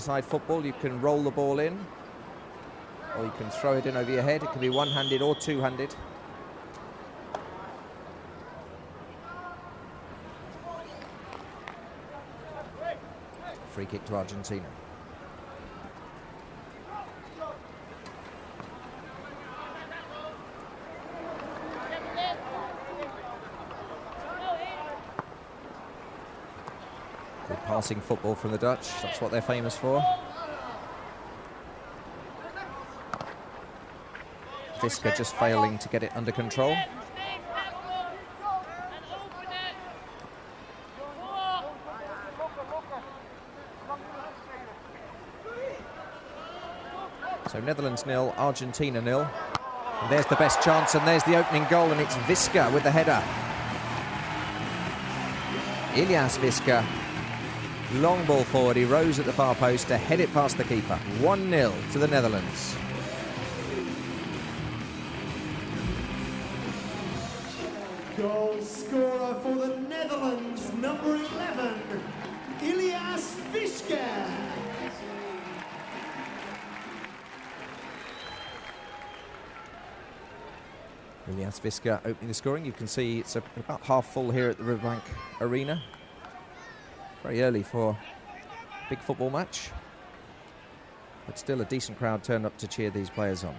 inside football. You can roll the ball in, or you can throw it in over your head. It can be one-handed or two-handed. Free kick to Argentina. Good passing football from the Dutch. That's what they're famous for. Visca just failing to get it under control. So Netherlands 0, Argentina 0. And there's the best chance, and there's the opening goal, and it's Visca with the header. Ilias Visca, long ball forward, he rose at the far post to head it past the keeper. 1-0 to the Netherlands. Goal scorer for the Netherlands, number 11, Ilias Visca. Ilias Visca opening the scoring. You can see it's about half full here at the Riverbank Arena. Very early for a big football match, but still a decent crowd turned up to cheer these players on.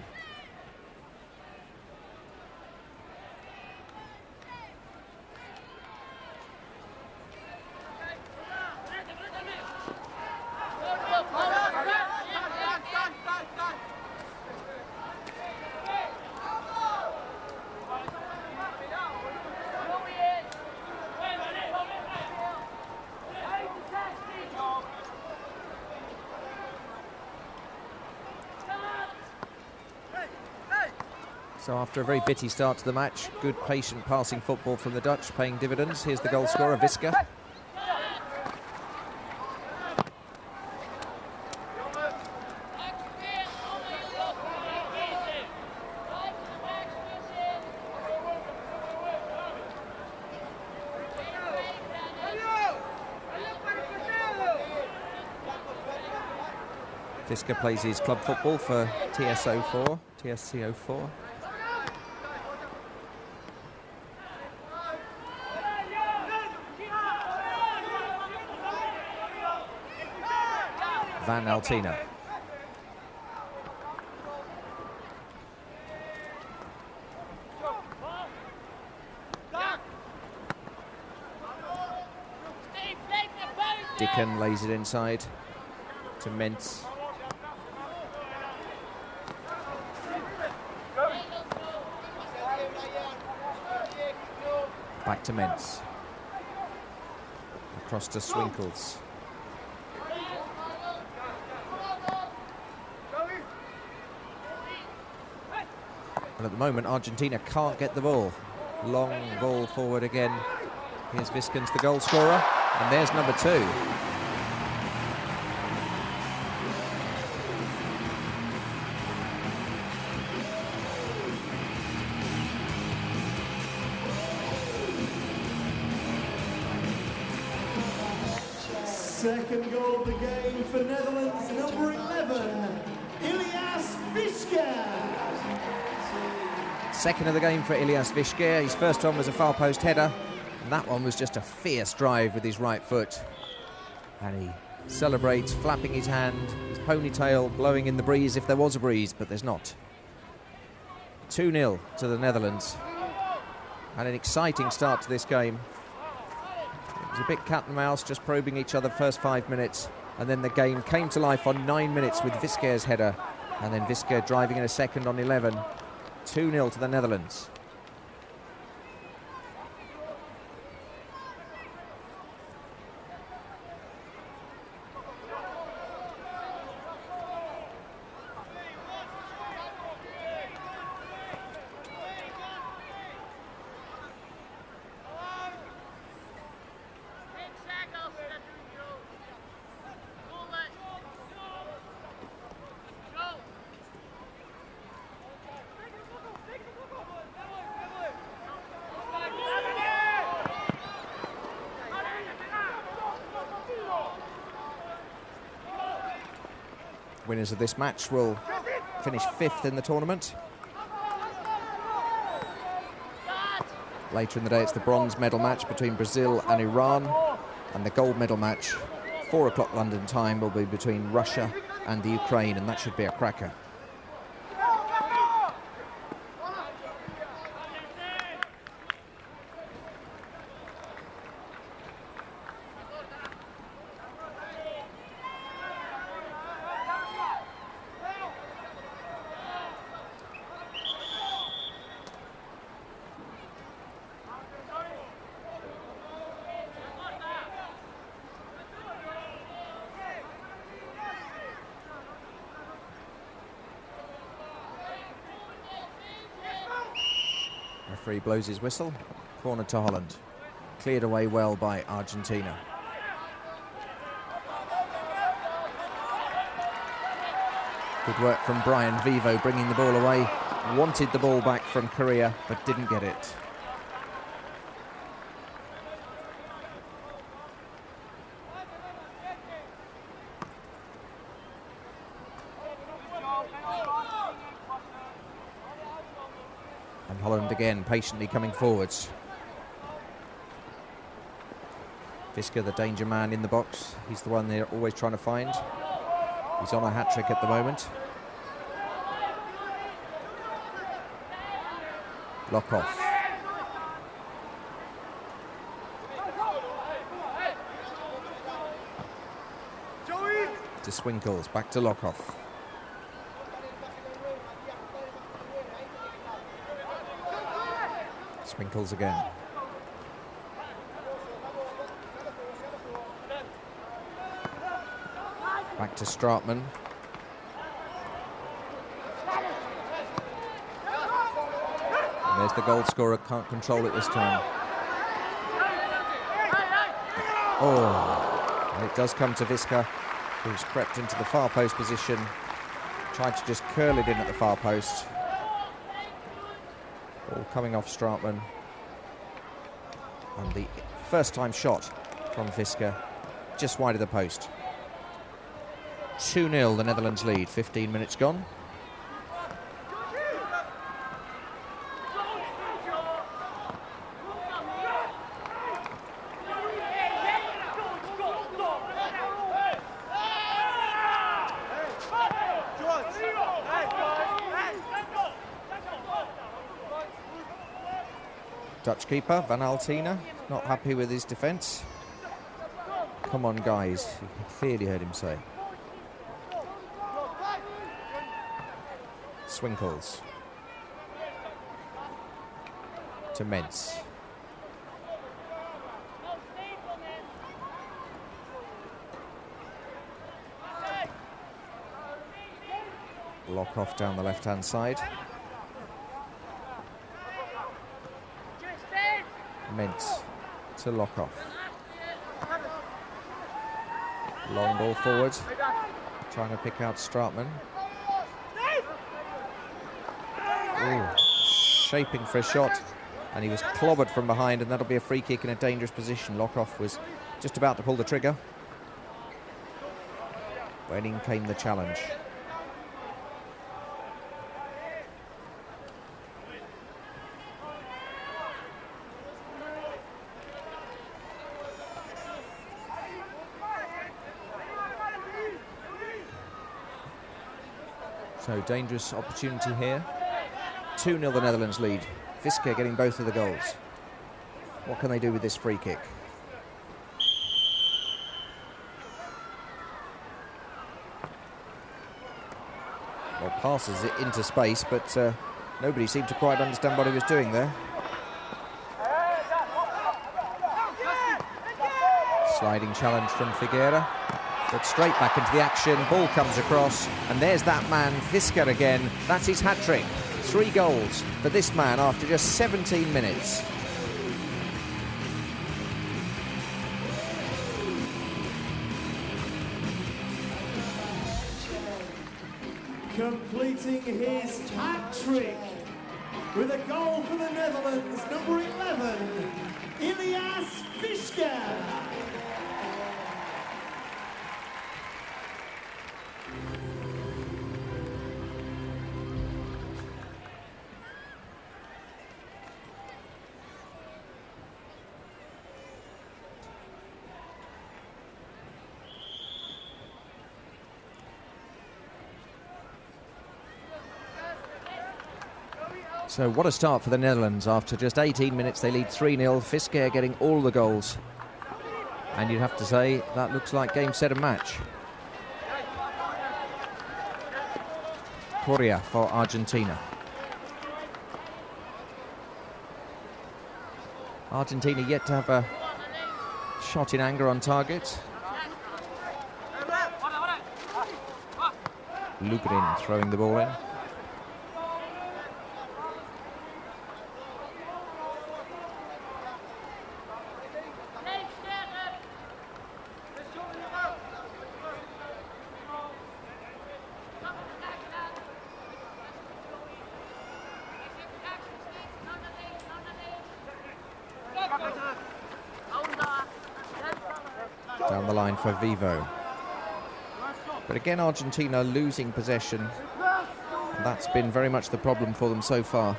So after a very bitty start to the match, good patient passing football from the Dutch paying dividends. Here's the goal scorer, Visca. Visca plays his club football for TSC04. Van Altena. Dickon lays it inside to Mentz. Back to Mentz. Across to Swinkels. And at the moment, Argentina can't get the ball. Long ball forward again. Here's Viskans, the goal scorer. And there's number 2. Second goal of the game for Netherlands, number 11, Ilias Visca. Second of the game for Ilias Visca. His first one was a far post header, and that one was just a fierce drive with his right foot. And he celebrates, flapping his hand, his ponytail blowing in the breeze, if there was a breeze, but there's not. 2-0 to the Netherlands. And an exciting start to this game. It was a bit cat and mouse, just probing each other first 5 minutes, and then the game came to life on 9 minutes with Visca's header, and then Visca driving in a second on 11. 2-0 to the Netherlands. Winners of this match will finish 5th in the tournament. Later in the day, it's the bronze medal match between Brazil and Iran, and the gold medal match, 4 o'clock London time, will be between Russia and the Ukraine, and that should be a cracker. Referee blows his whistle. Corner to Holland. Cleared away well by Argentina. Good work from Brian Vivo bringing the ball away. Wanted the ball back from Korea, but didn't get it. And Holland again patiently coming forwards. Fisker, the danger man in the box. He's the one they're always trying to find. He's on a hat-trick at the moment. Lokoff. To Swinkles, back to Lokoff. Swinkles again. Back to Stratman. And there's the goal scorer, can't control it this time. Oh, and it does come to Fisker, who's crept into the far post position. Tried to just curl it in at the far post. Ball coming off Stratman. And the first time shot from Fisker, just wide of the post. 2-0 the Netherlands lead, 15 minutes gone. Dutch keeper, Van Altena, not happy with his defence. Come on, guys, you clearly heard him say. Swinkles. To Mentz. Lokoff down the left-hand side. Mentz to Lokoff. Long ball forward. Trying to pick out Stratman. Ooh, shaping for a shot, and he was clobbered from behind, and that'll be a free kick in a dangerous position. Lokoff was just about to pull the trigger when in came the challenge. So dangerous opportunity here. 2-0 the Netherlands lead. Fisker getting both of the goals. What can they do with this free kick? Well, passes it into space, but nobody seemed to quite understand what he was doing there. Sliding challenge from Figueira. But straight back into the action, ball comes across, and there's that man, Fisker again. That's his hat-trick. 3 goals for this man after just 17 minutes. Completing his hat-trick with a goal for the Netherlands, number 11, Elias Fisker. So what a start for the Netherlands. After just 18 minutes, they lead 3-0. Fisker getting all the goals. And you'd have to say that looks like game, set and match. Coria for Argentina. Argentina yet to have a shot in anger on target. Lugrin throwing the ball in. Down the line for Vivo. But again, Argentina losing possession. And that's been very much the problem for them so far.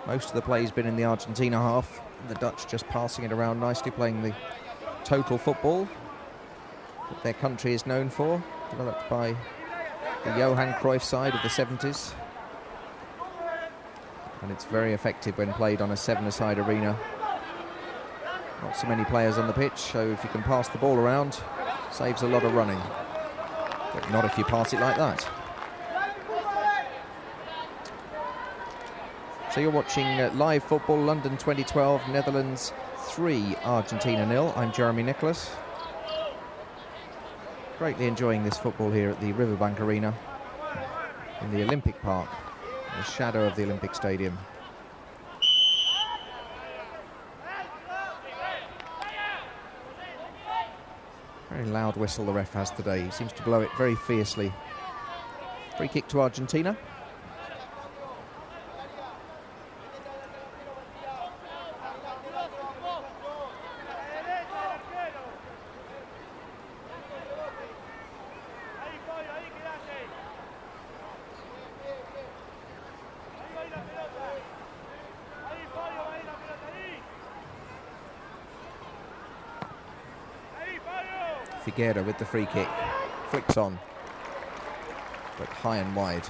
Most of the play's been in the Argentina half. The Dutch just passing it around nicely, playing the total football that their country is known for, developed by the Johan Cruyff side of the 70s. And it's very effective when played on a seven-a-side arena. Not so many players on the pitch, so if you can pass the ball around, saves a lot of running. But not if you pass it like that. So you're watching live football, London 2012, Netherlands 3, Argentina 0. I'm Jeremy Nicholas. Greatly enjoying this football here at the Riverbank Arena in the Olympic Park, in the shadow of the Olympic Stadium. Very loud whistle the ref has today. He seems to blow it very fiercely. Free kick to Argentina. Figueira with the free kick, flicks on, but high and wide.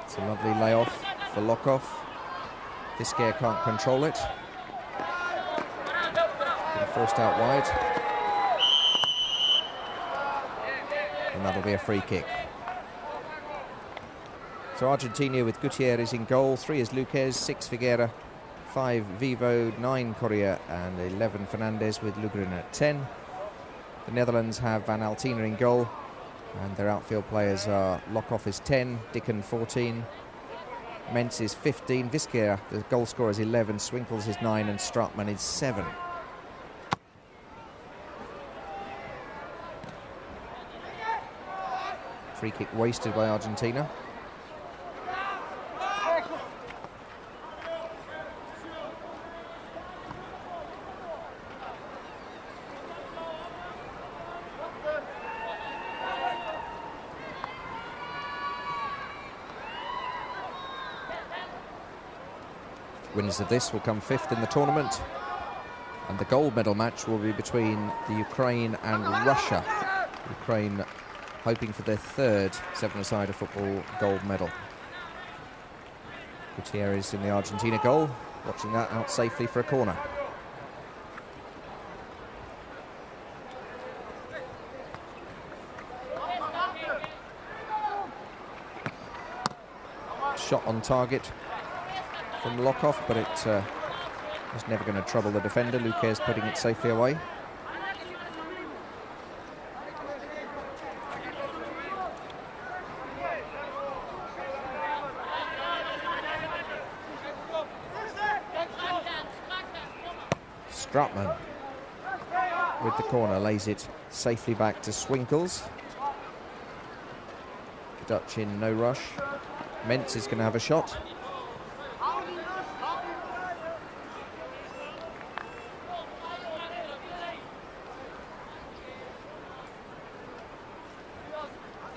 It's a lovely layoff for Lokov. Fisker can't control it. Been forced out wide. And that'll be a free kick. So Argentina with Gutierrez in goal. 3 is Luquez, 6 Figueira, 5 Vivo, 9 Coria and 11 Fernandez with Lugrin at 10. The Netherlands have Van Altena in goal. And their outfield players are Lokov is 10, Dicken 14, Mentz is 15, Fisker, the goal scorer, is 11, Swinkels is 9 and Stratman is 7. Free kick wasted by Argentina. Winners of this will come 5th in the tournament, and the gold medal match will be between the Ukraine and Russia. Ukraine hoping for their 3rd seven-a-side football gold medal. Gutierrez in the Argentina goal, watching that out safely for a corner. Shot on target from Lokov, but it was never going to trouble the defender. Luquez putting it safely away. Stratman with the corner lays it safely back to Swinkels. The Dutch in no rush. Mentz is going to have a shot.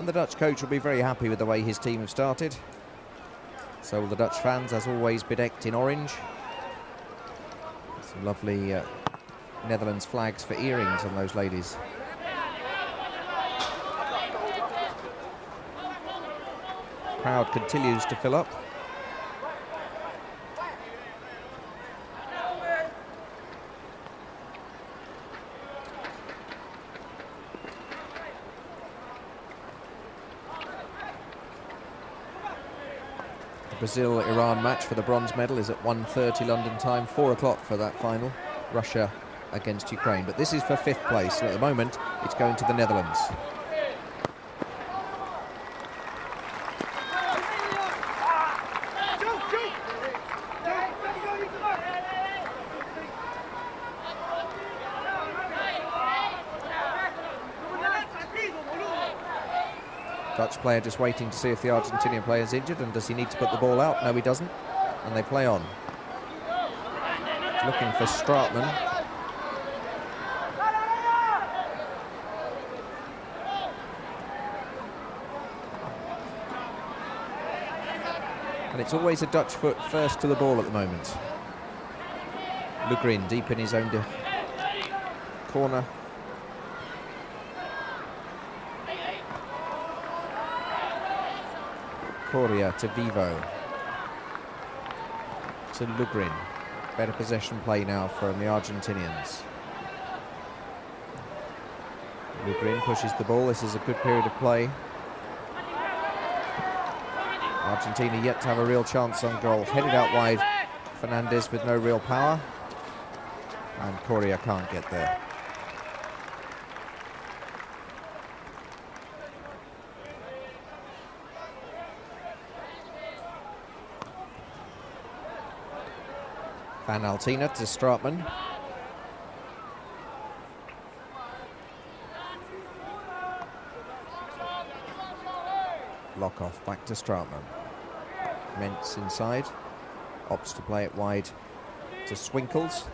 the Dutch coach will be very happy with the way his team have started. So will the Dutch fans, as always, bedecked in orange. Some lovely Netherlands flags for earrings on those ladies. Crowd continues to fill up. Brazil-Iran match for the bronze medal is at 1:30 London time, 4 o'clock for that final, Russia against Ukraine. But this is for 5th place, and at the moment it's going to the Netherlands. Dutch player just waiting to see if the Argentinian player is injured, and does he need to put the ball out? No, he doesn't, and they play on. He's looking for Stratman. And it's always a Dutch foot first to the ball at the moment. Lugrin deep in his own corner. Coria to Vivo. To Lugrin. Better possession play now from the Argentinians. Lugrin pushes the ball. This is a good period of play. Argentina yet to have a real chance on goal. Headed out wide. Fernandez with no real power. And Coria can't get there. Van Altina to Stratman. Lock off back to Stratman. Mentz inside. Opts to play it wide to Swinkles.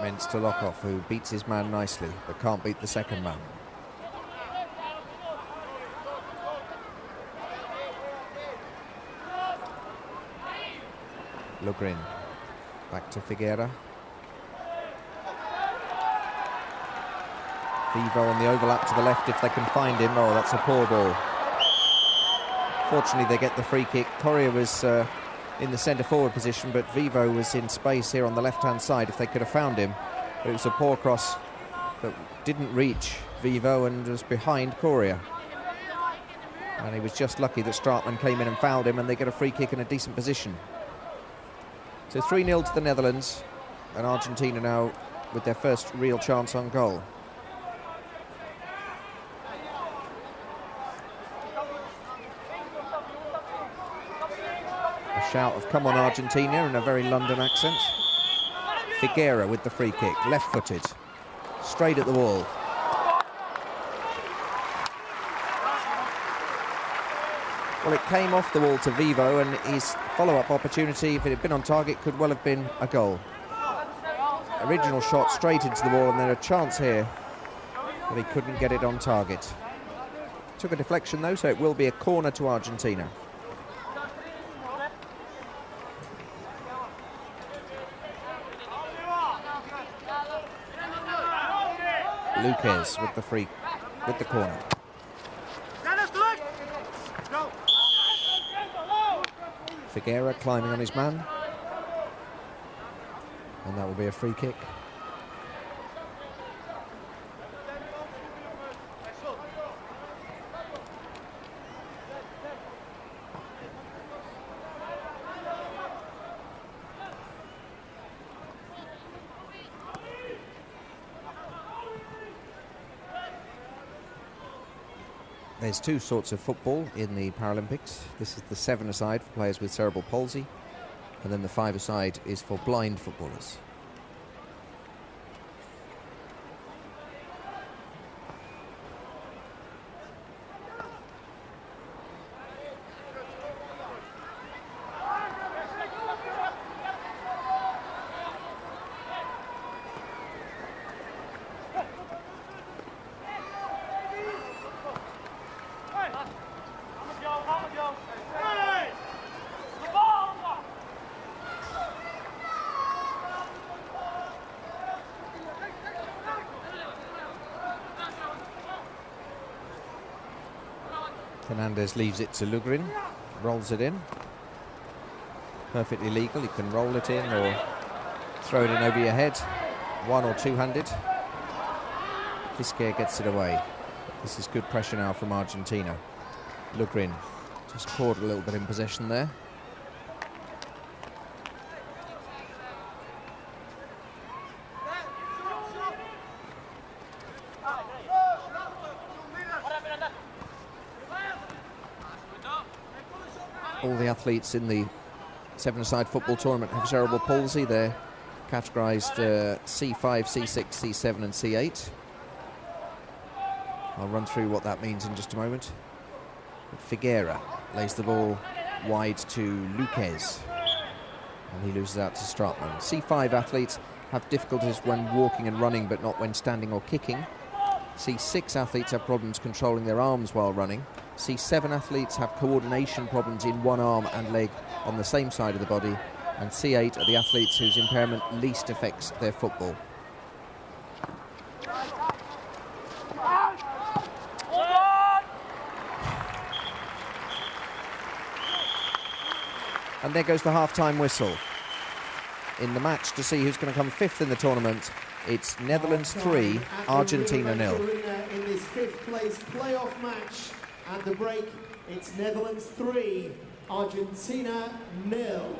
Mentz to Lokoff, who beats his man nicely but can't beat the second man. Lugrin back to Figueira. Vivo on the overlap to the left if they can find him. Oh, that's a poor ball. Fortunately, they get the free kick. Coria was in the centre forward position, but Vivo was in space here on the left-hand side if they could have found him. But it was a poor cross that didn't reach Vivo and was behind Coria. And he was just lucky that Stratman came in and fouled him, and they get a free kick in a decent position. So 3-0 to the Netherlands, and Argentina now with their first real chance on goal. A shout of "Come on Argentina" in a very London accent. Figueira with the free kick, left-footed, straight at the wall. Well, it came off the wall to Vivo, and his follow-up opportunity, if it had been on target, could well have been a goal. Original shot straight into the wall, and then a chance here, but he couldn't get it on target. Took a deflection though, so it will be a corner to Argentina. Luquez with the corner. Figueira climbing on his man, and that will be a free kick. There's two sorts of football in the Paralympics. This is the 7-a-side for players with cerebral palsy, and then the 5-a-side is for blind footballers. Fernandez leaves it to Lugrin, rolls it in. Perfectly legal, you can roll it in or throw it in over your head, one or two-handed. Vizquer gets it away. This is good pressure now from Argentina. Lugrin just caught a little bit in possession there. All the athletes in the seven-a-side football tournament have cerebral palsy. They're categorised C5, C6, C7 and C8. I'll run through what that means in just a moment. But Figuera lays the ball wide to Luquez, and he loses out to Stratman. C5 athletes have difficulties when walking and running, but not when standing or kicking. C6 athletes have problems controlling their arms while running. C7 athletes have coordination problems in one arm and leg on the same side of the body. And C8 are the athletes whose impairment least affects their football. And there goes the half-time whistle. In the match to see who's going to come fifth in the tournament, it's Netherlands 3, Argentina 0. In this fifth place playoff match at the break, it's Netherlands 3, Argentina 0.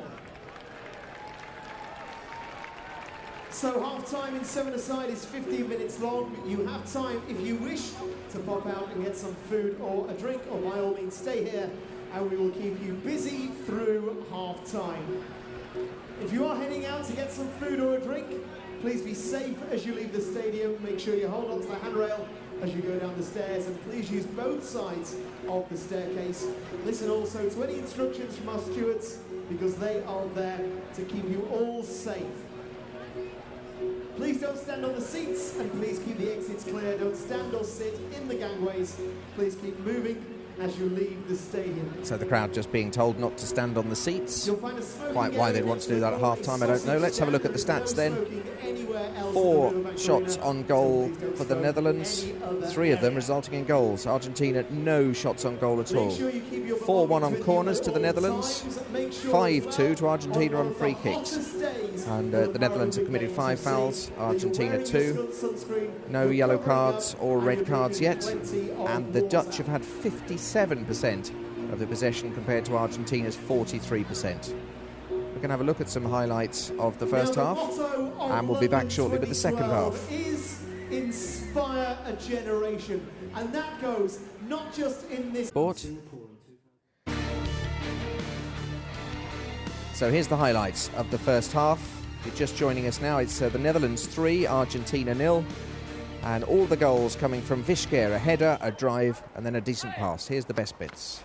So half-time in seven-a-side is 15 minutes long. You have time, if you wish, to pop out and get some food or a drink, or by all means stay here and we will keep you busy through half-time. If you are heading out to get some food or a drink, please be safe as you leave the stadium. Make sure you hold on to the handrail as you go down the stairs, and please use both sides of the staircase. Listen also to any instructions from our stewards, because they are there to keep you all safe. Please don't stand on the seats, and please keep the exits clear. Don't stand or sit in the gangways. Please keep moving as you leave the stadium. So the crowd just being told not to stand on the seats. You'll find a Quite why they'd want to do that at half-time, I don't know. Let's have a look at the stats then. 4 shots on goal for the Netherlands, 3 of them resulting in goals. Argentina, no shots on goal at all. 4-1 on corners to the Netherlands, 5-2 to Argentina on free kicks. And the Netherlands have committed 5 fouls, Argentina 2. No yellow cards or red cards yet. And the Dutch have had 57% of the possession compared to Argentina's 43%. We're going to have a look at some highlights of the first half, and we'll be back shortly with the second half. Is inspire a generation, and that goes not just in this sport. So here's the highlights of the first half. If you're just joining us now, it's the Netherlands 3, Argentina 0. And all the goals coming from Vizquer, a header, a drive, and then a decent pass. Here's the best bits.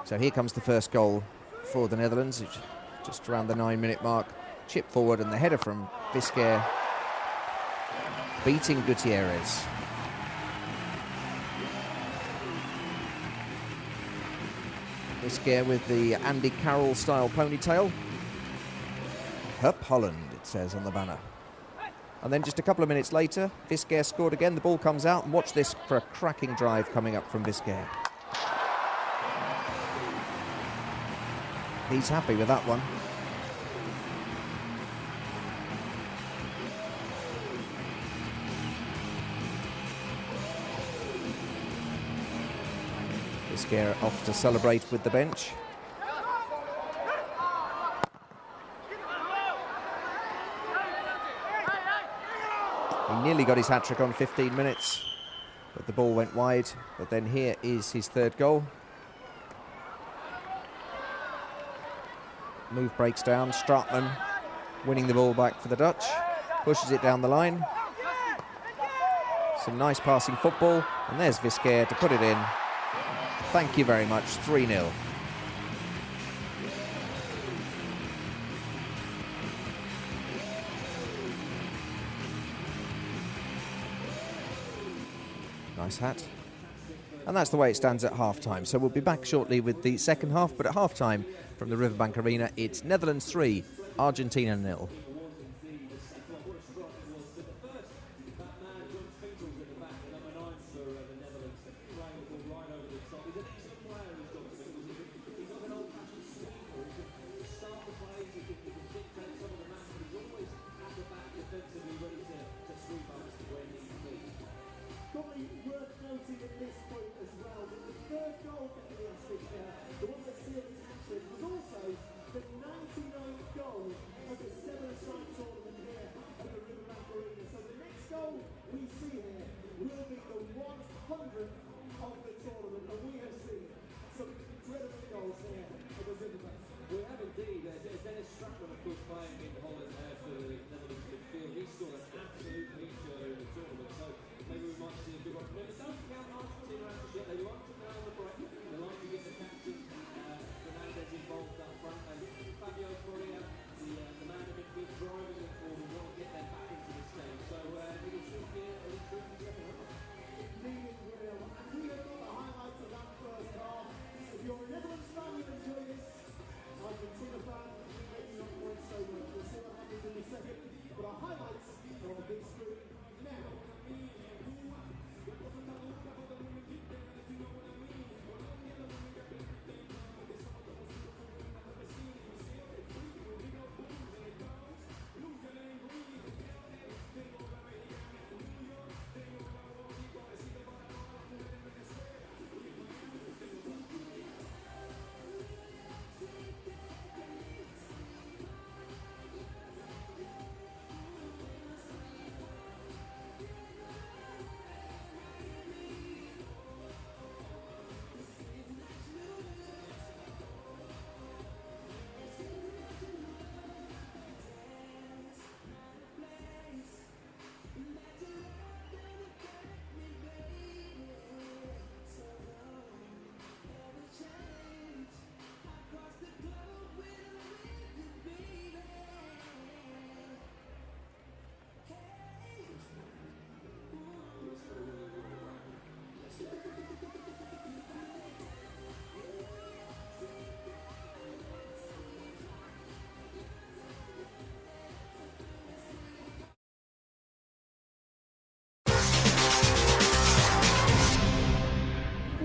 So here comes the first goal for the Netherlands. It's just around the 9-minute mark. Chip forward, and the header from Vizquer beating Gutierrez. Vizquer with the Andy Carroll style ponytail. Hup Holland, it says on the banner. And then just a couple of minutes later, Vizquer scored again. The ball comes out, and watch this for a cracking drive coming up from Vizquer. He's happy with that one. Vizquer off to celebrate with the bench. He nearly got his hat-trick on 15 minutes, but the ball went wide. But then here is his third goal. Move breaks down, Stratman winning the ball back for the Dutch, pushes it down the line. Some nice passing football, and there's Vizquer to put it in. Thank you very much, 3-0. Nice hat. And that's the way it stands at half-time. So we'll be back shortly with the second half, but at half-time from the Riverbank Arena, it's Netherlands 3, Argentina 0.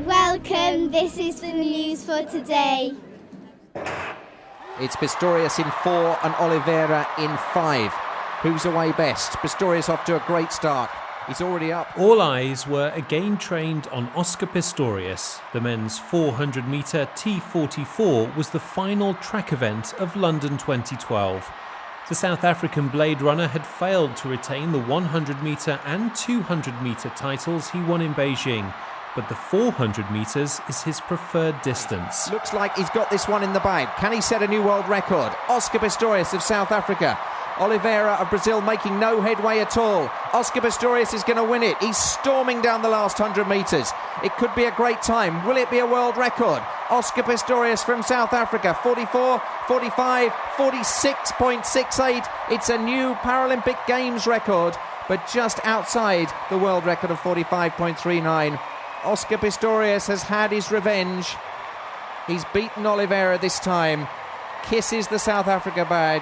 Welcome, this is the news for today. It's Pistorius in 4 and Oliveira in 5. Who's away best? Pistorius off to a great start. He's already up. All eyes were again trained on Oscar Pistorius. The men's 400-metre T44 was the final track event of London 2012. The South African Blade Runner had failed to retain the 100-metre and 200-metre titles he won in Beijing, but the 400 metres is his preferred distance. Looks like he's got this one in the bag. Can he set a new world record? Oscar Pistorius of South Africa. Oliveira of Brazil making no headway at all. Oscar Pistorius is going to win it. He's storming down the last 100 metres. It could be a great time. Will it be a world record? Oscar Pistorius from South Africa, 44, 45, 46.68. It's a new Paralympic Games record, but just outside the world record of 45.39. Oscar Pistorius has had his revenge. He's beaten Oliveira this time. Kisses the South Africa badge.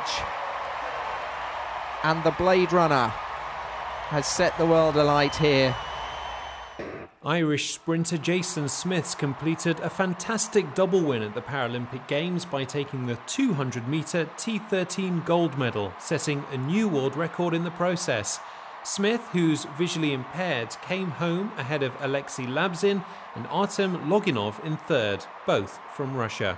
And the Blade Runner has set the world alight here. Irish sprinter Jason Smiths completed a fantastic double win at the Paralympic Games by taking the 200-metre T13 gold medal, setting a new world record in the process. Smith, who's visually impaired, came home ahead of Alexei Labzin and Artem Loginov in third, both from Russia.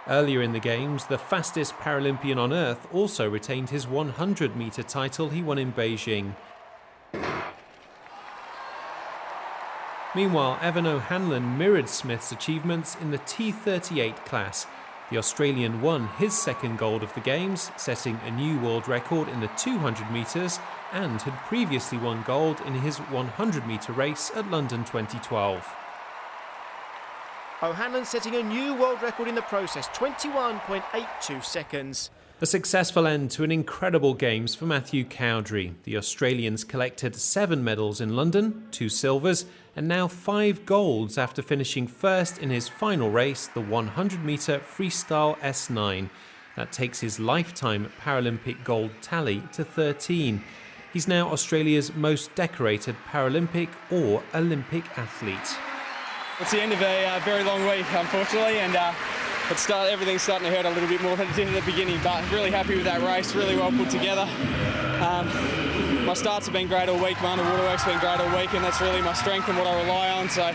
Earlier in the Games, the fastest Paralympian on earth also retained his 100-metre title he won in Beijing. Meanwhile, Evan O'Hanlon mirrored Smith's achievements in the T38 class. The Australian won his second gold of the Games, setting a new world record in the 200 metres, and had previously won gold in his 100-metre race at London 2012. O'Hanlon setting a new world record in the process, 21.82 seconds. A successful end to an incredible Games for Matthew Cowdrey. The Australians collected 7 medals in London, 2 silvers, and now 5 golds after finishing first in his final race, the 100-metre freestyle S9. That takes his lifetime Paralympic gold tally to 13. He's now Australia's most decorated Paralympic or Olympic athlete. It's the end of a very long week, unfortunately, and everything's starting to hurt a little bit more than it did at the beginning, but really happy with that race, really well put together. My starts have been great all week, my underwater work's been great all week, and that's really my strength and what I rely on, so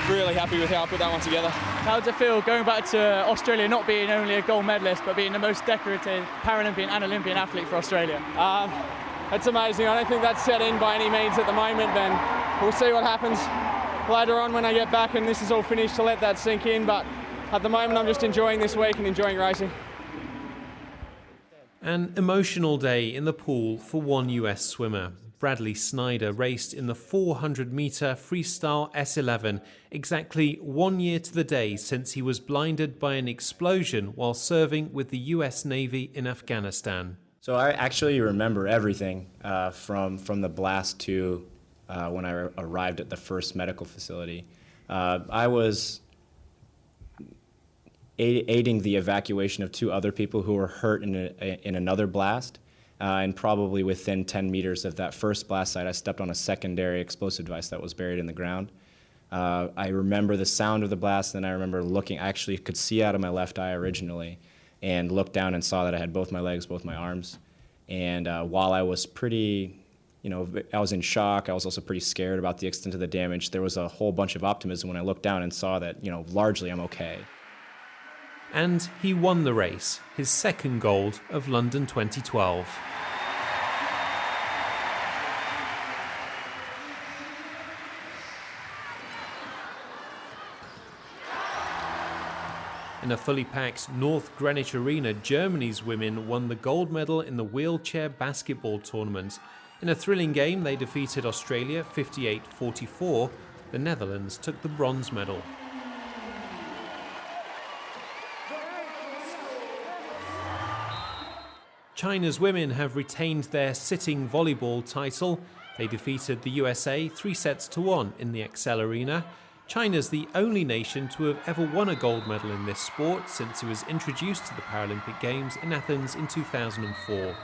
really happy with how I put that one together. How does it feel going back to Australia, not being only a gold medalist, but being the most decorated Paralympian and Olympian athlete for Australia? It's amazing. I don't think that's set in by any means at the moment, then we'll see what happens later on when I get back and this is all finished to let that sink in, but at the moment I'm just enjoying this week and enjoying racing. An emotional day in the pool for one US swimmer. Bradley Snyder raced in the 400-metre freestyle S11, exactly 1 year to the day since he was blinded by an explosion while serving with the US Navy in Afghanistan. So I actually remember everything from the blast to when I arrived at the first medical facility. I was aiding the evacuation of 2 other people who were hurt in another blast. And probably within 10 meters of that first blast site, I stepped on a secondary explosive device that was buried in the ground. I remember the sound of the blast, and I remember looking, I actually could see out of my left eye originally, and looked down and saw that I had both my legs, both my arms. And while I was pretty, I was in shock, I was also pretty scared about the extent of the damage, there was a whole bunch of optimism when I looked down and saw that, largely I'm okay. And he won the race, his second gold of London 2012. In a fully packed North Greenwich Arena, Germany's women won the gold medal in the wheelchair basketball tournament. In a thrilling game, they defeated Australia 58-44. The Netherlands took the bronze medal. China's women have retained their sitting volleyball title. They defeated the USA 3-1 in the Excel Arena. China's the only nation to have ever won a gold medal in this sport since it was introduced to the Paralympic Games in Athens in 2004.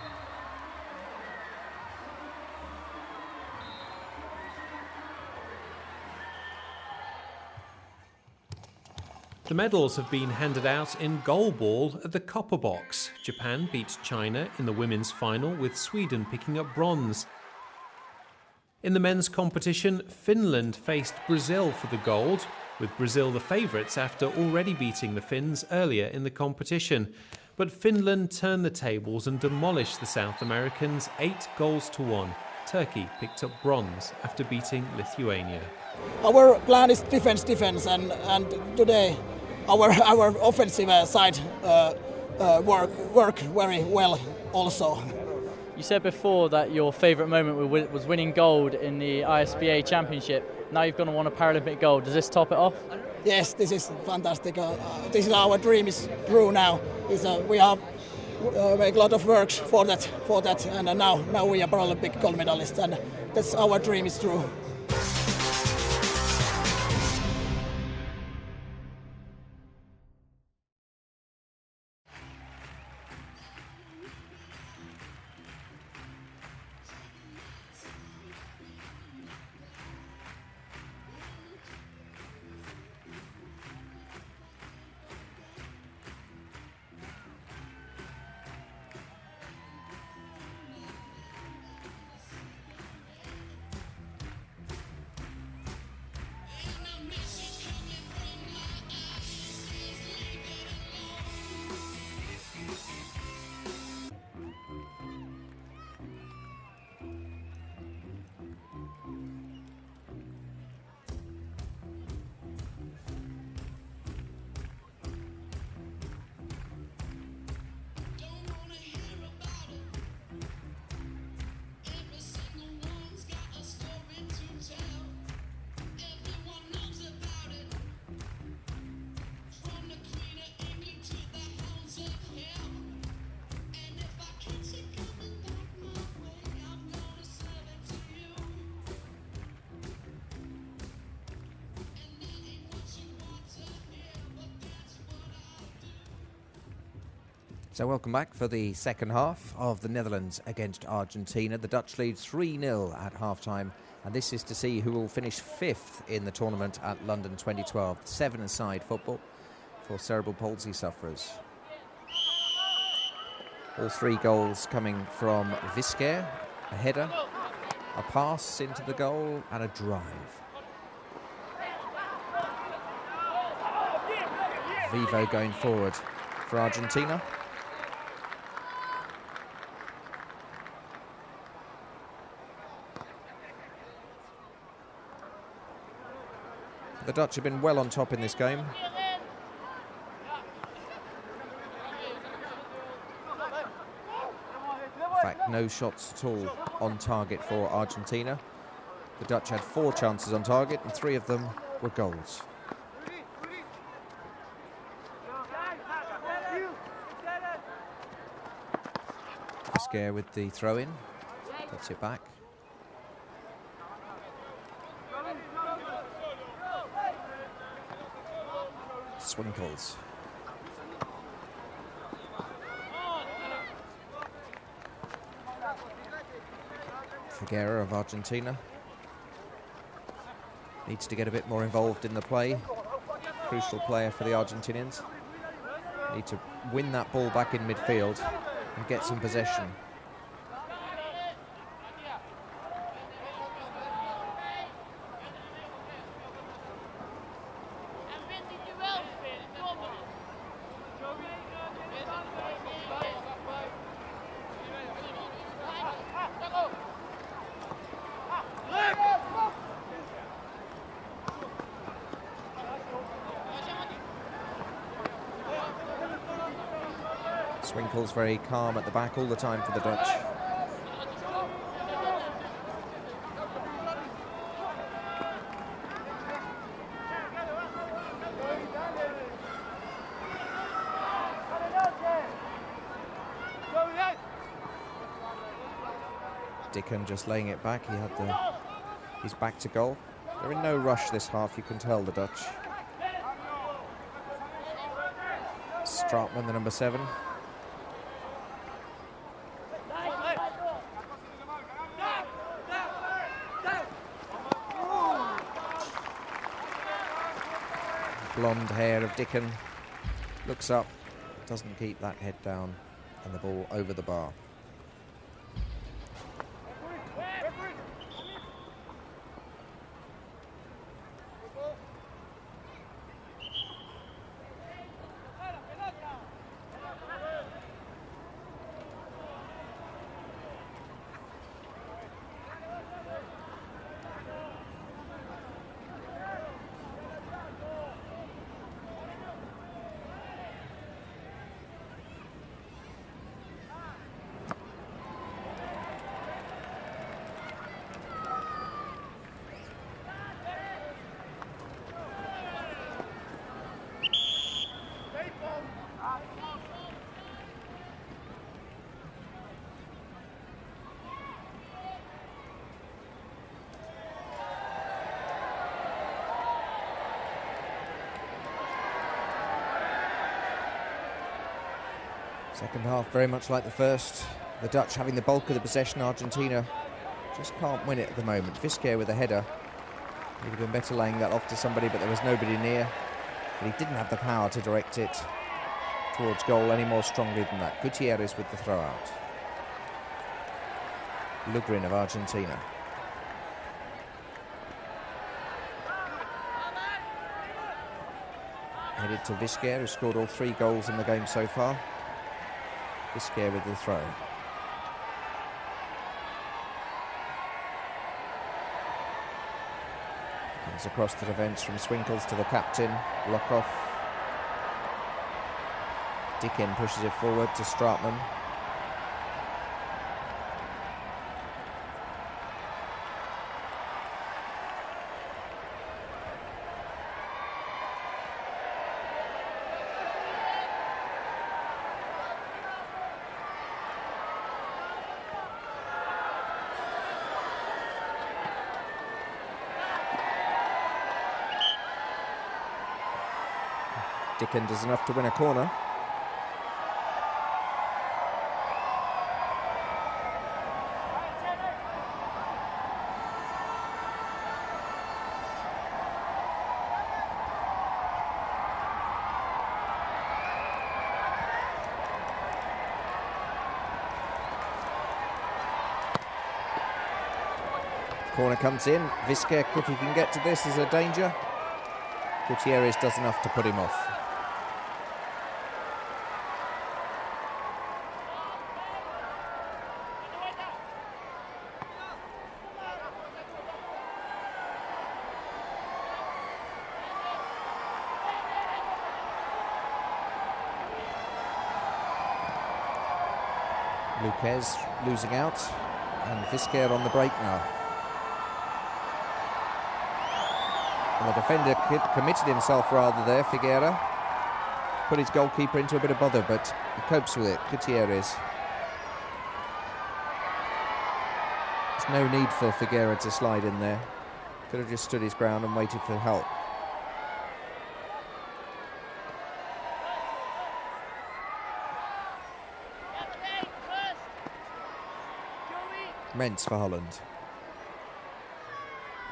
The medals have been handed out in goalball at the Copper Box. Japan beat China in the women's final, with Sweden picking up bronze. In the men's competition, Finland faced Brazil for the gold, with Brazil the favourites after already beating the Finns earlier in the competition. But Finland turned the tables and demolished the South Americans 8-1. Turkey picked up bronze after beating Lithuania. Our plan is defense, and today our offensive side work very well also. You said before that your favourite moment was winning gold in the ISBA Championship. Now you've gone and won a Paralympic gold. Does this top it off? Yes, this is fantastic. This is our dream is true now. We have make a lot of work for that, and now we are Paralympic gold medalists, and that's our dream is true. So welcome back for the second half of the Netherlands against Argentina. The Dutch lead 3-0 at half-time, and this is to see who will finish 5th in the tournament at London 2012. 7-a-side football for cerebral palsy sufferers. All 3 goals coming from Visquer, a header, a pass into the goal and a drive. Vivo going forward for Argentina. The Dutch have been well on top in this game. In fact, no shots at all on target for Argentina. The Dutch had 4 chances on target and 3 of them were goals. Visquer with the throw-in, gets it back. Swinkles. Figueira of Argentina needs to get a bit more involved in the play. Crucial player for the Argentinians. Need to win that ball back in midfield and get some possession. Swinkles very calm at the back all the time for the Dutch. Dickon just laying it back. He had his back to goal. They're in no rush this half, you can tell, the Dutch. Straatman, the number 7. Blonde hair of Dickon, looks up, doesn't keep that head down, and the ball over the bar. Second half very much like the first. The Dutch having the bulk of the possession. Argentina just can't win it at the moment. Visquer with a header. Would have been better laying that off to somebody, but there was nobody near. But he didn't have the power to direct it towards goal any more strongly than that. Gutierrez with the throw out. Lugrin of Argentina. Headed to Visquer, who scored all 3 goals in the game so far. Visquer with the throw. Comes across the defence from Swinkles to the captain, Lokhoff. Dickon pushes it forward to Straatman. Dickon does enough to win a corner. Corner comes in. Visker, if he can get to this, is a danger. Gutierrez does enough to put him off. Luquez losing out, and Visker on the break now. And the defender committed himself rather there, Figueira. Put his goalkeeper into a bit of bother, but he copes with it, Gutierrez. There's no need for Figueira to slide in there. Could have just stood his ground and waited for help. Mentz for Holland.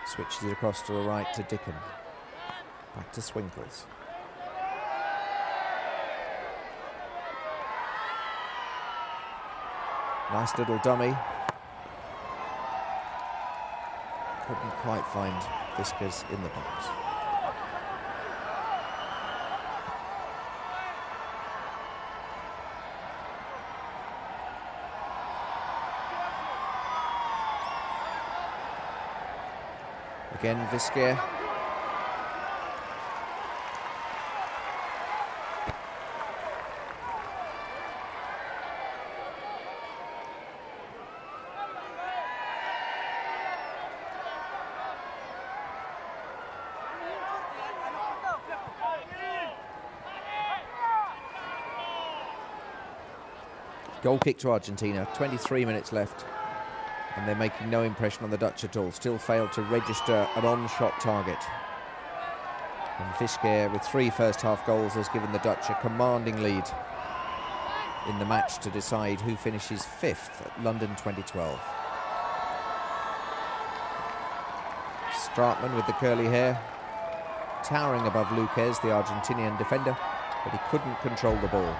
Switches it across to the right to Dickon. Back to Swinkles. Nice little dummy. Couldn't quite find Viskers in the box. Again, Visker. Goal kick to Argentina, 23 minutes left. And they're making no impression on the Dutch at all. Still failed to register an on-shot target. And Visker, with 3 first-half goals, has given the Dutch a commanding lead in the match to decide who finishes 5th at London 2012. Stratman with the curly hair, towering above Luquez, the Argentinian defender, but he couldn't control the ball.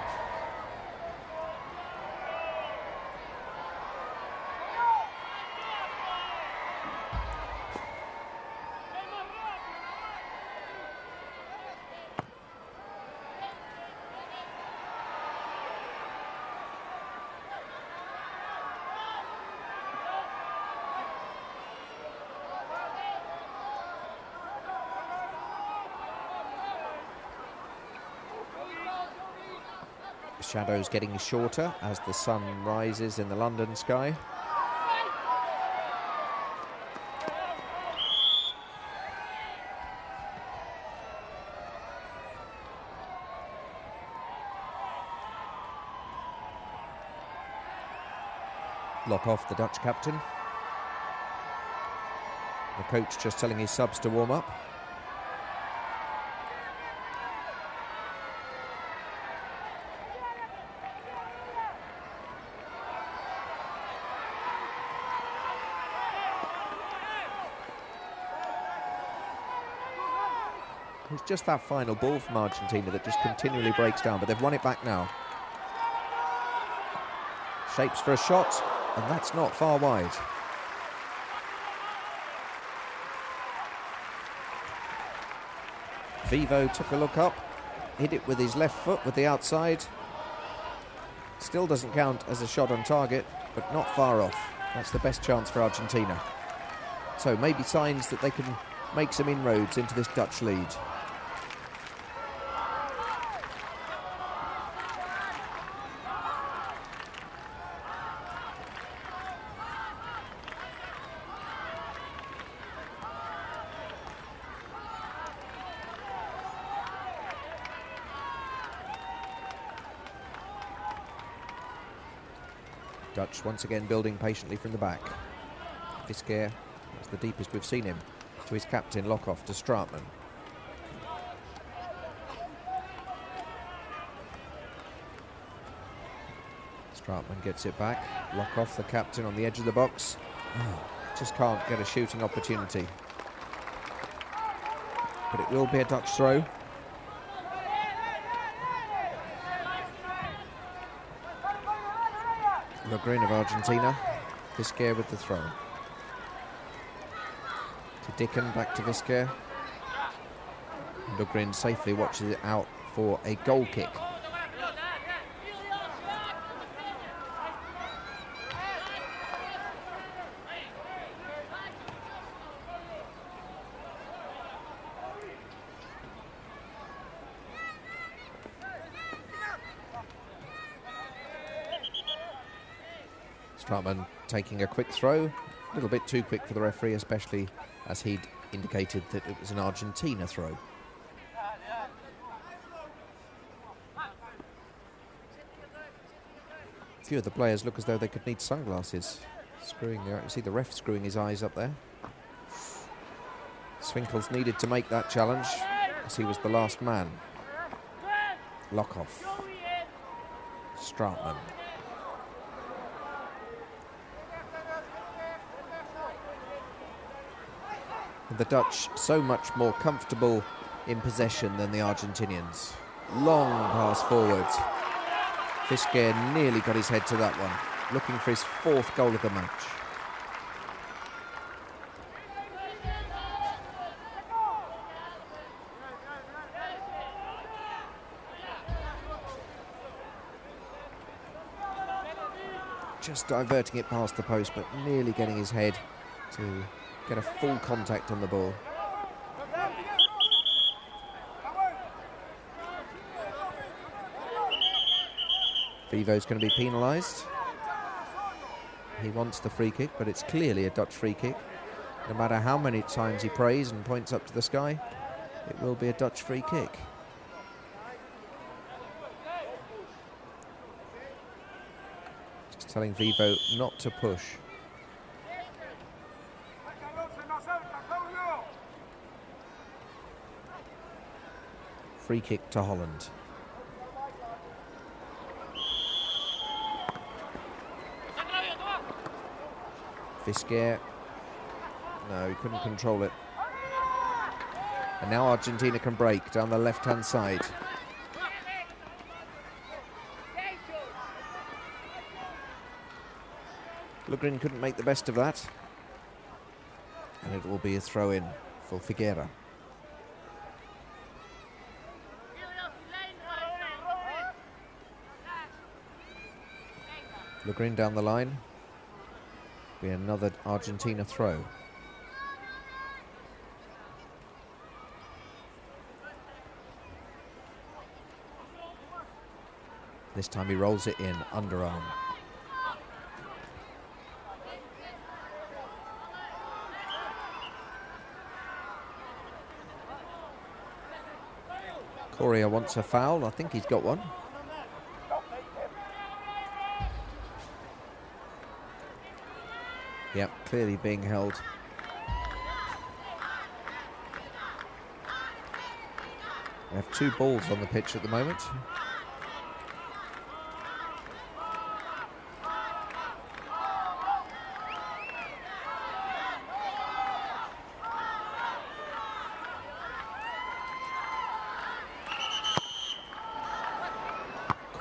Shadows getting shorter as the sun rises in the London sky. Lock off the Dutch captain. The coach just telling his subs to warm up. It's just that final ball from Argentina that just continually breaks down, but they've won it back now. Shapes for a shot, and that's not far wide. Vivo took a look up, hit it with his left foot with the outside. Still doesn't count as a shot on target, but not far off. That's the best chance for Argentina. So maybe signs that they can make some inroads into this Dutch lead. Dutch once again building patiently from the back. Visker, that's the deepest we've seen him, to his captain, Lockhoff, to Stratman. Stratman gets it back. Lockhoff, the captain, on the edge of the box. Just can't get a shooting opportunity. But it will be a Dutch throw. The green of Argentina. Visker with the throw. To Dickon, back to Visker. Lugrin safely watches it out for a goal kick. Stratman taking a quick throw, a little bit too quick for the referee, especially as he'd indicated that it was an Argentina throw. A few of the players look as though they could need sunglasses. You see the ref screwing his eyes up there. Swinkels needed to make that challenge as he was the last man. Lockhoff. Stratman. The Dutch so much more comfortable in possession than the Argentinians. Long pass forward. Visker nearly got his head to that one, looking for his 4th goal of the match. Just diverting it past the post, but nearly getting his head to get a full contact on the ball. Vivo's going to be penalised. He wants the free kick, but it's clearly a Dutch free kick. No matter how many times he prays and points up to the sky, it will be a Dutch free kick. Just telling Vivo not to push. Free kick to Holland. Visker. No, he couldn't control it. And now Argentina can break down the left-hand side. Lugrin couldn't make the best of that. And it will be a throw-in for Figueira. Lugrin down the line. Be another Argentina throw. This time he rolls it in, underarm. Correa wants a foul. I think he's got one. Yep, clearly being held. We have 2 balls on the pitch at the moment.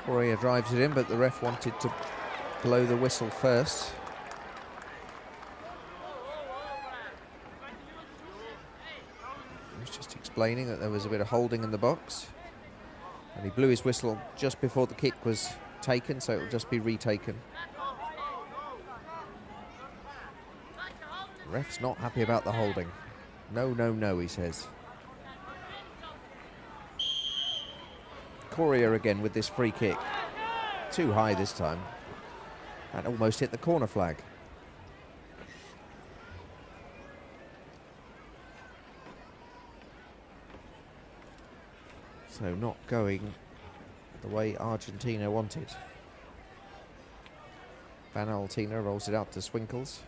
Correa drives it in, but the ref wanted to blow the whistle first. Explaining that there was a bit of holding in the box, and he blew his whistle just before the kick was taken, so it will just be retaken. The ref's not happy about the holding. No, no, no, he says. Correa again with this free kick. Too high this time. That almost hit the corner flag. So not going the way Argentina wanted. Van Altina rolls it out to Swinkels.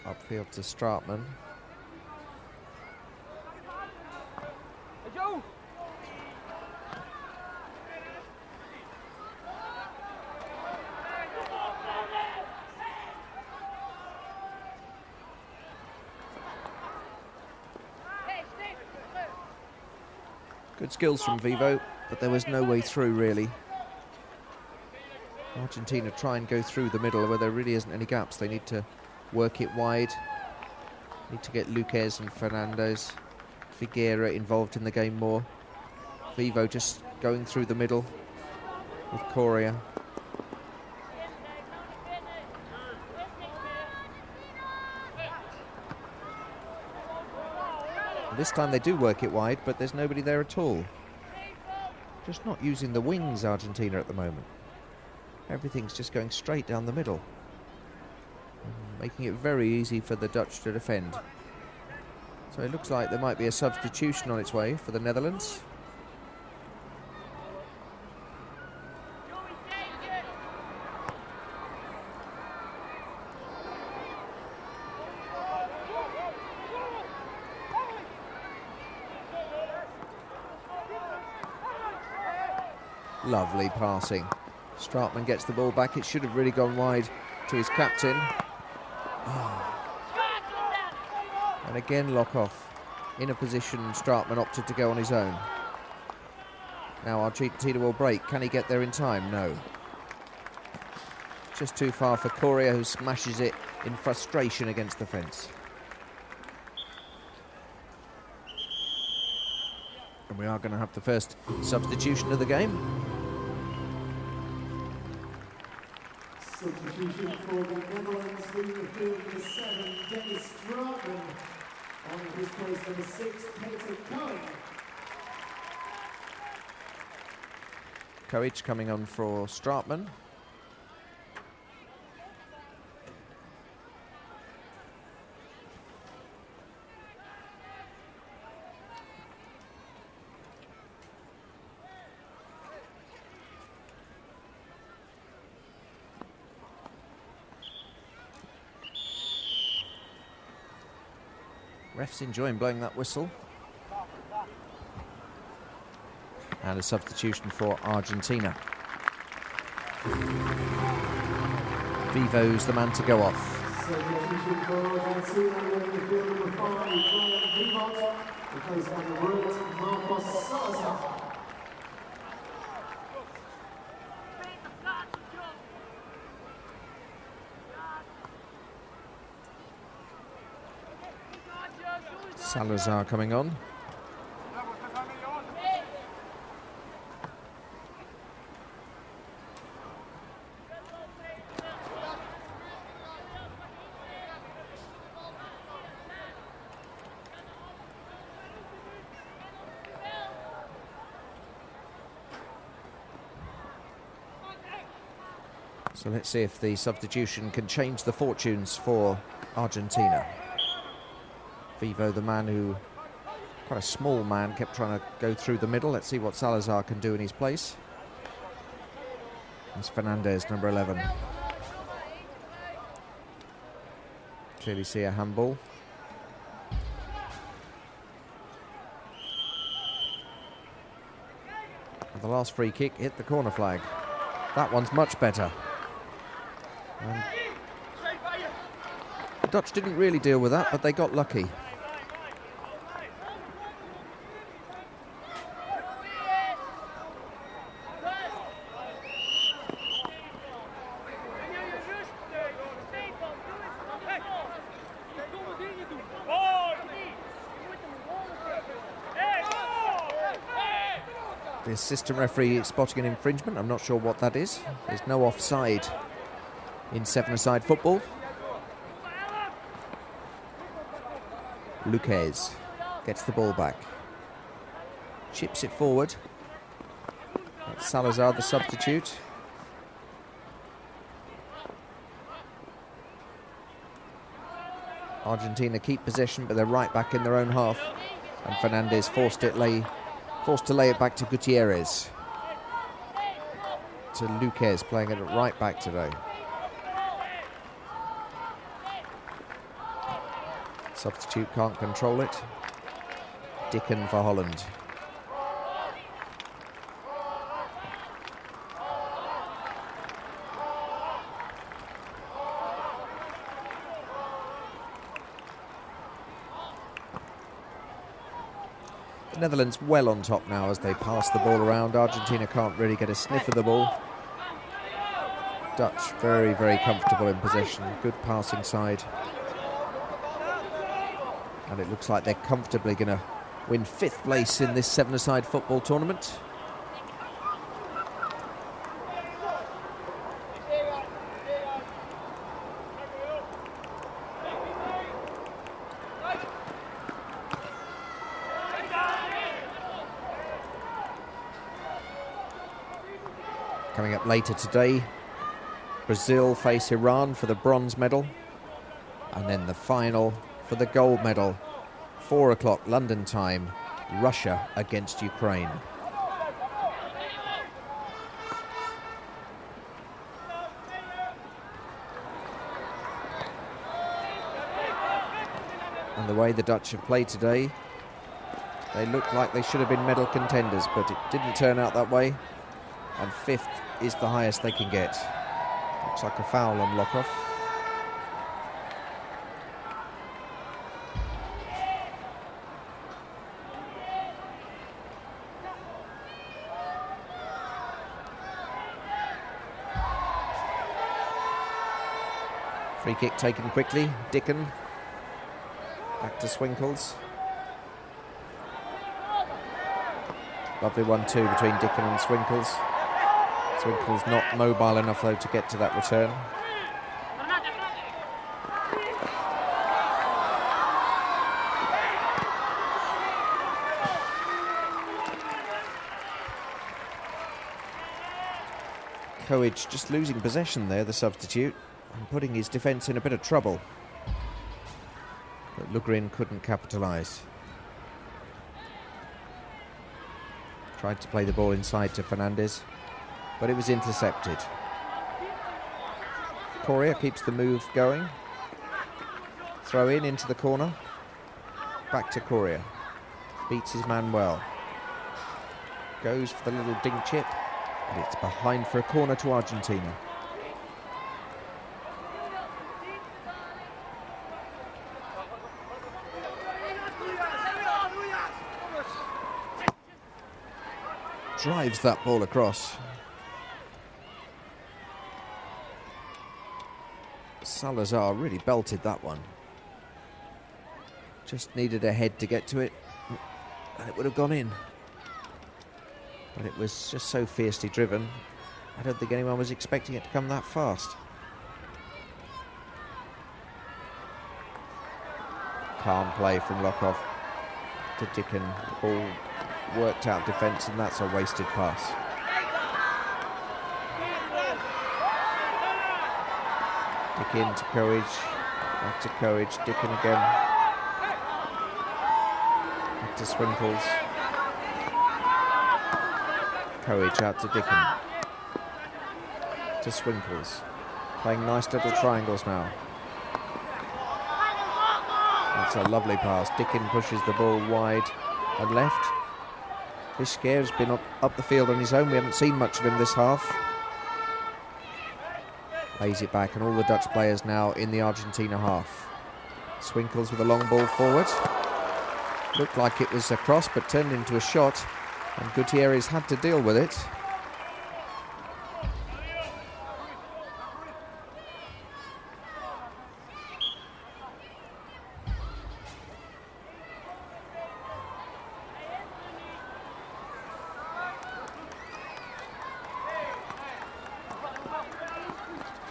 Upfield to Stratman. Good skills from Vivo, but there was no way through, really. Argentina try and go through the middle where there really isn't any gaps. They need to work it wide. Need to get Luquez and Fernandez, Figueira involved in the game more. Vivo just going through the middle with Coria. This time they do work it wide, but there's nobody there at all. Just not using the wings, Argentina, at the moment. Everything's just going straight down the middle, making it very easy for the Dutch to defend. So it looks like there might be a substitution on its way for the Netherlands. Lovely passing. Straatman gets the ball back. It should have really gone wide to his captain. And again, lock off. In a position, Straatman opted to go on his own. Now Argentina will break. Can he get there in time? No. Just too far for Coria, who smashes it in frustration against the fence. And we are going to have the first substitution of the game. Substitution for the Netherlands, leaving the field number 7, Dennis Straatman. On his place number 6, Peter Cohen. Koic coming on for Straatman. Ref's enjoying blowing that whistle. And a substitution for Argentina. Vivo's the man to go off. Substitution for Argentina, leaving the field number 5, Brian Pivot, replaced by the Royals, Marcos Salazar. Salazar coming on. So let's see if the substitution can change the fortunes for Argentina. Vivo, the man who, quite a small man, kept trying to go through the middle. Let's see what Salazar can do in his place. That's Fernandez, number 11. Clearly see a handball. And the last free kick hit the corner flag. That one's much better. And the Dutch didn't really deal with that, but they got lucky. The assistant referee spotting an infringement. I'm not sure what that is. There's no offside in seven-a-side football. Luquez gets the ball back. Chips it forward. That's Salazar, the substitute. Argentina keep possession, but they're right back in their own half. And Fernandez forced to lay it back to Gutierrez. To Luquez, playing it at right back today. Substitute can't control it. Dicken for Holland. The Netherlands well on top now as they pass the ball around. Argentina can't really get a sniff of the ball. Dutch very, very comfortable in possession, good passing side. And it looks like they're comfortably going to win 5th place in this 7-a-side football tournament. Coming up later today, Brazil face Iran for the bronze medal, and then the final for the gold medal, 4 o'clock London time, Russia against Ukraine. And the way the Dutch have played today, they look like they should have been medal contenders, but it didn't turn out that way. And 5th is the highest they can get. Looks like a foul on Lokhoff. Free kick taken quickly. Dickon. Back to Swinkles. Lovely 1-2 between Dickon and Swinkles. Swinkles not mobile enough though to get to that return. Coage just losing possession there, the substitute, and putting his defence in a bit of trouble. But Lugrin couldn't capitalise. Tried to play the ball inside to Fernandez, but it was intercepted. Correa keeps the move going. Throw in into the corner. Back to Correa. Beats his man well. Goes for the little dink chip, and it's behind for a corner to Argentina. Drives that ball across. Salazar really belted that one. Just needed a head to get to it, and it would have gone in. But it was just so fiercely driven, I don't think anyone was expecting it to come that fast. Calm play from Lokhoff to Dickon. The ball worked out defence, and that's a wasted pass. Dickon to Coage, back to Coage, Dickon again, back to Swinkles, Coage out to Dickon, to Swinkles, playing nice little triangles now. That's a lovely pass. Dickon pushes the ball wide and left. Vizquer has been up the field on his own. We haven't seen much of him this half. Lays it back, and all the Dutch players now in the Argentina half. Swinkles with a long ball forward. Looked like it was a cross, but turned into a shot, and Gutierrez had to deal with it.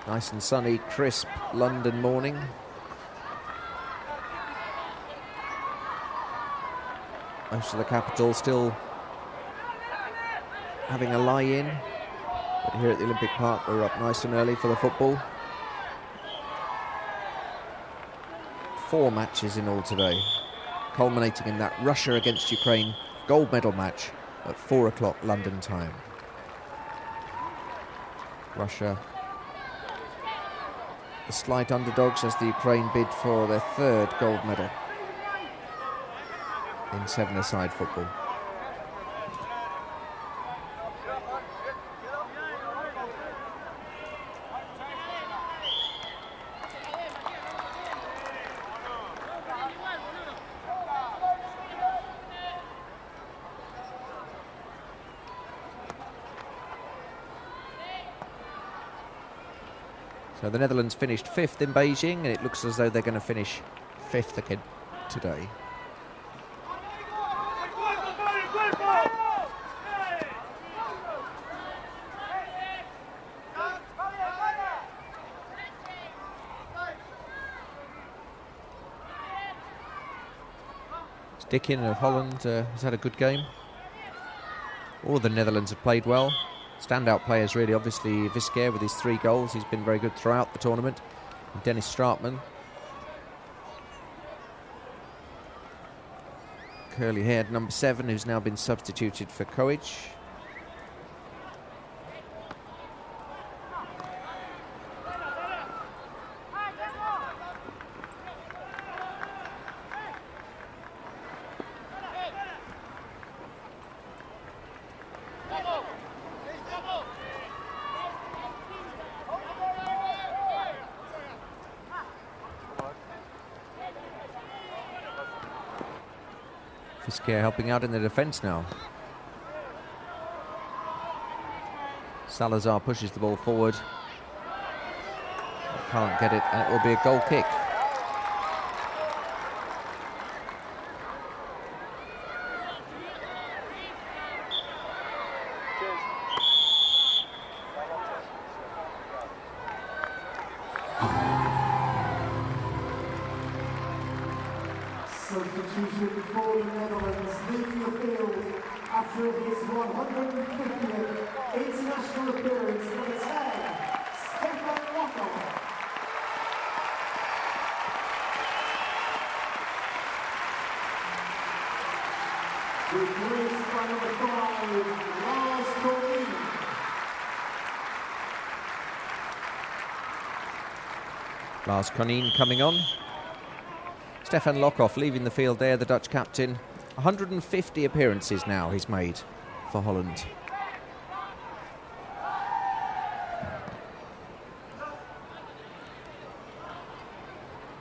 Nice and sunny, crisp London morning. Most of the capital still having a lie-in, but here at the Olympic Park we're up nice and early for the football. 4 matches in all today, culminating in that Russia against Ukraine gold medal match at 4 o'clock London time. Russia, the slight underdogs as the Ukraine bid for their 3rd gold medal in 7-a-side football. So the Netherlands finished 5th in Beijing, and it looks as though they're going to finish 5th again today. Dickin of Holland has had a good game. All of the Netherlands have played well. Standout players really, obviously Visquer with his 3 goals. He's been very good throughout the tournament. And Dennis Straatman. Curly-haired number 7, who's now been substituted for Koic. Visquer helping out in the defence now. Salazar pushes the ball forward. Can't get it, and it will be a goal kick. Substitution for the Netherlands, leaving the field after his 150th international appearance, number 10, Stefan Lockhoff. Replaced by number 5, Lars Cornelius. Lars Konin coming on. Stefan Lockhoff leaving the field there, the Dutch captain. 150 appearances now he's made for Holland.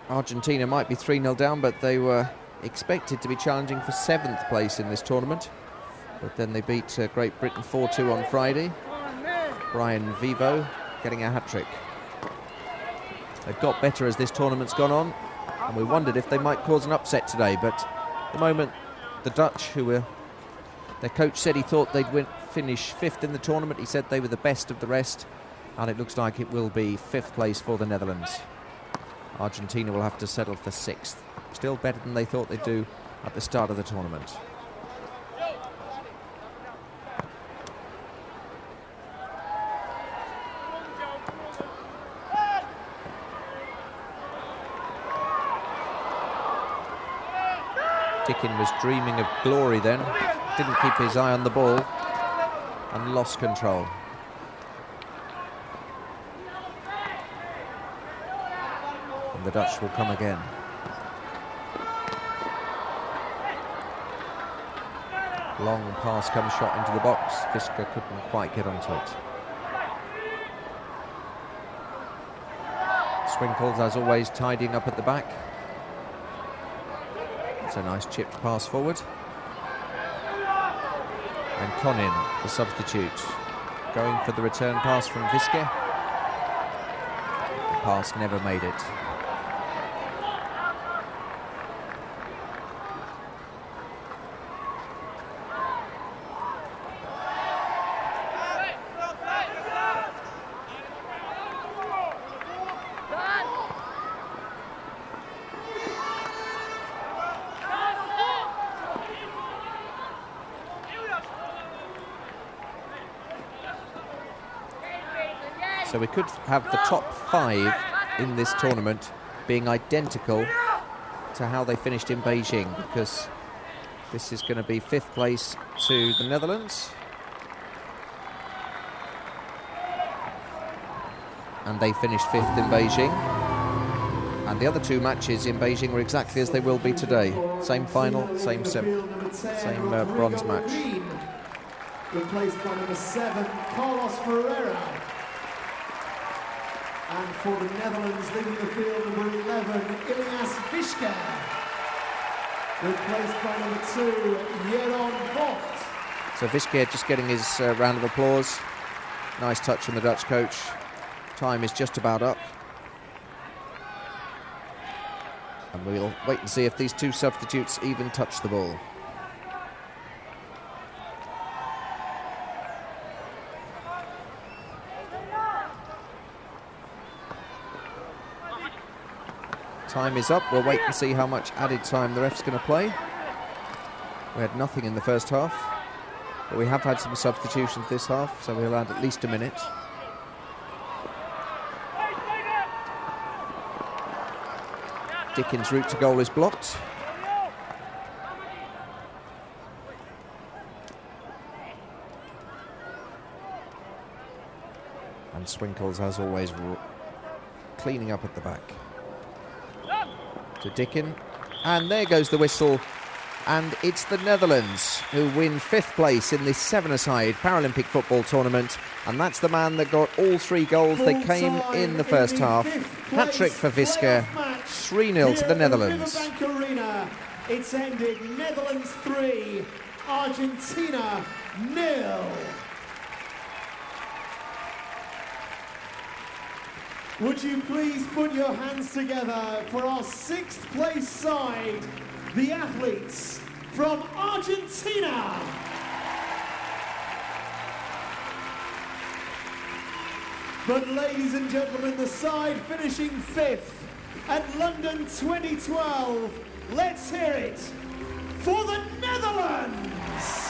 Argentina might be 3-0 down, but they were expected to be challenging for 7th place in this tournament. But then they beat Great Britain 4-2 on Friday. Brian Vivo getting a hat-trick. They've got better as this tournament's gone on, and we wondered if they might cause an upset today, but at the moment the Dutch, their coach said he thought they'd finish 5th in the tournament. He said they were the best of the rest, and it looks like it will be 5th place for the Netherlands. Argentina will have to settle for 6th. Still better than they thought they'd do at the start of the tournament. Dickin was dreaming of glory then, didn't keep his eye on the ball and lost control. And the Dutch will come again. Long pass comes shot into the box. Visca couldn't quite get onto it. Swinkles, as always, tidying up at the back. It's a nice chipped pass forward. And Konin, the substitute, going for the return pass from Visca. The pass never made it. So we could have the top 5 in this tournament being identical to how they finished in Beijing, because this is going to be 5th place to the Netherlands. And they finished 5th in Beijing. And the other 2 matches in Beijing were exactly as they will be today. Same final, same bronze match. Replaced by number 7, Carlos Ferreira. And for the Netherlands, leaving the field, number 11, Ilias Visca. Replaced by number 2, Jeroen Vogt. So Visca just getting his round of applause. Nice touch from the Dutch coach Time is just about up. And we'll wait and see if these two substitutes even touch the ball. Time is up. We'll wait and see how much added time the ref's going to play. We had nothing in the first half, but we have had some substitutions this half, so we'll add at least a minute. Dickens' route to goal is blocked. And Swinkles, as always, cleaning up at the back. To Dicken, and there goes the whistle, and it's the Netherlands who win 5th place in this 7-a-side Paralympic football tournament, and that's the man that got all 3 goals. They came in the first half. Hat-trick for Viska, 3-0 to the Netherlands. Riverbank Arena, it's ended Netherlands 3, Argentina 0. Would you please put your hands together for our 6th place side, the athletes from Argentina. But ladies and gentlemen, the side finishing 5th at London 2012, let's hear it for the Netherlands!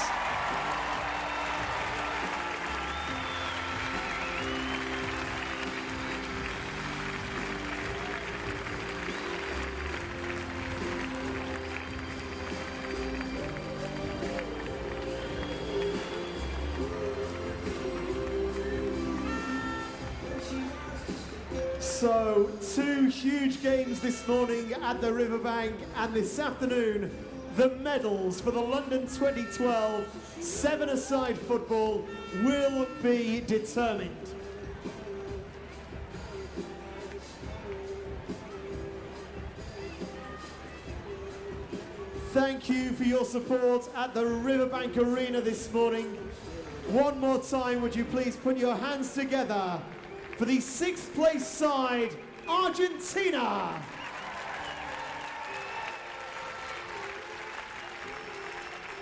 So, 2 huge games this morning at the Riverbank, and this afternoon, the medals for the London 2012 7-a-side football will be determined. Thank you for your support at the Riverbank Arena this morning. One more time, would you please put your hands together for the 6th place side, Argentina.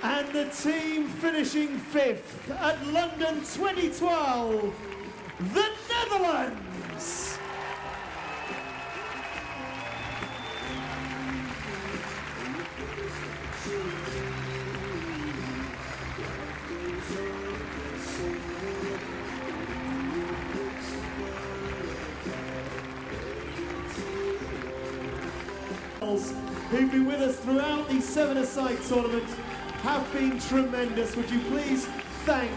And the team finishing 5th at London 2012, the Netherlands. Who've been with us throughout the 7-a-side tournament have been tremendous. Would you please thank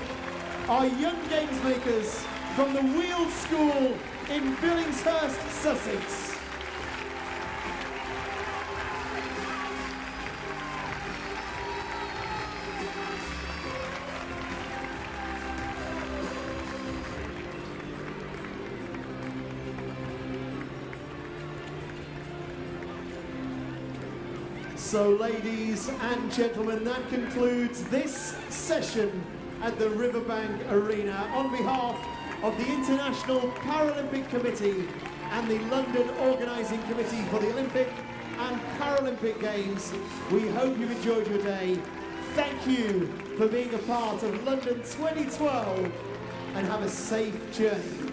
our young games makers from the Weald School in Billingshurst, Sussex. So, ladies and gentlemen, that concludes this session at the Riverbank Arena. On behalf of the International Paralympic Committee and the London Organising Committee for the Olympic and Paralympic Games, we hope you've enjoyed your day. Thank you for being a part of London 2012 and have a safe journey.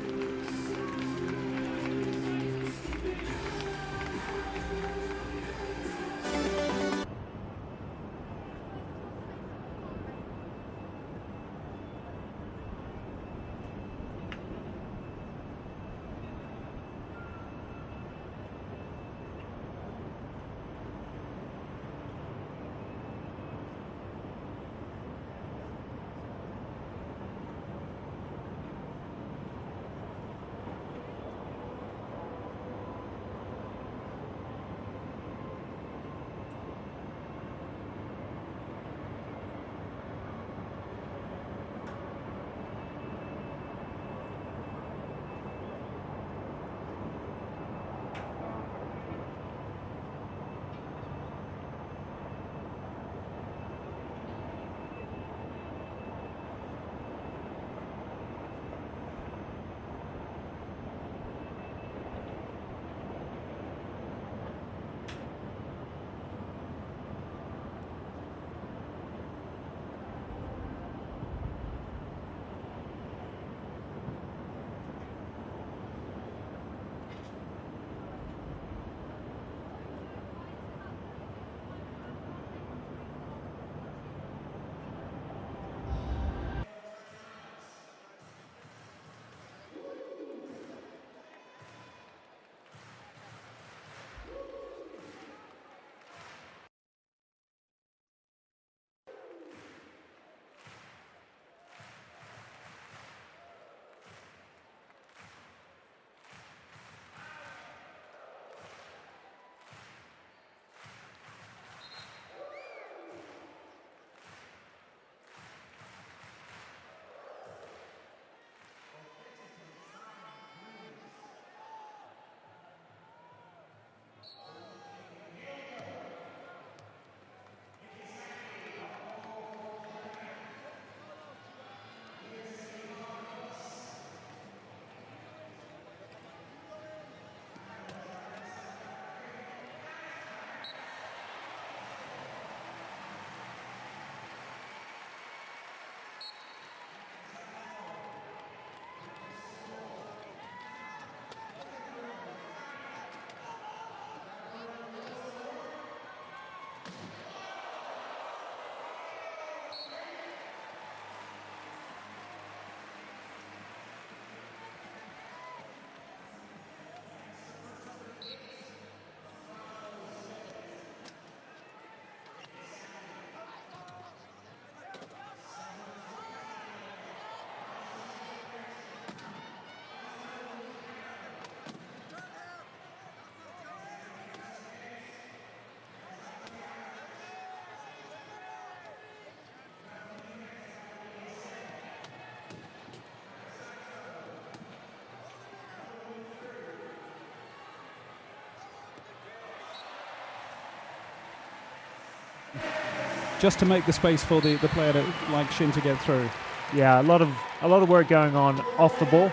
just to make the space for the player like Shin to get through. Yeah, a lot of work going on off the ball.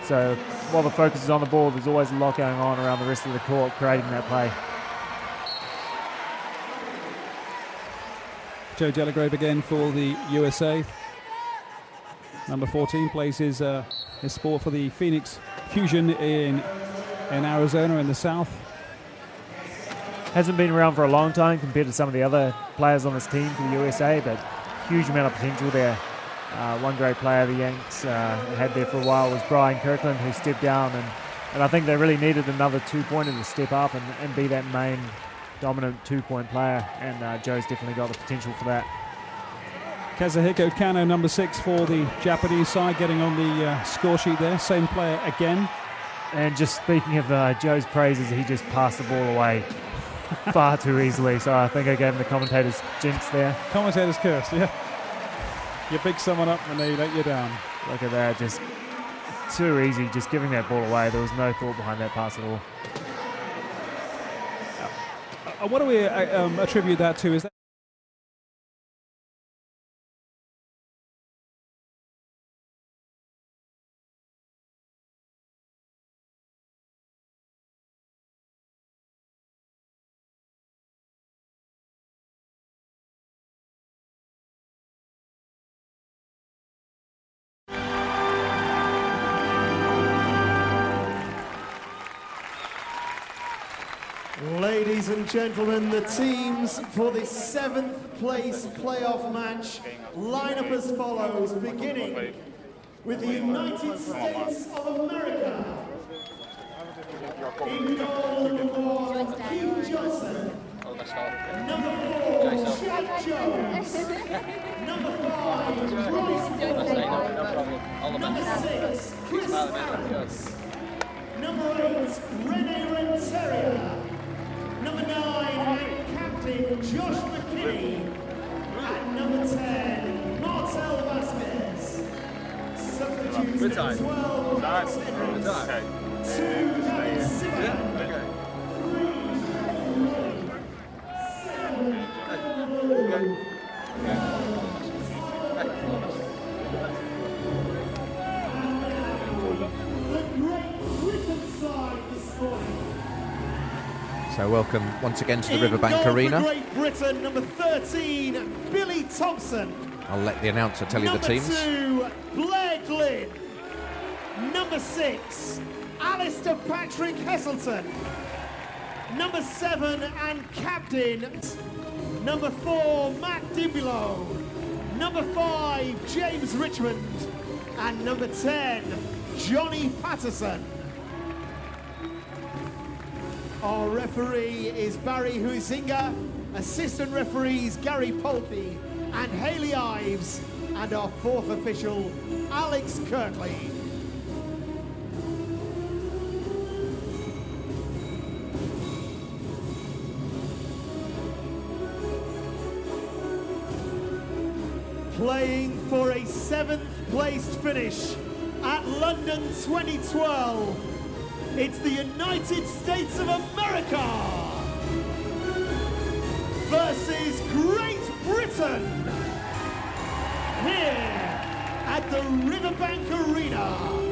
So while the focus is on the ball, there's always a lot going on around the rest of the court, creating that play. Joe Delagrave again for the USA. Number 14 plays his sport for the Phoenix Fusion in Arizona in the south. Hasn't been around for a long time compared to some of the other players on this team for the USA, but huge amount of potential there. One great player the Yanks had there for a while was Brian Kirkland, who stepped down, and I think they really needed another two-pointer to step up and be that main dominant two-point player, and Joe's definitely got the potential for that. Kazuhiko Kano, number 6 for the Japanese side, getting on the score sheet there. Same player again. And just speaking of Joe's praises, he just passed the ball away far too easily, so I think I gave him the commentator's jinx there. Commentator's curse, yeah. You pick someone up and they let you down. Look at that, just too easy, just giving that ball away. There was no thought behind that pass at all. What do we attribute that to? Is that Ladies and gentlemen, the teams for the 7th place playoff match line up as follows, beginning with the United States of America. In goal, number 1, Keith Johnson. Number 4, Chad Jones. Number 5, Ross Woodley. Number 6, Chris Evans. Number 8, Renee Renteria. Number 9, Captain Josh McKinney. And number 10, Marcel Vasquez. Substitutes number 12, Alex Edwards. 2, Gary Simmer. 3, So welcome once again to the Riverbank Arena. Great Britain, number 13, Billy Thompson. I'll let the announcer tell you the teams. Number 2, Blair Glynn. Number 6, Alistair Patrick Heselton. Number 7 and captain. Number 4, Matt Dibulo. Number 5, James Richmond. And number 10, Johnny Patterson. Our referee is Barry Huizinga, assistant referees Gary Polkey and Hayley Ives, and our 4th official, Alex Kirkley. Playing for a 7th placed finish at London 2012. It's the United States of America versus Great Britain here at the Riverbank Arena.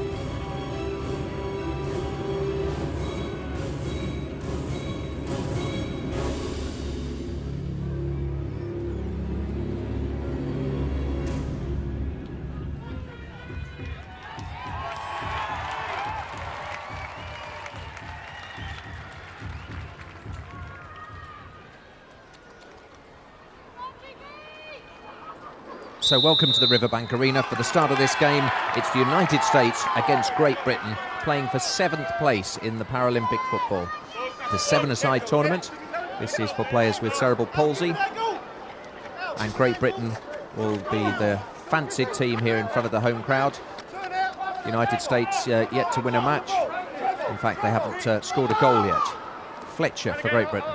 So welcome to the Riverbank Arena. For the start of this game, it's the United States against Great Britain, playing for 7th place in the Paralympic football. The 7-a-side tournament. This is for players with cerebral palsy. And Great Britain will be the fancied team here in front of the home crowd. The United States yet to win a match. In fact, they haven't scored a goal yet. Fletcher for Great Britain.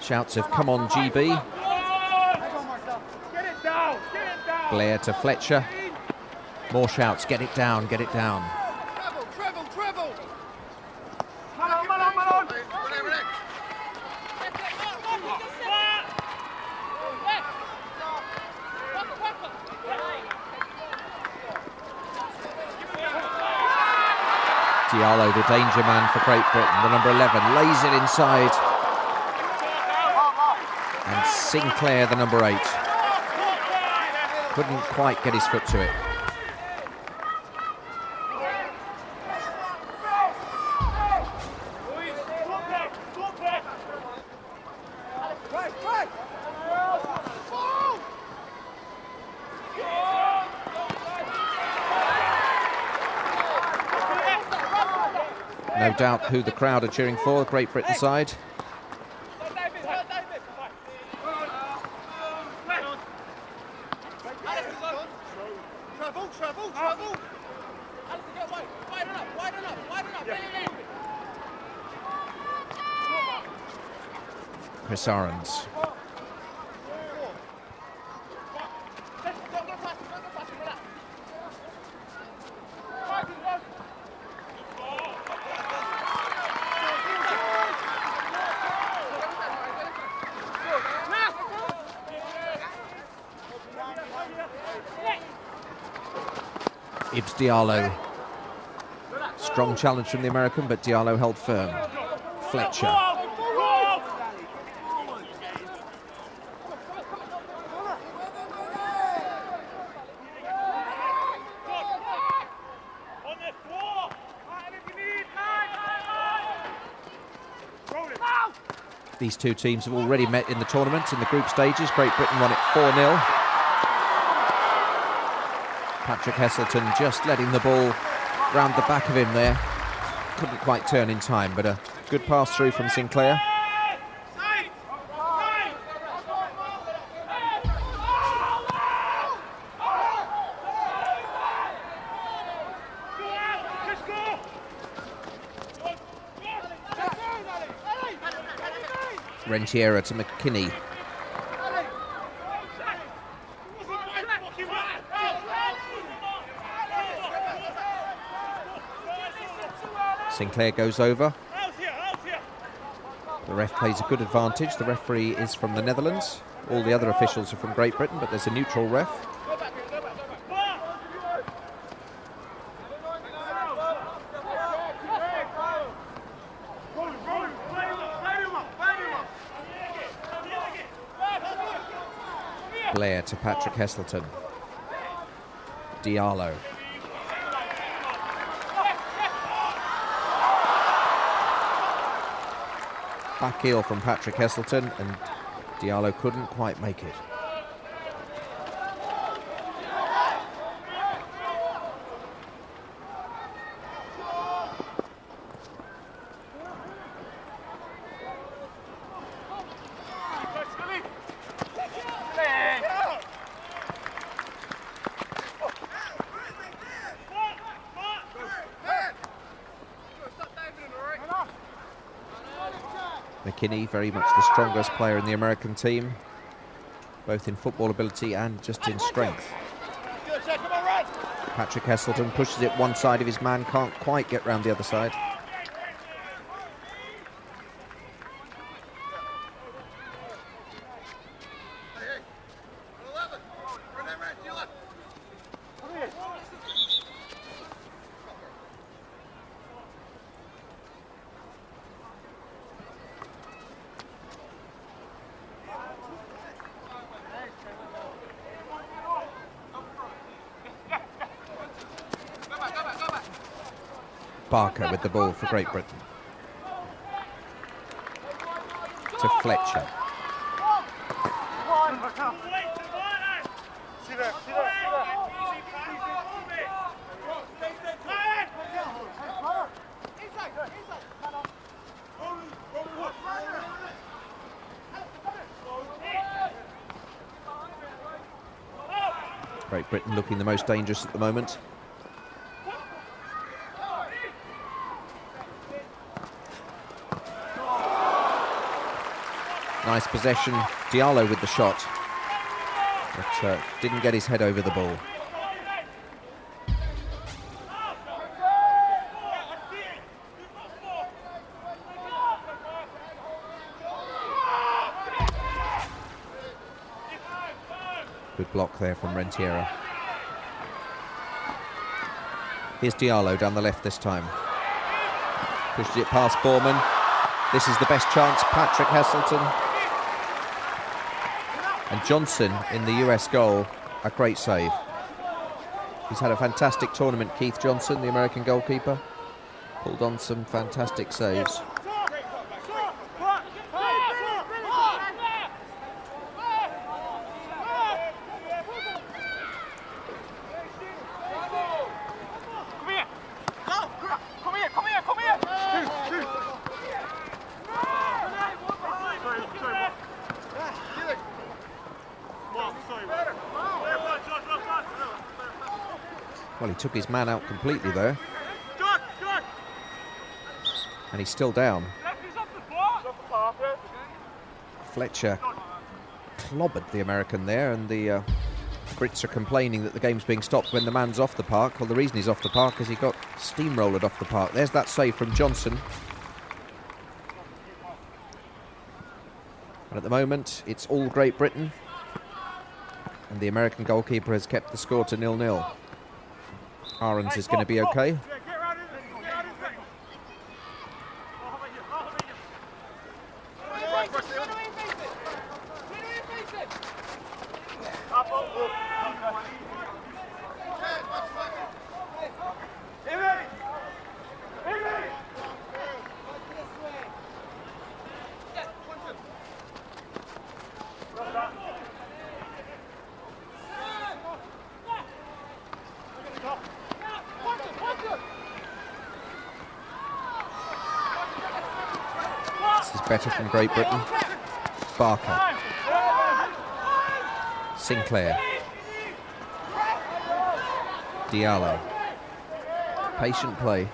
Shouts of "Come on, GB." Blair to Fletcher. More shouts, get it down, get it down. Treble! Diallo, the danger man for Great Britain, the number 11, lays it inside. And Sinclair, the number 8, couldn't quite get his foot to it. No doubt who the crowd are cheering for, the Great Britain side. Travel! Widen up! Chris Ahrens. Ibs Diallo. Strong challenge from the American, but Diallo held firm. Fletcher. These two teams have already met in the tournament in the group stages. Great Britain won it 4-0. Patrick Heselton just letting the ball round the back of him there. Couldn't quite turn in time, but a good pass through from Sinclair. Rentiera to McKinney. Sinclair goes over. The ref plays a good advantage. The referee is from the Netherlands. All the other officials are from Great Britain, but there's a neutral ref. Blair to Patrick Heselton. Diallo. Back heel from Patrick Heselton, and Diallo couldn't quite make it. McKinney, very much the strongest player in the American team, both in football ability and just in strength. Patrick Heselton pushes it one side of his man, can't quite get round the other side. Barker with the ball for Great Britain. To Fletcher. Great Britain looking the most dangerous at the moment. Nice possession, Diallo with the shot, but didn't get his head over the ball. Good block there from Rentiero. Here's Diallo down the left this time. Pushes it past Borman. This is the best chance. Patrick Heselton. And Johnson in the US goal. A great save. He's had a fantastic tournament, Keith Johnson, the American goalkeeper. Pulled on some fantastic saves. Well, he took his man out completely there. And he's still down. Fletcher clobbered the American there, and the Brits are complaining that the game's being stopped when the man's off the park. Well, the reason he's off the park is he got steamrollered off the park. There's that save from Johnson. And at the moment, it's all Great Britain. And the American goalkeeper has kept the score to 0-0. Ahrens is going to be okay. Better from Great Britain. Barker. Sinclair. Diallo. Patient play.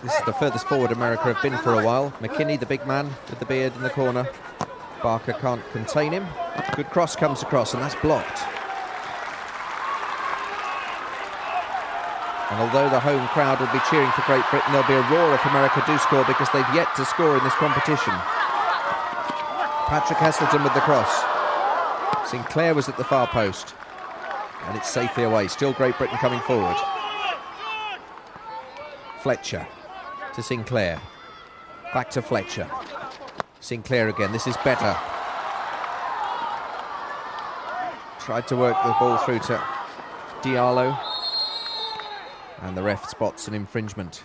This is the furthest forward America have been for a while. McKinney, the big man with the beard in the corner. Barker can't contain him. Good cross comes across, and that's blocked. And although the home crowd will be cheering for Great Britain, there'll be a roar if America do score, because they've yet to score in this competition. Patrick Heselton with the cross. Sinclair was at the far post. And it's safely away. Still Great Britain coming forward. Fletcher to Sinclair. Back to Fletcher. Sinclair again. This is better. Tried to work the ball through to Diallo. And the ref spots an infringement.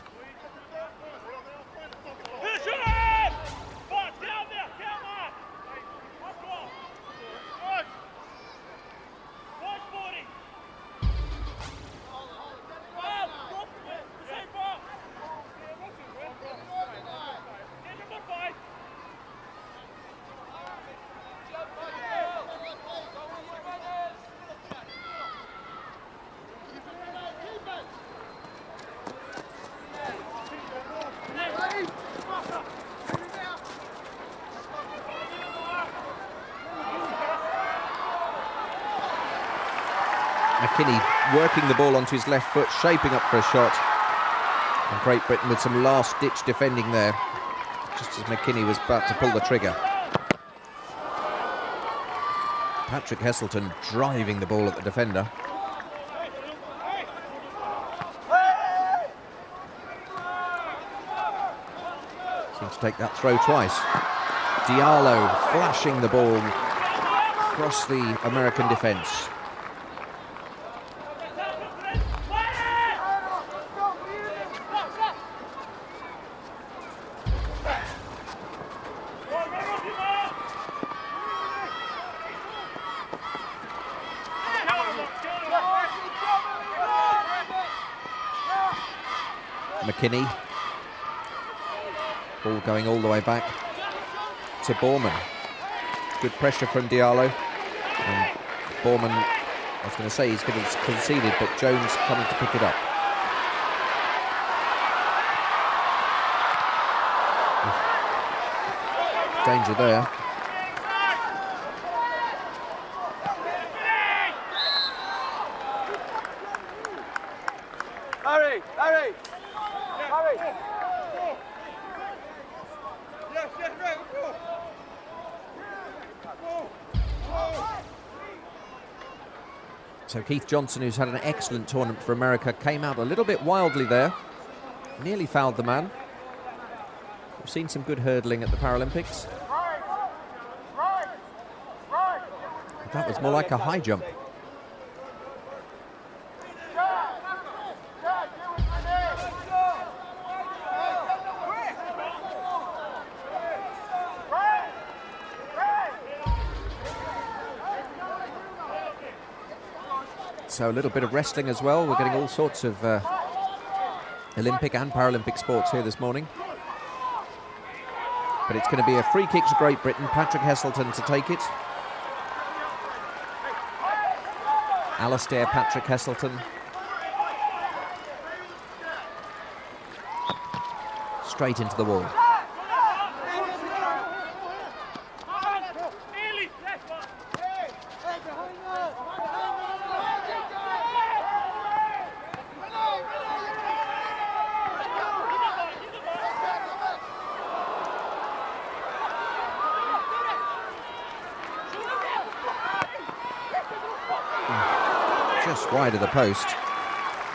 McKinney working the ball onto his left foot, shaping up for a shot. And Great Britain with some last-ditch defending there, just as McKinney was about to pull the trigger. Patrick Heselton driving the ball at the defender. Seems to take that throw twice. Diallo flashing the ball across the American defence. McKinney. Ball going all the way back to Borman. Good pressure from Diallo. And Borman, I was going to say he's going to conceded, but Jones coming to pick it up. Danger there. Harry! Harry! Harry! So Keith Johnson, who's had an excellent tournament for America, came out a little bit wildly there. Nearly fouled the man. We've seen some good hurdling at the Paralympics. But that was more like a high jump. So a little bit of wrestling as well. We're getting all sorts of Olympic and Paralympic sports here this morning. But it's going to be a free kick to Great Britain. Patrick Heselton to take it. Alastair Patrick Heselton. Straight into the wall. Just wide of the post.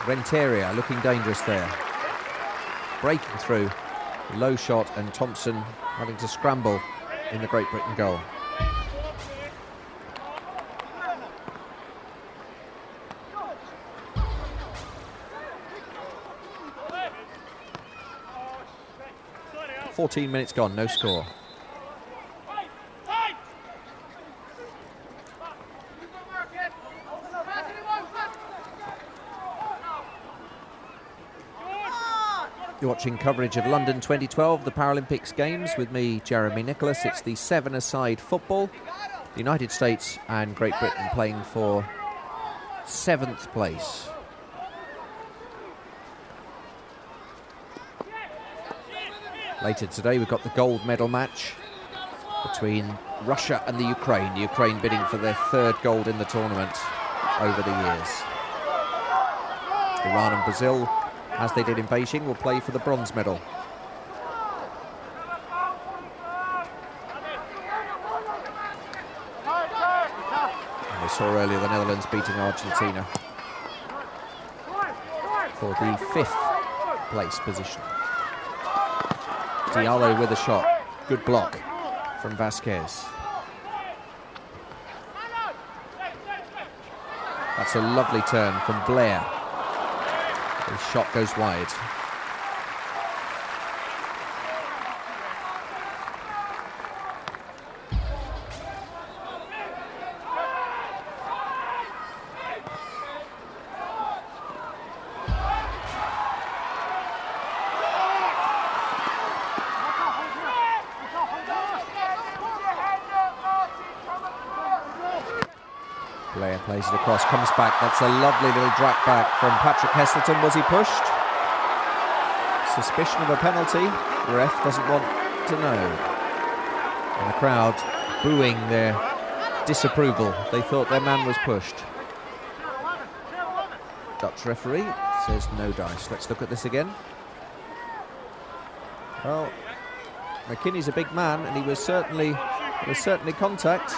Renteria looking dangerous there. Breaking through. Low shot, and Thompson having to scramble in the Great Britain goal. "14 minutes gone, no score." You're watching coverage of London 2012, the Paralympics Games, with me, Jeremy Nicholas. It's the seven-a-side football. The United States and Great Britain playing for 7th place. Later today, we've got the gold medal match between Russia and the Ukraine. The Ukraine bidding for their 3rd gold in the tournament over the years. Iran and Brazil, as they did in Beijing, will play for the bronze medal. And we saw earlier the Netherlands beating Argentina for the 5th place position. Diallo with a shot. Good block from Vasquez. That's a lovely turn from Blair. His shot goes wide. Blair plays it across, comes back. That's a lovely little drag back from Patrick Heselton. Was he pushed? Suspicion of a penalty. The ref doesn't want to know. And the crowd booing their disapproval. They thought their man was pushed. Dutch referee says no dice. Let's look at this again. Well, McKinney's a big man, and there was certainly contact.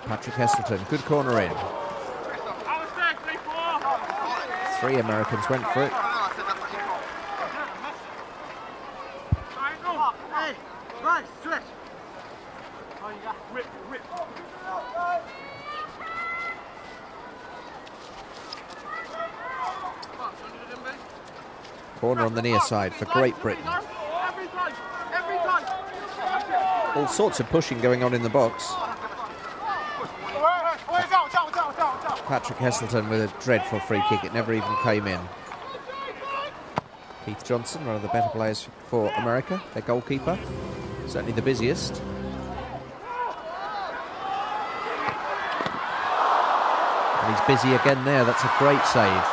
Patrick Heselton, good corner in. 3 Americans went for it. Corner on the near side for Great Britain. All sorts of pushing going on in the box. Patrick Heselton with a dreadful free kick. It never even came in. Keith Johnson, one of the better players for America, their goalkeeper. Certainly the busiest. And he's busy again there. That's a great save.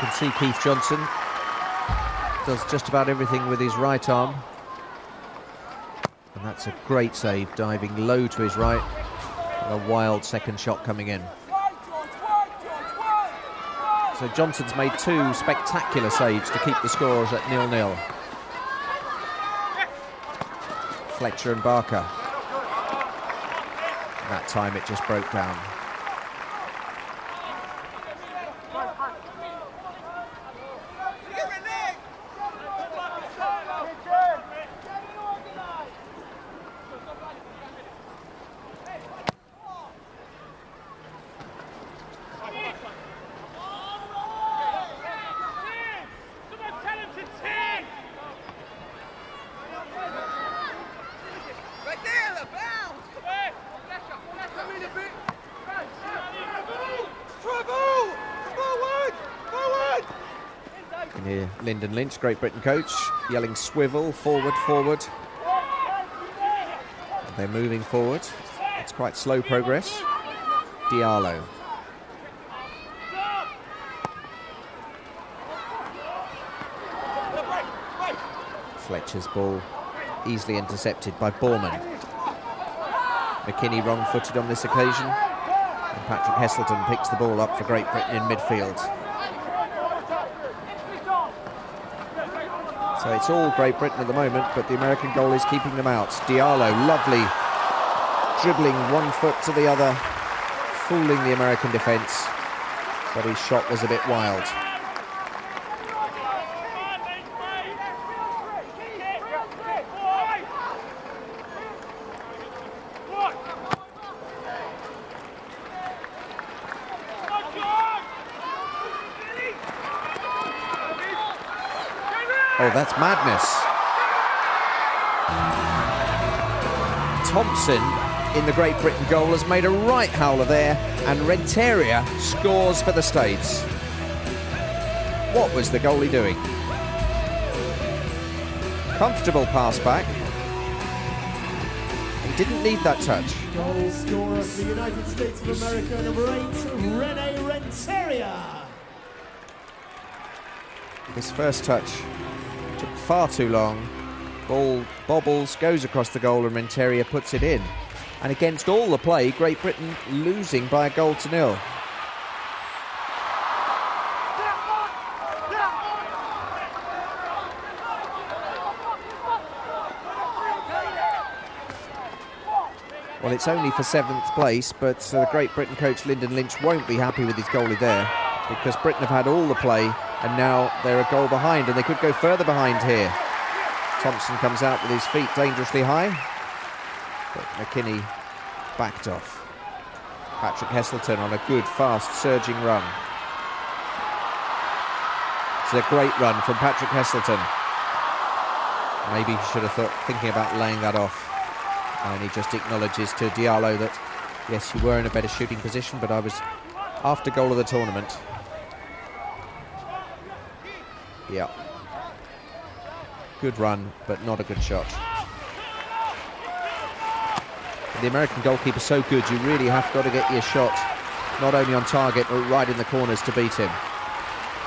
You can see Keith Johnson does just about everything with his right arm. And that's a great save, diving low to his right. A wild second shot coming in. So Johnson's made 2 spectacular saves to keep the scores at 0-0. Fletcher and Barker. That time it just broke down. Lyndon Lynch, Great Britain coach, yelling swivel, forward, forward. They're moving forward. It's quite slow progress. Diallo. Fletcher's ball easily intercepted by Borman. McKinney wrong-footed on this occasion. And Patrick Heselton picks the ball up for Great Britain in midfield. So it's all Great Britain at the moment, but the American goal is keeping them out. Diallo, lovely, dribbling one foot to the other, fooling the American defence, but his shot was a bit wild. Oh, that's madness. Thompson in the Great Britain goal has made a right howler there, and Renteria scores for the States. What was the goalie doing? Comfortable pass back. He didn't need that touch. Goal scorer for the United States of America, number 8, Rene Renteria. This first touch took far too long. Ball bobbles, goes across the goal, and Renteria puts it in. And against all the play, Great Britain losing by a goal to 0. Well, it's only for 7th place, but the Great Britain coach Lyndon Lynch won't be happy with his goalie there, because Britain have had all the play, and now they're a goal behind, and they could go further behind here. Thompson comes out with his feet dangerously high, but McKinney backed off. Patrick Heselton on a good, fast, surging run. It's a great run from Patrick Heselton. Maybe he should have thinking about laying that off. And he just acknowledges to Diallo that, yes, you were in a better shooting position, but I was after goal of the tournament. Yeah. Good run, but not a good shot. The American goalkeeper's so good, you really have got to get your shot not only on target, but right in the corners to beat him.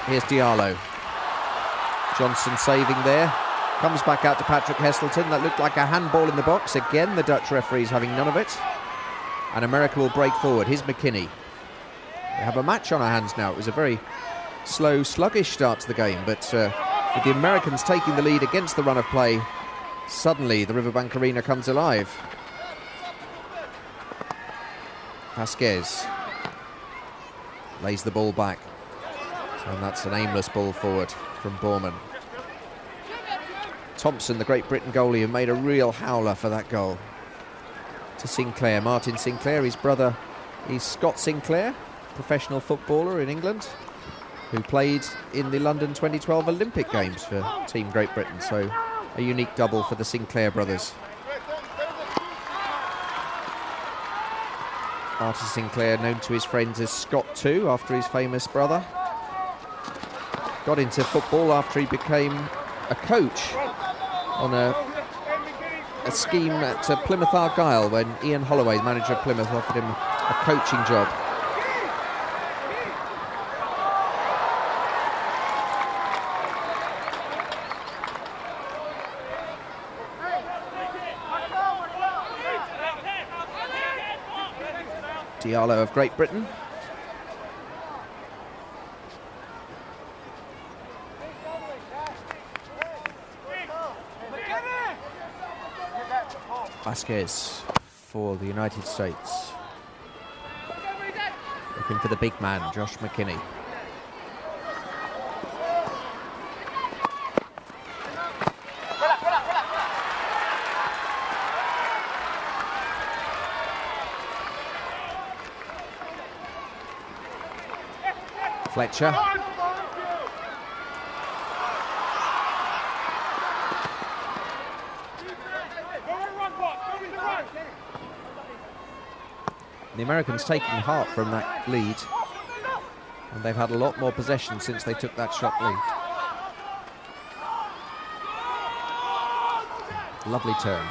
Here's Diallo. Johnson saving there. Comes back out to Patrick Heselton. That looked like a handball in the box. Again, the Dutch referees having none of it. And America will break forward. Here's McKinney. We have a match on our hands now. It was a very slow, sluggish start to the game, but with the Americans taking the lead against the run of play, suddenly the Riverbank Arena comes alive. Vasquez lays the ball back, and that's an aimless ball forward from Borman. Thompson, the Great Britain goalie, who made a real howler for that goal. To Sinclair, Martin Sinclair, his brother is Scott Sinclair, professional footballer in England, who played in the London 2012 Olympic Games for Team Great Britain, so a unique double for the Sinclair brothers. Martin Sinclair, known to his friends as Scott too, after his famous brother. Got into football after he became a coach on a scheme at Plymouth Argyle when Ian Holloway, the manager of Plymouth, offered him a coaching job. Diallo of Great Britain. Vasquez for the United States. Looking for the big man, Josh McKinney. Fletcher. The Americans taking heart from that lead, and they've had a lot more possession since they took that shot lead. Lovely turn.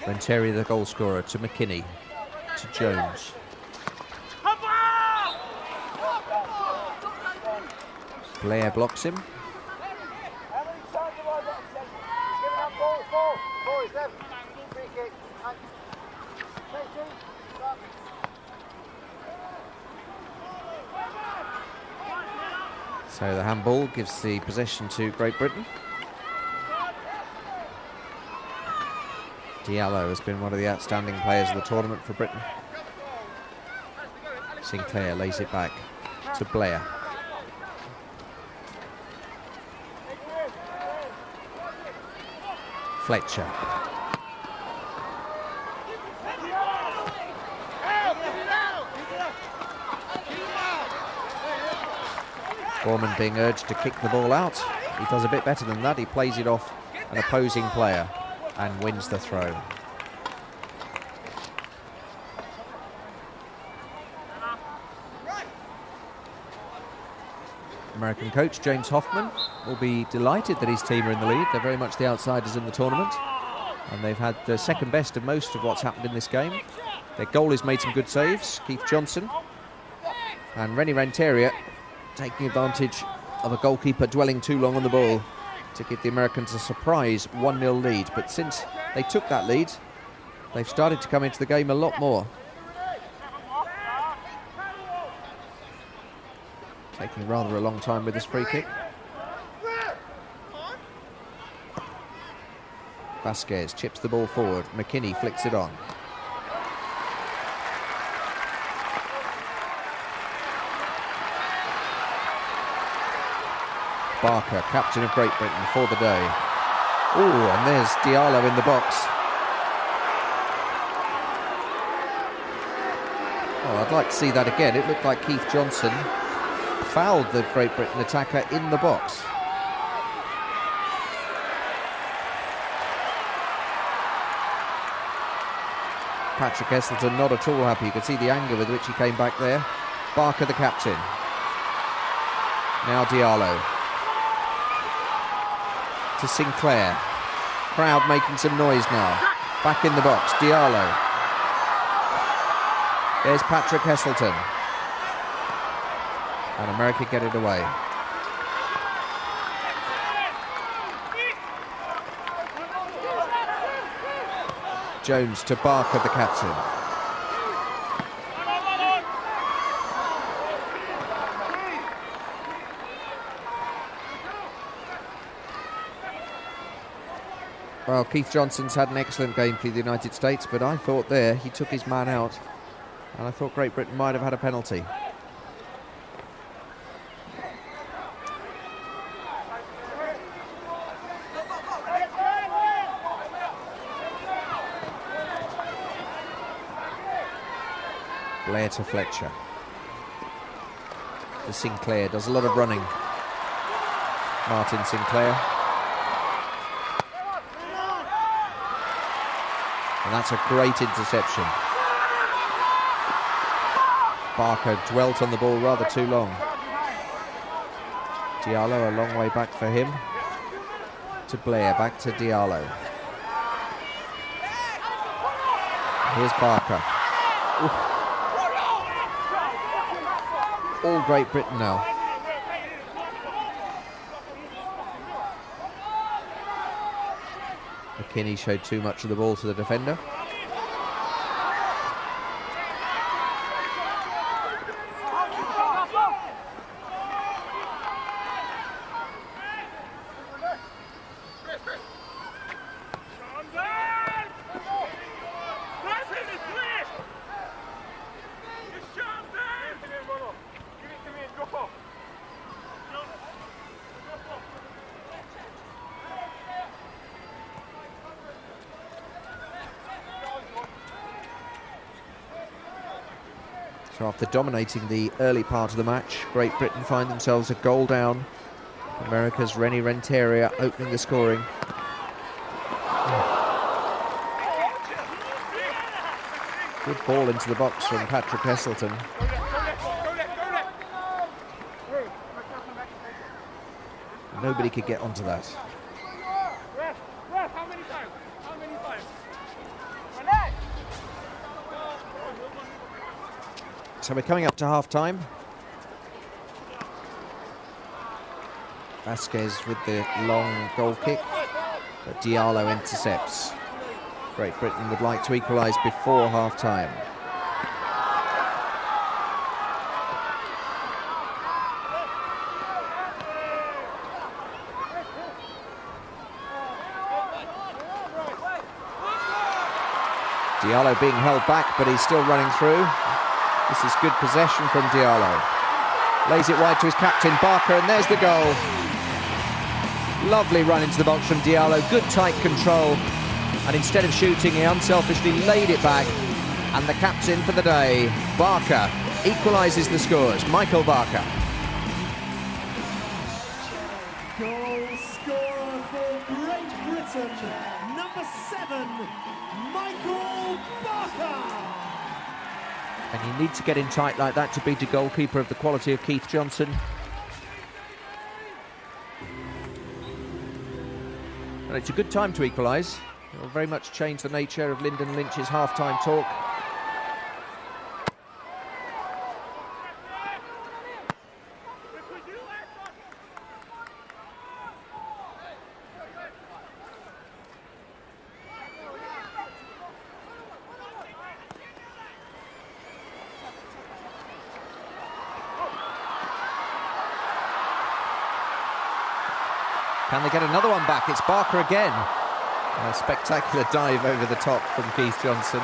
Renteria, the goal scorer, to McKinney, to Jones. Blair blocks him. So the handball gives the possession to Great Britain. Diallo has been one of the outstanding players of the tournament for Britain. Sinclair lays it back to Blair. Fletcher. Borman being urged to kick the ball out. He does a bit better than that. He plays it off an opposing player and wins the throw. American coach James Hoffman will be delighted that his team are in the lead. They're very much the outsiders in the tournament, and they've had the second best of most of what's happened in this game. Their goalie's made some good saves, Keith Johnson, and Rennie Renteria taking advantage of a goalkeeper dwelling too long on the ball to give the Americans a surprise 1-0 lead. But since they took that lead, they've started to come into the game a lot more. Taking rather a long time with this free kick. Vasquez chips the ball forward. McKinney flicks it on. Barker, captain of Great Britain for the day. Oh, and there's Diallo in the box. Oh, I'd like to see that again. It looked like Keith Johnson fouled the Great Britain attacker in the box. Patrick Heselton not at all happy. You could see the anger with which he came back there. Barker, the captain. Now Diallo. To Sinclair. Crowd making some noise now. Back in the box, Diallo. There's Patrick Heselton. And America get it away. Jones to Barker, the captain. Well, Keith Johnson's had an excellent game for the United States, but I thought there he took his man out, and I thought Great Britain might have had a penalty. Blair to Fletcher. To Sinclair, does a lot of running. Martin Sinclair. And that's a great interception. Barker dwelt on the ball rather too long. Diallo, a long way back for him. To Blair, back to Diallo. Here's Barker. Oof. All Great Britain now. McKinney showed too much of the ball to the defender. So after dominating the early part of the match, Great Britain find themselves a goal down. America's Rennie Renteria opening the scoring. Good ball into the box from Patrick Heselton. Nobody could get onto that. So we're coming up to half-time. Vasquez with the long goal kick, but Diallo intercepts. Great Britain would like to equalise before half-time. Diallo being held back, but he's still running through. This is good possession from Diallo. Lays it wide to his captain, Barker, and there's the goal. Lovely run into the box from Diallo, good tight control. And instead of shooting, he unselfishly laid it back. And the captain for the day, Barker, equalises the scores. Michael Barker. Goal scorer for Great Britain, number 7, Michael Barker. And you need to get in tight like that to beat a goalkeeper of the quality of Keith Johnson. And it's a good time to equalise. It will very much change the nature of Lyndon Lynch's half-time talk. Can they get another one back? It's Barker again. A spectacular dive over the top from Keith Johnson.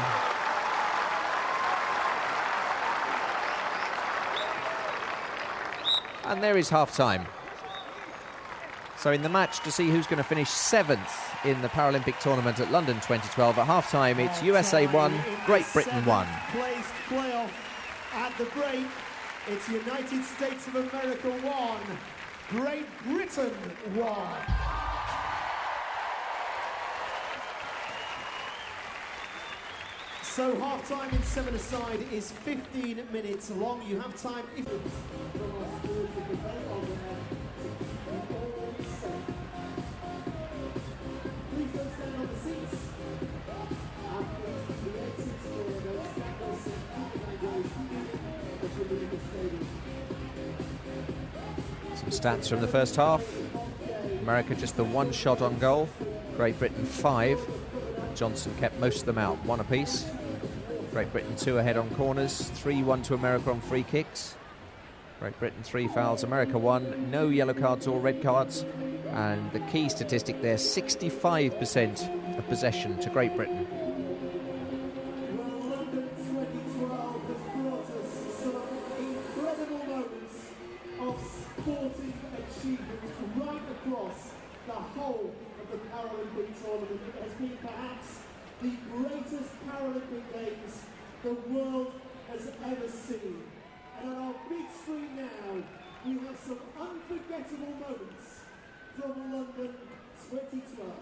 And there is half-time. So in the match to see who's going to finish 7th in the Paralympic tournament at London 2012, at half-time it's USA 1, Great Britain 1. Placed playoff at the break. It's United States of America 1. Great Britain 1. So half-time in 7-a-side is 15 minutes long. You have time if... Please don't stand on the seats. The exits for those that go Stats from the first half. America just the one shot on goal. Great Britain 5. Johnson kept most of them out, 1 apiece. Great Britain 2 ahead on corners, 3-1 to America on free kicks. Great Britain 3 fouls, America 1. No yellow cards or red cards. And the key statistic there, 65% of possession to Great Britain. London 2012 has brought us some incredible moments of sporting achievement right across the whole of the Paralympic tournament. It has been perhaps the greatest Paralympic Games the world has ever seen. And on our big screen now, we have some unforgettable moments from London 2012.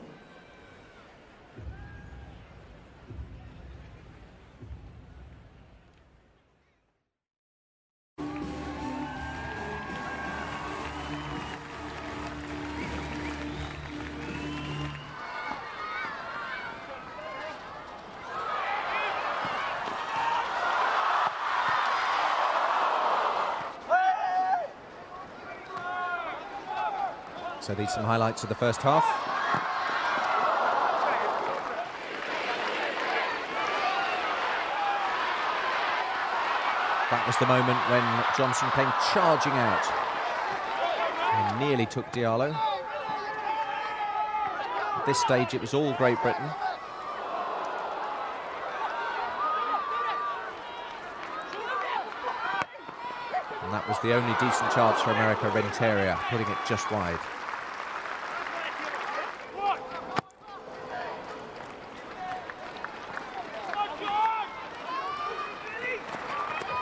So these are some highlights of the first half. That was the moment when Johnson came charging out and nearly took Diallo. At this stage it was all Great Britain. And that was the only decent chance for America, Renteria, putting it just wide.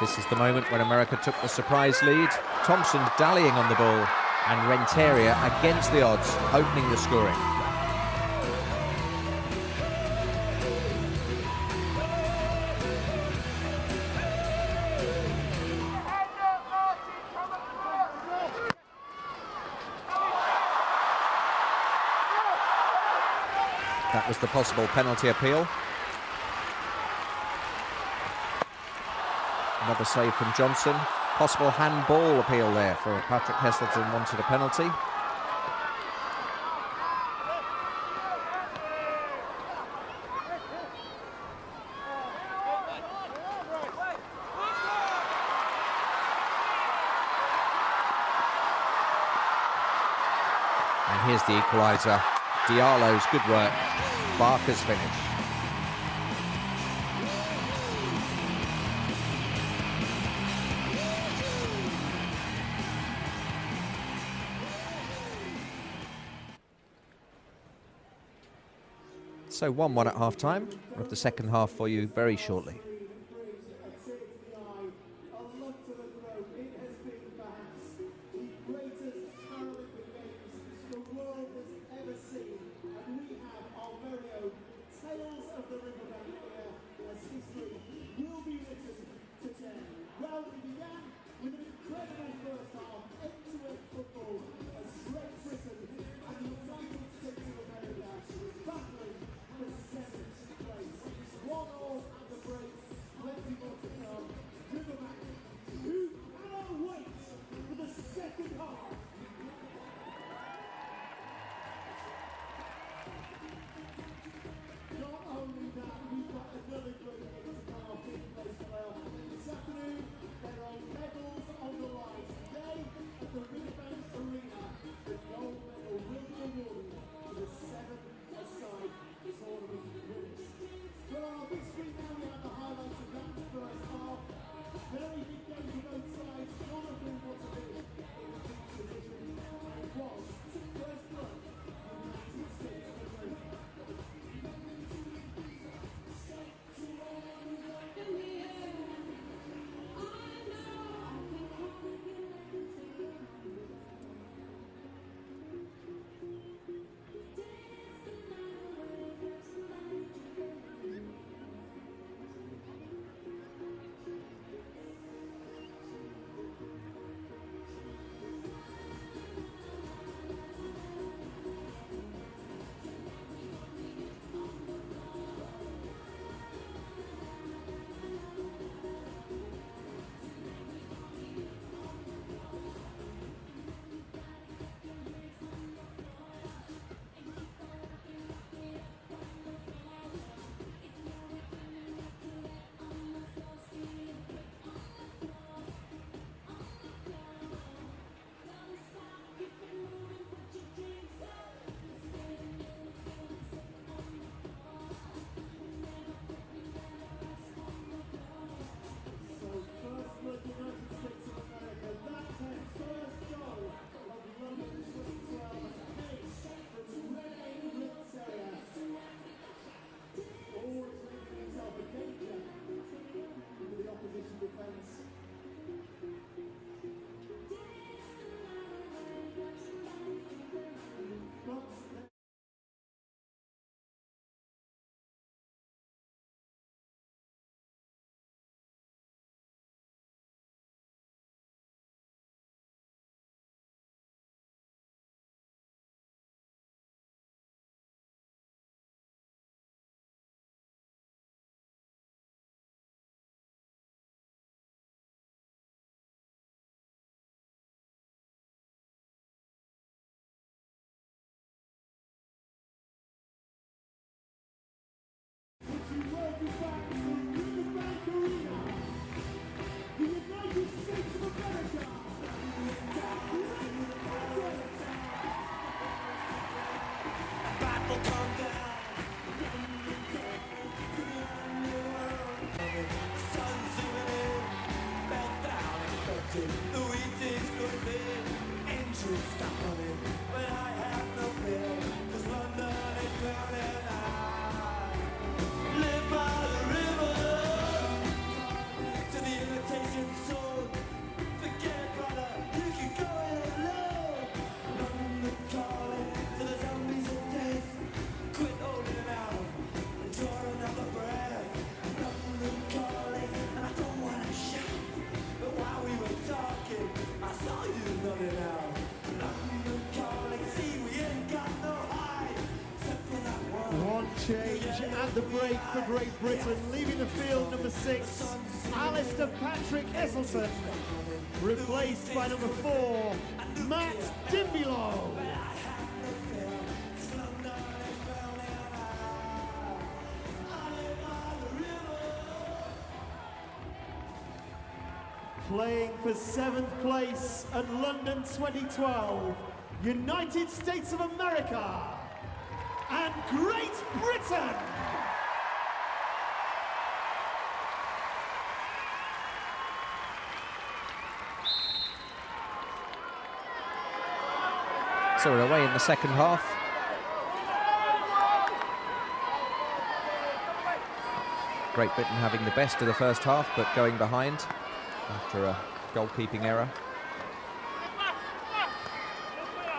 This is the moment when America took the surprise lead. Thompson dallying on the ball and Renteria against the odds, opening the scoring. That was the possible penalty appeal. Another save from Johnson. Possible handball appeal there for Patrick Heselton, wanted a penalty. And here's the equaliser. Diallo's good work. Barker's finish. So 1-1 at half-time. We'll have the second half for you very shortly. One all at the break. change at the break for Great Britain. Leaving the field, number 6, Alistair Patrick Esselton, replaced by number 4, Matt Dimbilow. Playing for 7th place at London 2012, United States of America and Great Britain. So we're away in the second half. Great Britain having the best of the first half, but going behind after a goalkeeping error.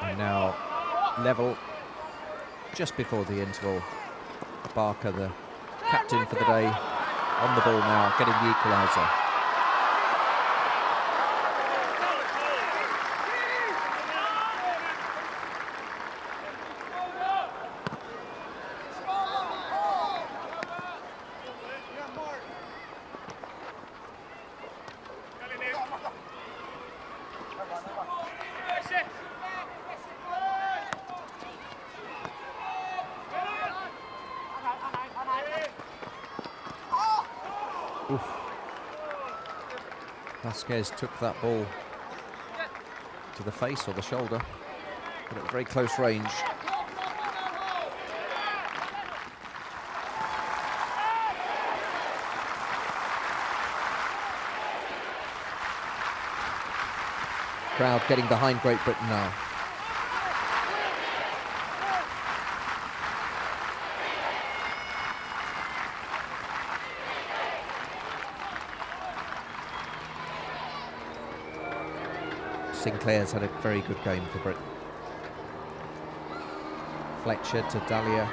And now level just before the interval. Barker, the captain for the day, on the ball now, getting the equaliser. Vasquez took that ball to the face or the shoulder, but at very close range. Crowd getting behind Great Britain now. Sinclair's had a very good game for Britain. Fletcher to Dahlia.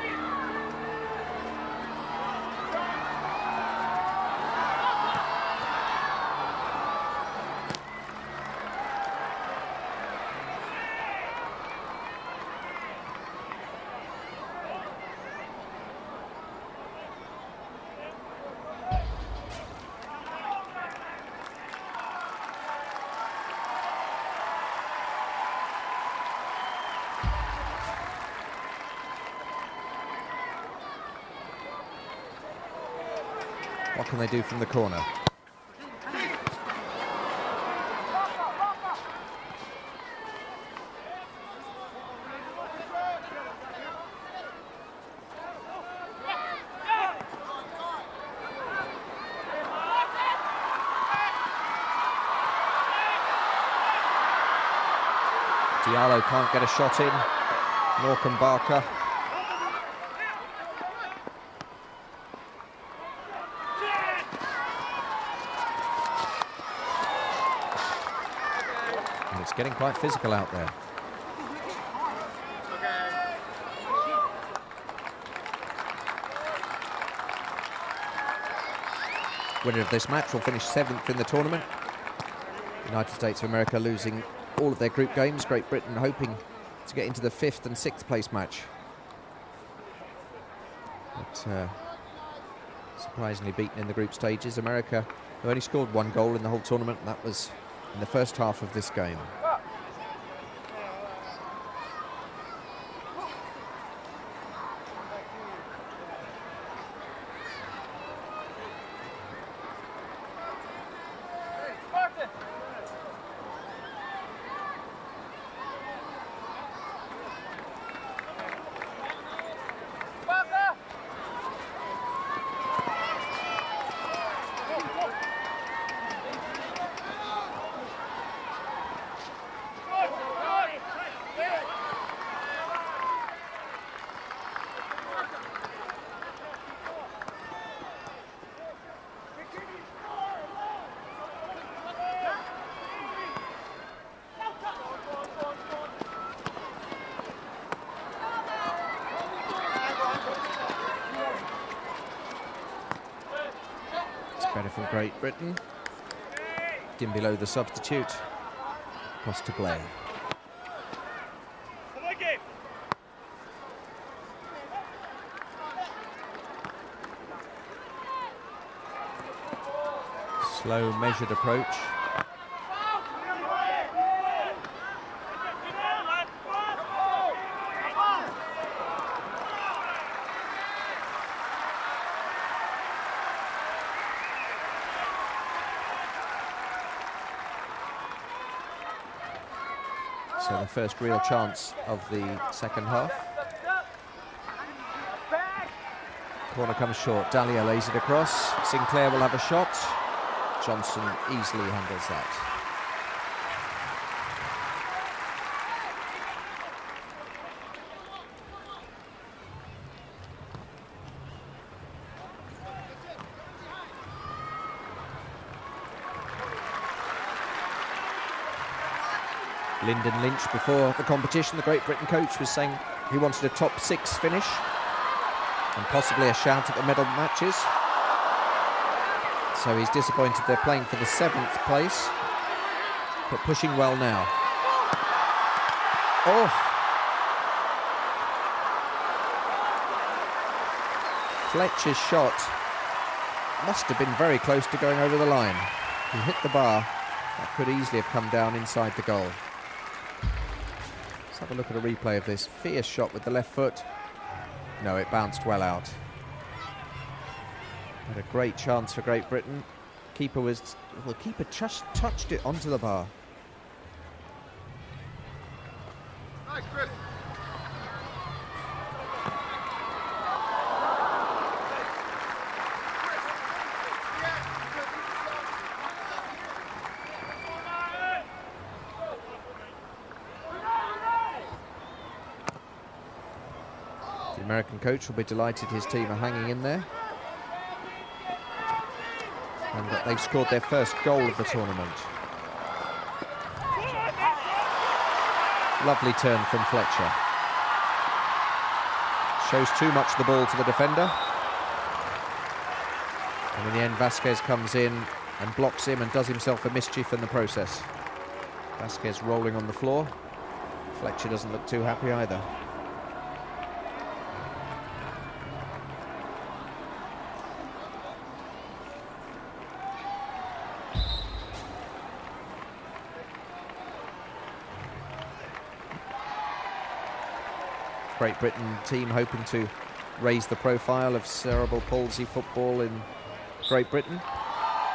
What can they do from the corner? Diallo can't get a shot in, nor can Barker. It's getting quite physical out there. Winner of this match will finish 7th in the tournament. United States of America losing all of their group games. Great Britain hoping to get into the 5th and 6th place match. But surprisingly beaten in the group stages. America, who only scored 1 goal in the whole tournament, and that was in the first half of this game. Better for Great Britain. Dimbilow the substitute. Across to Blair. Slow, measured approach. So the first real chance of the second half. Corner comes short. Dahlia lays it across. Sinclair will have a shot. Johnson easily handles that. Lyndon Lynch, before the competition, the Great Britain coach, was saying he wanted a top 6 finish and possibly a shout at the medal matches. So he's disappointed they're playing for the 7th place, but pushing well now. Oh! Fletcher's shot must have been very close to going over the line. He hit the bar. That could easily have come down inside the goal. Let's have a look at a replay of this. Fierce shot with the left foot. No, it bounced well out. Had a great chance for Great Britain. Keeper was, well, the keeper just touched it onto the bar. Nice, Chris. The American coach will be delighted his team are hanging in there. And that they've scored their first goal of the tournament. Lovely turn from Fletcher. Shows too much the ball to the defender. And in the end, Vasquez comes in and blocks him and does himself a mischief in the process. Vasquez rolling on the floor. Fletcher doesn't look too happy either. Great Britain team hoping to raise the profile of cerebral palsy football in Great Britain.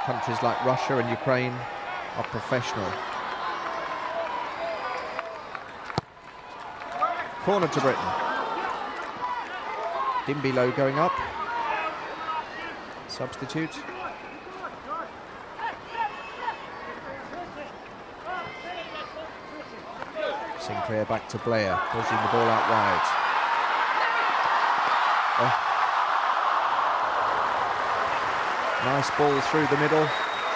Countries like Russia and Ukraine are professional. Corner to Britain. Dimbilo going up. Substitute. Sinclair back to Blair, pushing the ball out wide. Oh. Nice ball through the middle.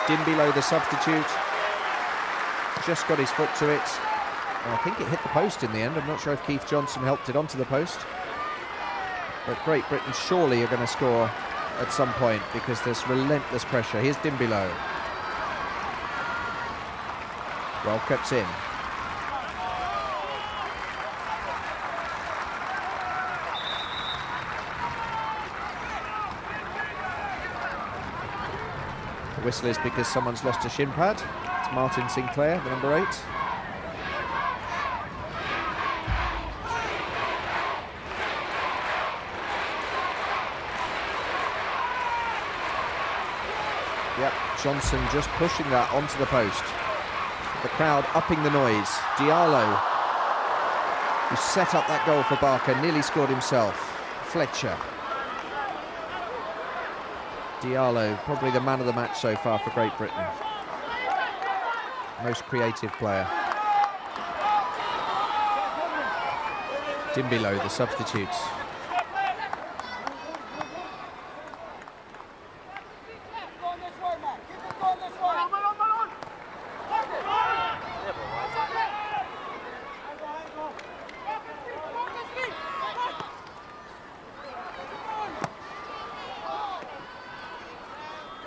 Dimbilo, the substitute, just got his foot to it. And I think it hit the post in the end. I'm not sure if Keith Johnson helped it onto the post. But Great Britain surely are going to score at some point because there's relentless pressure. Here's Dimbilo. Well kept in. The whistle is because someone's lost a shin pad. It's Martin Sinclair, the number 8. Yep, Johnson just pushing that onto the post. The crowd upping the noise. Diallo, who set up that goal for Barker, nearly scored himself. Fletcher. Diallo, probably the man of the match so far for Great Britain. Most creative player. Dimbilo, the substitute.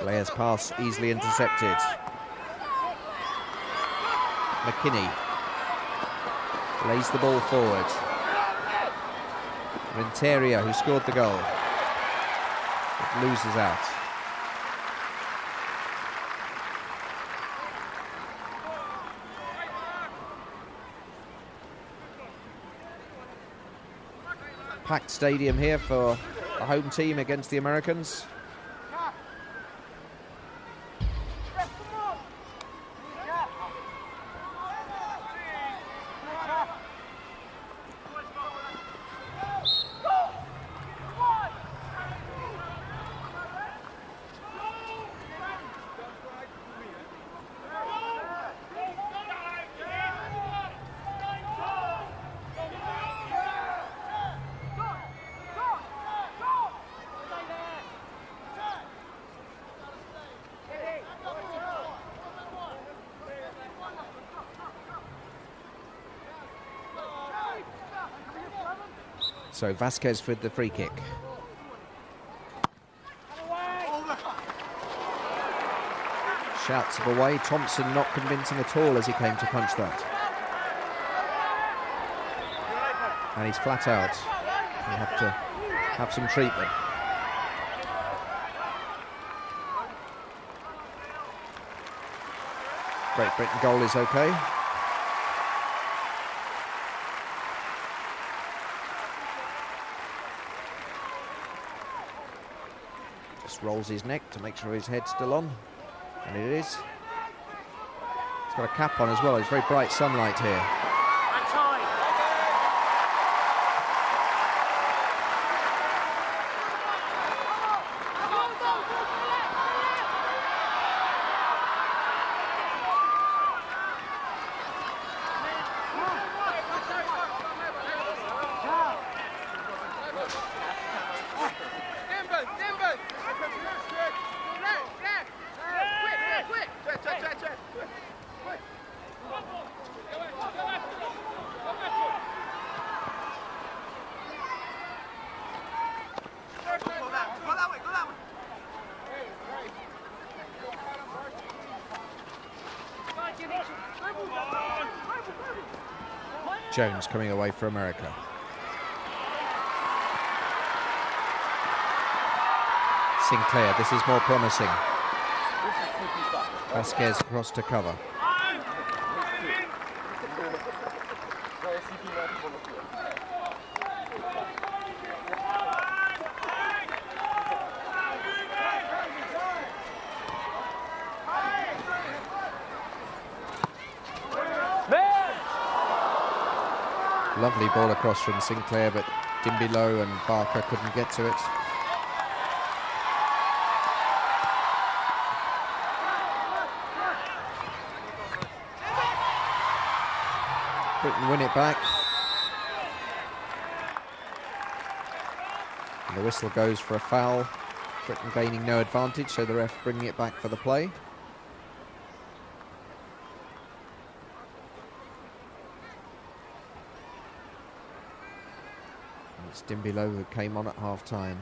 Blair's pass easily intercepted. McKinney lays the ball forward. Renteria, who scored the goal, but loses out. packed stadium here for the home team against the Americans. So Vasquez with the free kick. Shouts of away. Thompson not convincing at all as he came to punch that. And he's flat out. He'll have to have some treatment. Great Britain goal is okay. Rolls his neck to make sure his head's still on, and it is. He's got a cap on as well. It's very bright sunlight here. Jones coming away for America. Sinclair, this is more promising. Vasquez across to cover. Lovely ball across from Sinclair, but Dimbelow and Barker couldn't get to it. Britain win it back. And the whistle goes for a foul. Britain gaining no advantage, so the ref bringing it back for the play. It's Dimbelow who came on at half-time.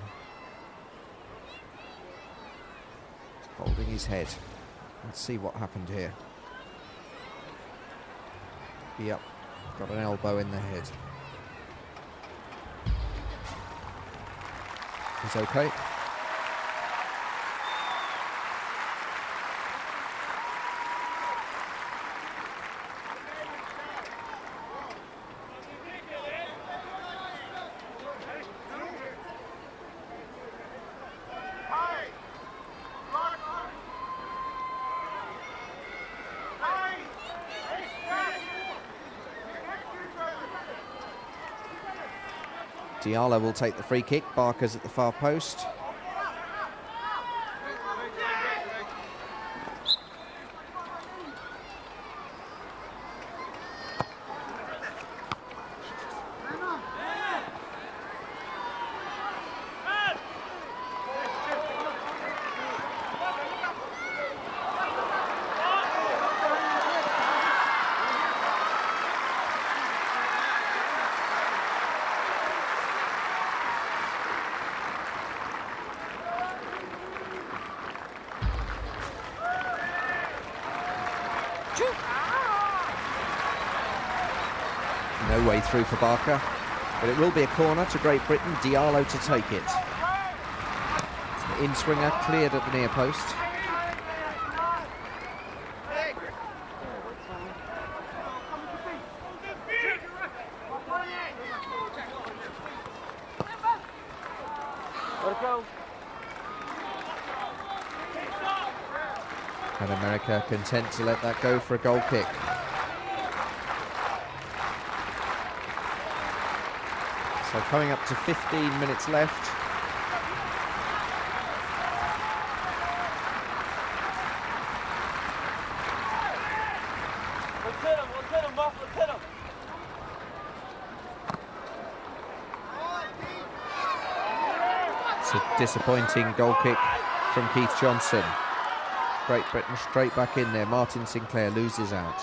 Holding his head. Let's see what happened here. Yep, got an elbow in the head. He's okay. Diallo will take the free kick. Barker's at the far post. No way through for Barker, but it will be a corner to Great Britain. Diallo to take it. The in-swinger cleared at the near post. And America content to let that go for a goal kick. So coming up to 15 minutes left. It's a disappointing goal kick from Keith Johnson. Great Britain straight back in there. Martin Sinclair loses out.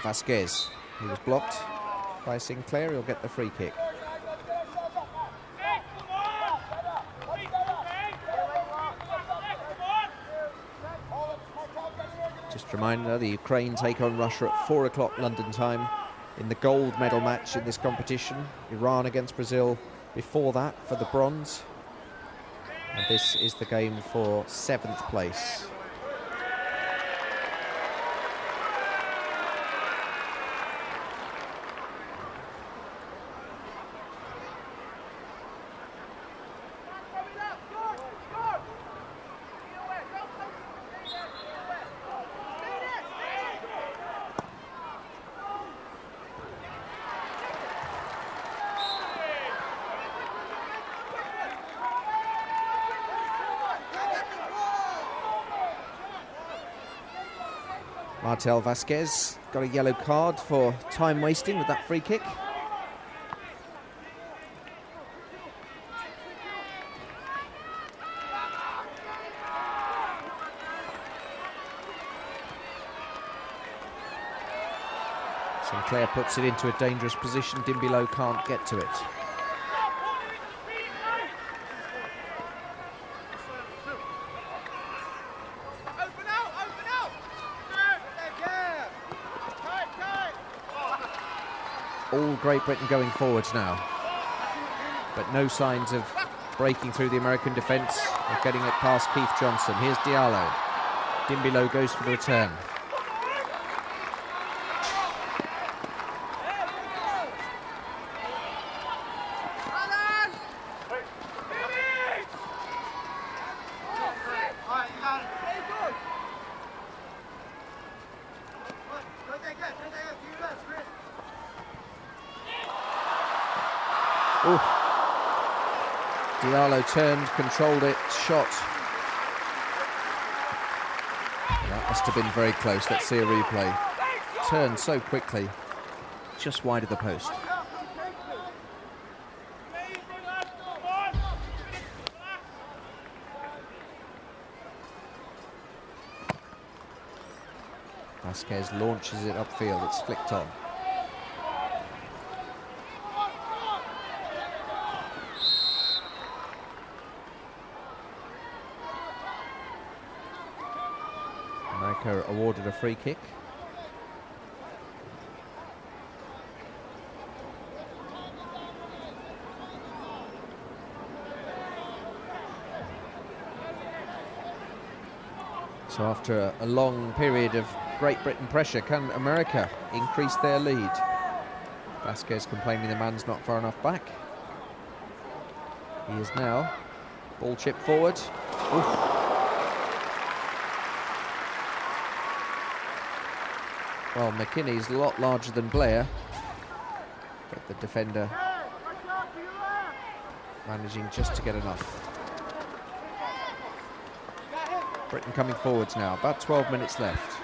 Vasquez, he was blocked by Sinclair, he'll get the free kick. Just a reminder, the Ukraine take on Russia at 4 o'clock London time in the gold medal match in this competition. Iran against Brazil before that for the bronze. And this is the game for 7th place. Martel Vasquez got a yellow card for time wasting with that free kick. Sinclair puts it into a dangerous position. Dimbilo can't get to it. All Great Britain going forwards now, but no signs of breaking through the American defence or getting it past Keith Johnson. Here's Diallo. Dimbilo goes for the return. Ooh. Diallo turned, controlled it, shot. That must have been very close. Let's see a replay. Turned so quickly, just wide of the post. Vasquez launches it upfield, it's flicked on. America awarded a free kick. So after a long period of Great Britain pressure, can America increase their lead? Vasquez complaining the man's not far enough back. He is now. Ball chip forward. Oof. Well, McKinney's a lot larger than Blair, but the defender managing just to get enough. Britain coming forwards now, about 12 minutes left.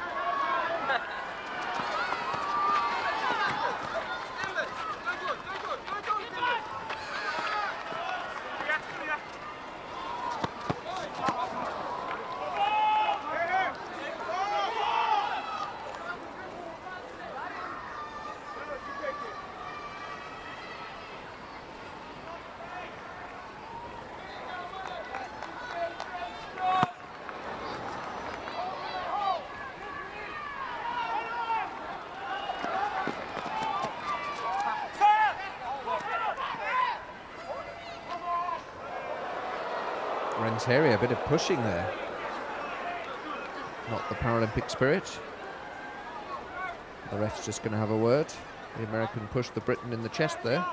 Renteria, a bit of pushing there. Not the Paralympic spirit. The ref's just going to have a word. The American pushed the Briton in the chest there.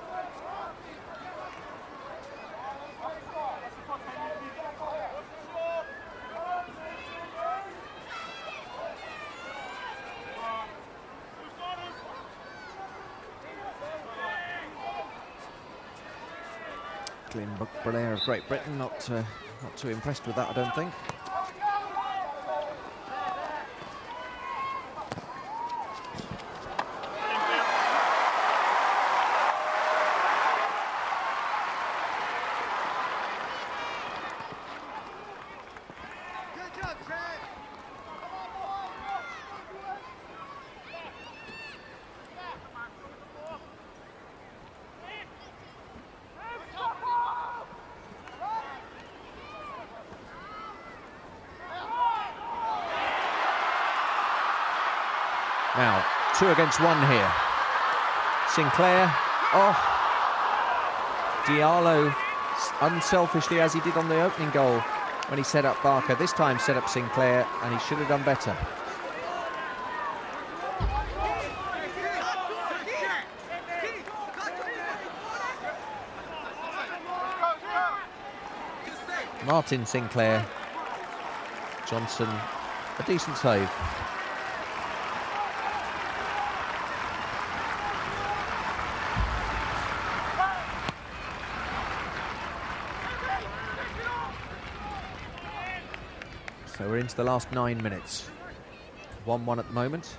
Glyn Blair of Great Britain, not too impressed with that, I don't think. Now, 2 against 1 here. Sinclair, Diallo, unselfishly as he did on the opening goal when he set up Barker, this time set up Sinclair, and he should have done better. Martin Sinclair, Johnson, a decent save. So we're into the last 9 minutes. 1-1 at the moment.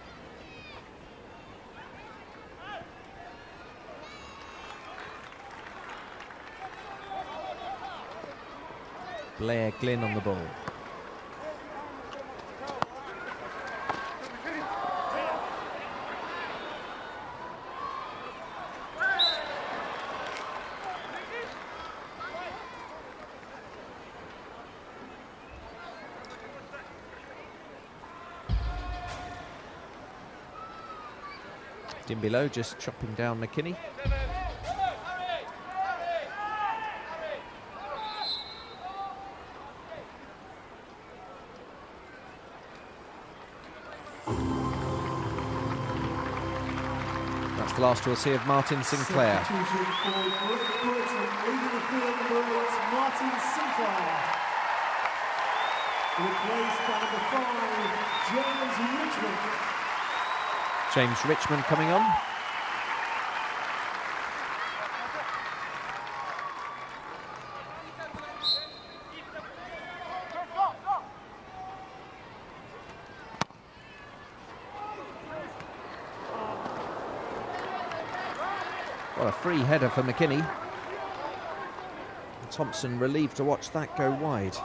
Blair Glynn on the ball. Below just chopping down McKinney. That's the last we'll see of Martin Sinclair. Substitution for Great Britain, leading the field, number 8, Martin Sinclair. Replaced by number 5, James Richmond. James Richmond coming on. What a free header for McKinney. Thompson relieved to watch that go wide.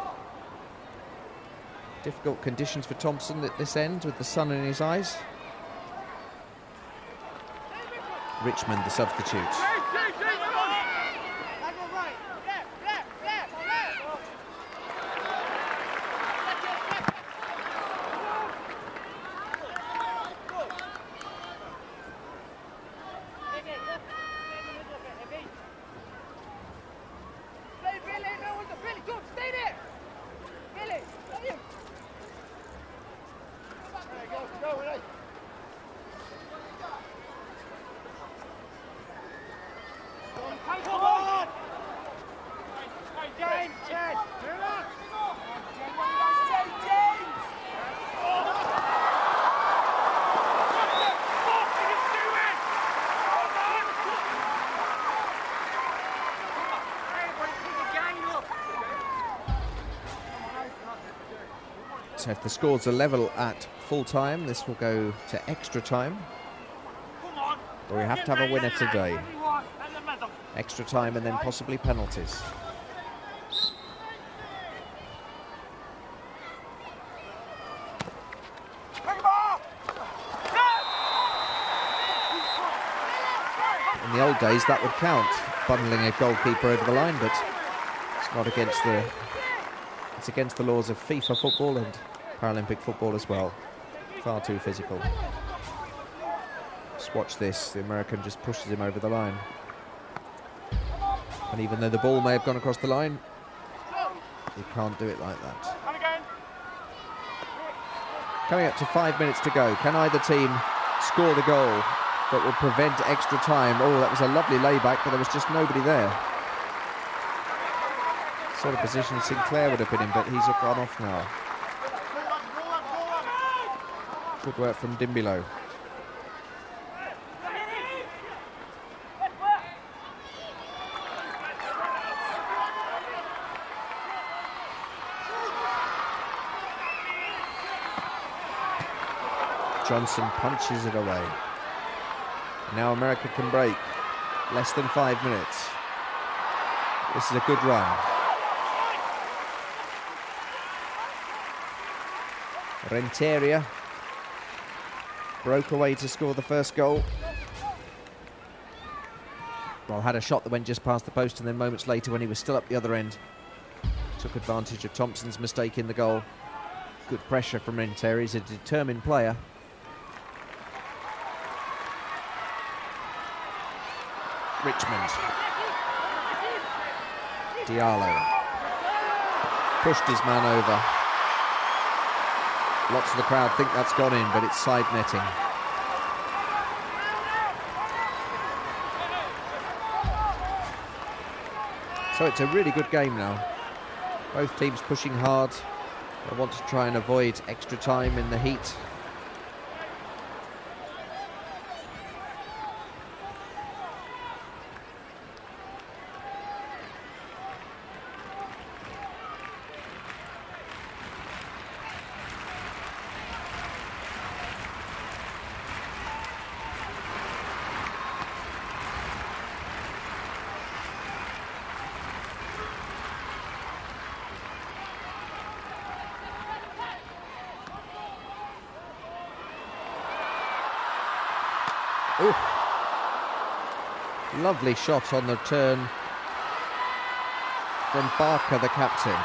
Difficult conditions for Thompson at this end with the sun in his eyes. Richmond, the substitute. So if the scores are level at full time, this will go to extra time. But we have to have a winner today. Extra time and then possibly penalties. In the old days that would count, bundling a goalkeeper over the line, but it's not against the... It's against the laws of FIFA football and Paralympic football as well. Far too physical. Just watch this, the American just pushes him over the line. And even though the ball may have gone across the line, you can't do it like that. Coming up to 5 minutes to go. Can either team score the goal that will prevent extra time? Oh, that was a lovely layback, but there was just nobody there. Sort of position Sinclair would have been in, but he's gone off now. Good work from Dimbilo. Johnson punches it away. Now America can break. Less than 5 minutes. This is a good run. Renteria broke away to score the first goal. Well, had a shot that went just past the post, and then moments later, when he was still up the other end, took advantage of Thompson's mistake in the goal. Good pressure from Renteria. He's a determined player. Richmond. Diallo pushed his man over. Lots of the crowd think that's gone in, but it's side netting. So it's a really good game now. Both teams pushing hard. They want to try and avoid extra time in the heat. Ooh. Lovely shot on the turn from Barker, the captain.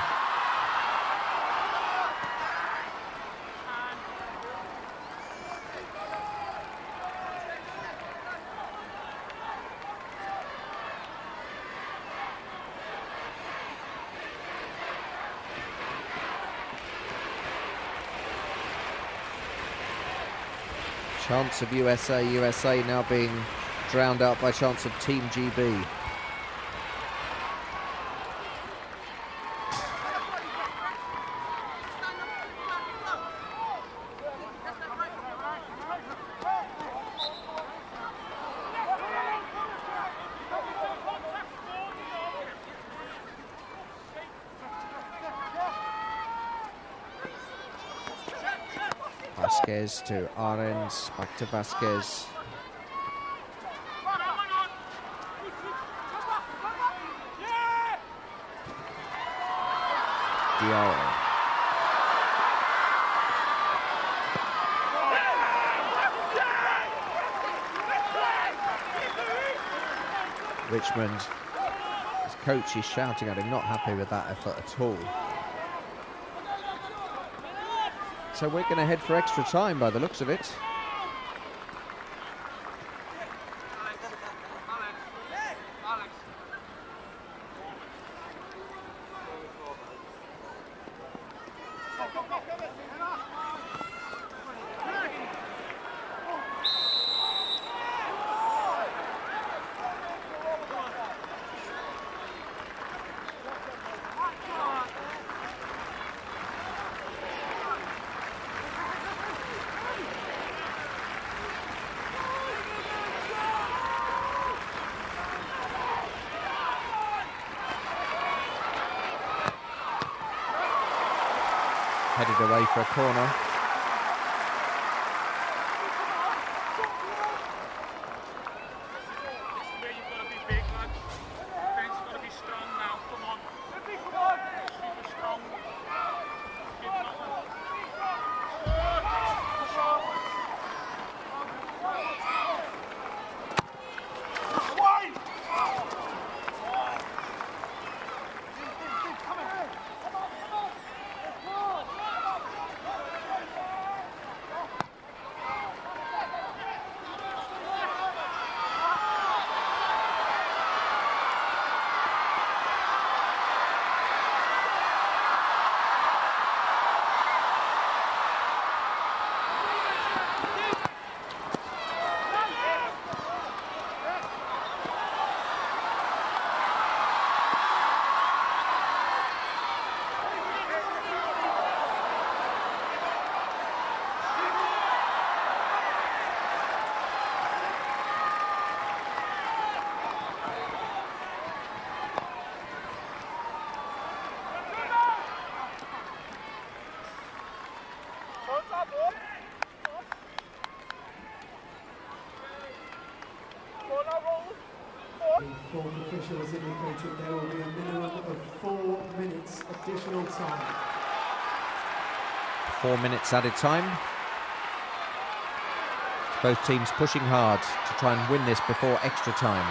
Chance of USA now being drowned out by chance of Team GB. Vasquez to Arends, back to Vasquez. Diallo. Richmond, his coach is shouting at him, not happy with that effort at all. So we're going to head for extra time by the looks of it. Headed away for a corner. Fourth officials indicated there will be a minimum of 4 minutes additional time. 4 minutes added time. Both teams pushing hard to try and win this before extra time.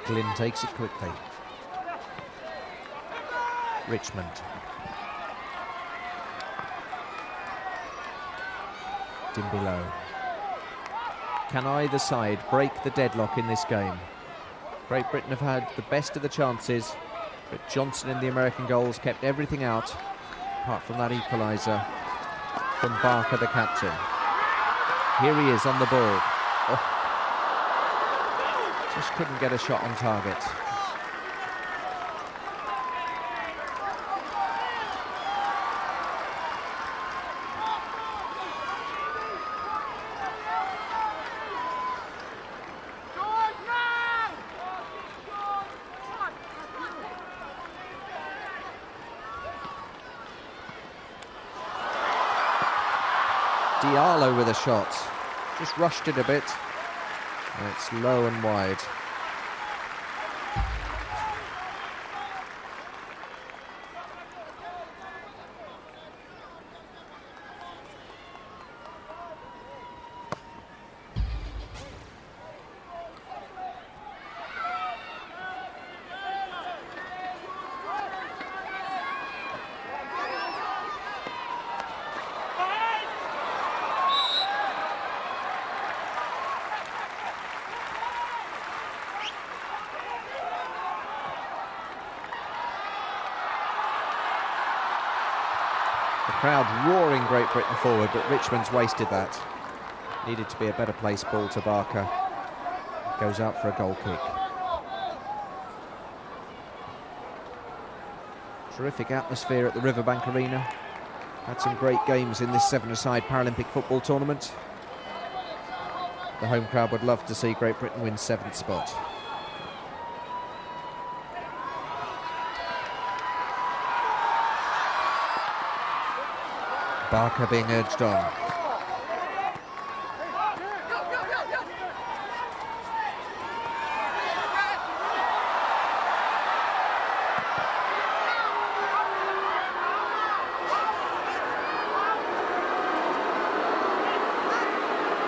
Glynn takes it quickly. Richmond. In below. Can either side break the deadlock in this game? Great Britain have had the best of the chances, but Johnson in the American goals kept everything out, apart from that equaliser from Barker, the captain. Here he is on the ball. Oh. Just couldn't get a shot on target. Diallo with a shot, just rushed it a bit, and it's low and wide. Crowd roaring Great Britain forward, but Richmond's wasted that. Needed to be a better placed ball to Barker. Goes out for a goal kick. Terrific atmosphere at the Riverbank Arena. Had some great games in this seven-a-side Paralympic football tournament. The home crowd would love to see Great Britain win 7th spot. Barker being urged on.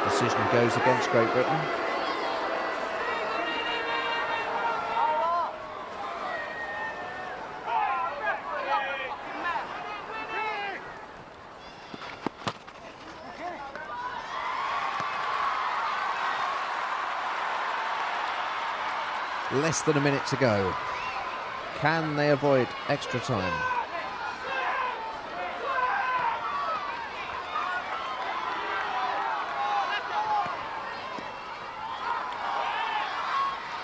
Decision goes against Great Britain. Less than a minute to go. Can they avoid extra time?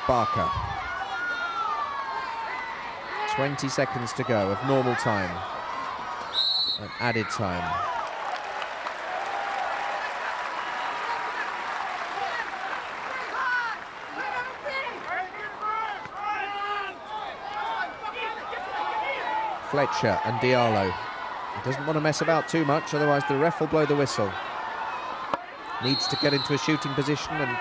Barker. 20 seconds to go of normal time. And added time. Fletcher and Diallo. He doesn't want to mess about too much, otherwise the ref will blow the whistle. Needs to get into a shooting position and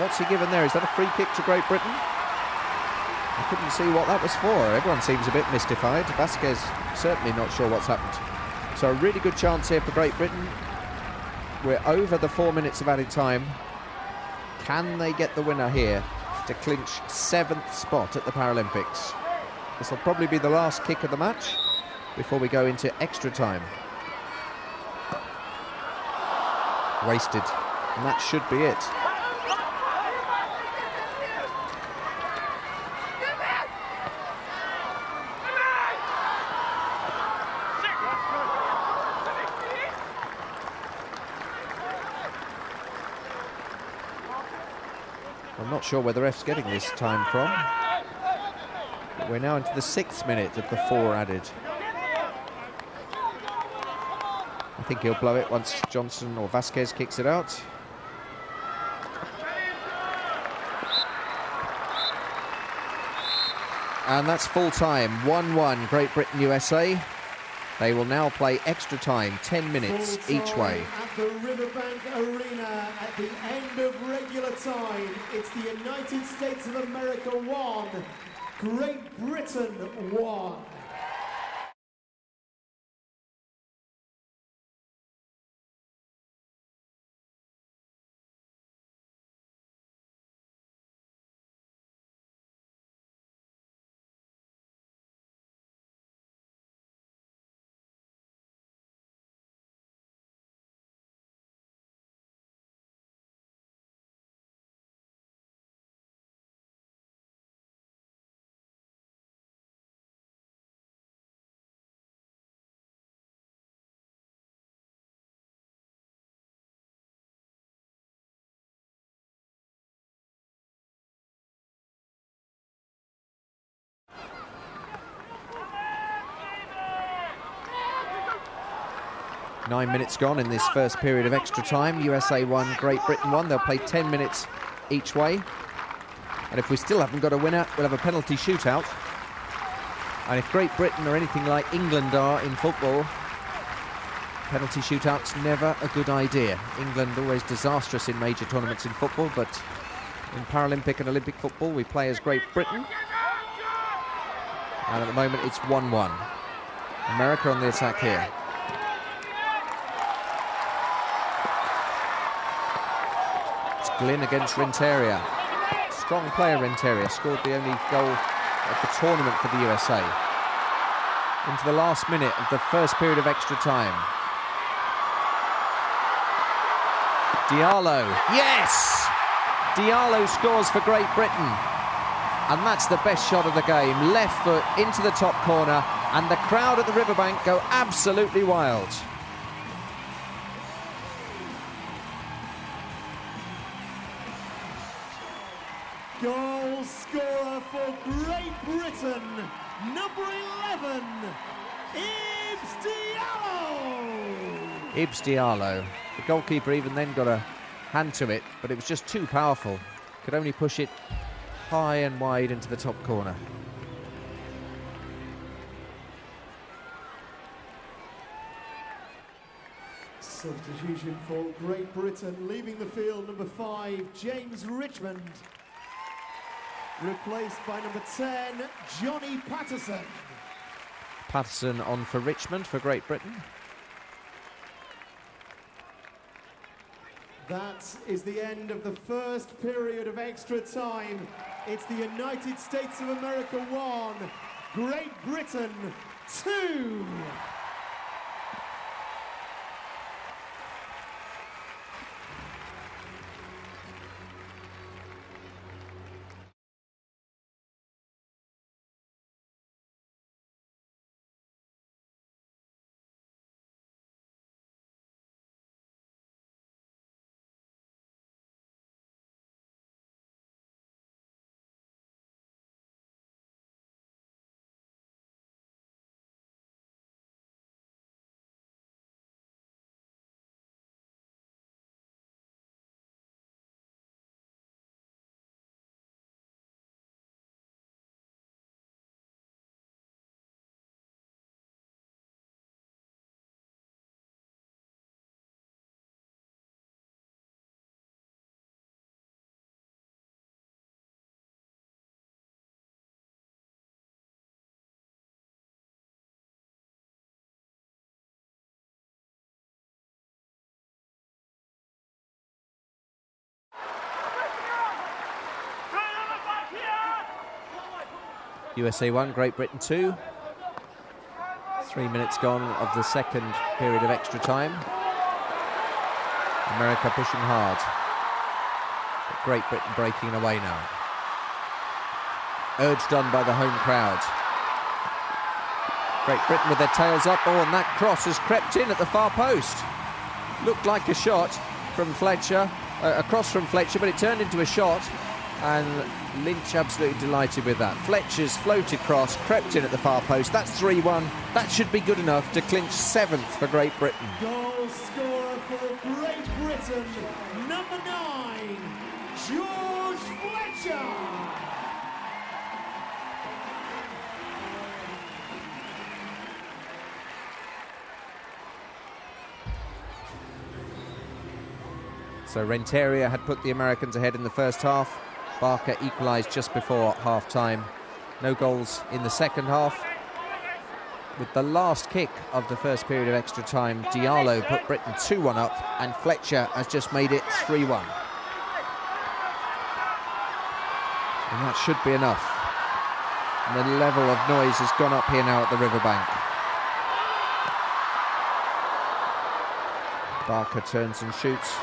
what's he given there? Is that a free kick to Great Britain? I couldn't see what that was for. Everyone seems a bit mystified. Vasquez certainly not sure what's happened. So a really good chance here for Great Britain. We're over the 4 minutes of added time. Can they get the winner here to clinch 7th spot at the Paralympics? This will probably be the last kick of the match before we go into extra time. Wasted, and that should be it. I'm not sure where the ref's getting this time from. But we're now into the 6th minute of the 4 added. I think he'll blow it once Johnson or Vasquez kicks it out. And that's full time, 1-1, Great Britain, USA. They will now play extra time, 10 minutes each way. At the Riverbank Arena, at the end of regular time, it's the United States of America 1, Great Britain 1. Nine minutes gone in this first period of extra time. USA 1, Great Britain 1. They'll play 10 minutes each way. And if we still haven't got a winner, we'll have a penalty shootout. And if Great Britain are anything like England are in football, penalty shootout's never a good idea. England always disastrous in major tournaments in football, but in Paralympic and Olympic football, we play as Great Britain. And at the moment, it's 1-1. America on the attack here. Glynn against Renteria. Strong player, Renteria. Scored the only goal of the tournament for the USA. Into the last minute of the first period of extra time. Diallo. Yes! Diallo scores for Great Britain. And that's the best shot of the game. Left foot into the top corner. And the crowd at the Riverbank go absolutely wild. Goal scorer for Great Britain, number 11, Ibs Diallo. The goalkeeper even then got a hand to it, but it was just too powerful. Could only push it high and wide into the top corner. Substitution for Great Britain, leaving the field, number 5, James Richmond. Replaced by number 10, Johnny Patterson. Patterson on for Richmond for Great Britain. That is the end of the first period of extra time. It's the United States of America 1, Great Britain 2. USA 1, Great Britain 2. 3 minutes gone of the second period of extra time. America pushing hard. But Great Britain breaking away now. Urged on by the home crowd. Great Britain with their tails up. Oh, and that cross has crept in at the far post. Looked like a shot from Fletcher, a cross from Fletcher, but it turned into a shot. And Lynch absolutely delighted with that. Fletcher's floated cross, crept in at the far post. That's 3-1. That should be good enough to clinch 7th for Great Britain. Goal scorer for Great Britain, number 9, George Fletcher. So Renteria had put the Americans ahead in the first half. Barker equalised just before half-time. No goals in the second half. With the last kick of the first period of extra time, Diallo put Britain 2-1 up, and Fletcher has just made it 3-1. And that should be enough. And the level of noise has gone up here now at the riverbank. Barker turns and shoots.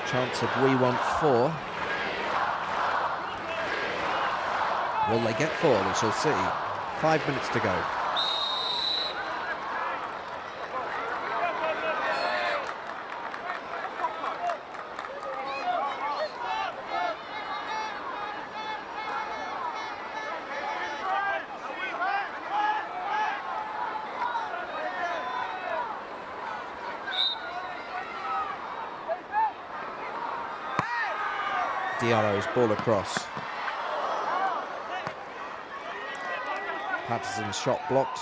Chance of we want 4. Will they get 4? We shall see. 5 minutes to go. Diallo's ball across. Patterson's shot blocked,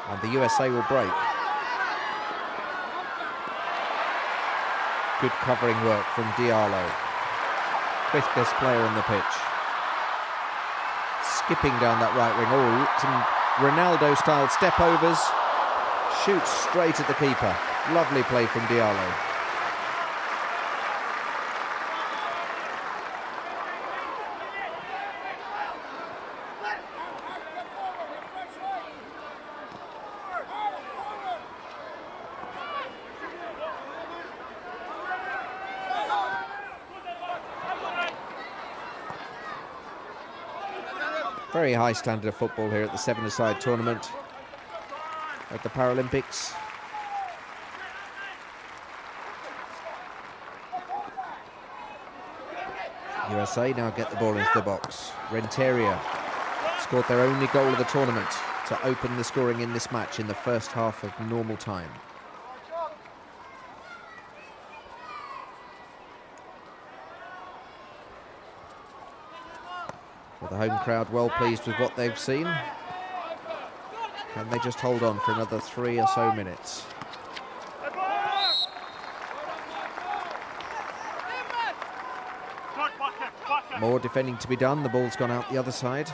and the USA will break. Good covering work from Diallo. Quickest player on the pitch. Skipping down that right wing. Oh, some Ronaldo-style step-overs. Shoots straight at the keeper. Lovely play from Diallo. Very high standard of football here at the 7-a-side tournament at the Paralympics. USA now get the ball into the box. Renteria scored their only goal of the tournament to open the scoring in this match in the first half of normal time. Well, the home crowd well pleased with what they've seen. Can they just hold on for another 3 or so minutes? More defending to be done. The ball's gone out the other side.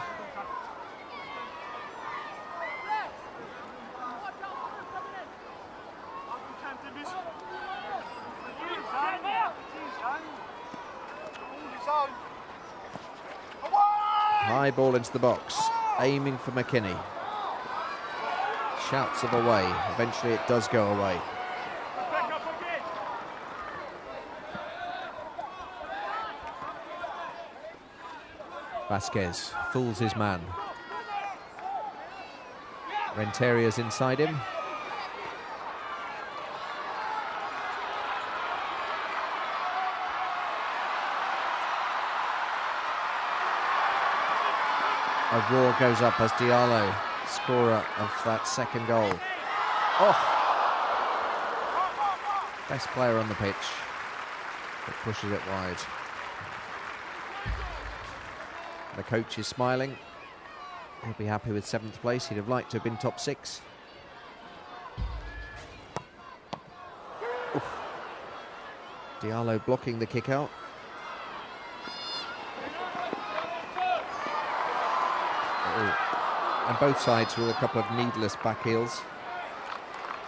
High ball into the box, aiming for McKinney. Shouts of away. Eventually it does go away. Vasquez fools his man. Renteria's inside him. A roar goes up as Diallo, scorer of that second goal. Oh! Best player on the pitch, but pushes it wide. The coach is smiling. He'll be happy with 7th place. He'd have liked to have been top 6. Oof. Diallo blocking the kick out. And both sides with a couple of needless back heels.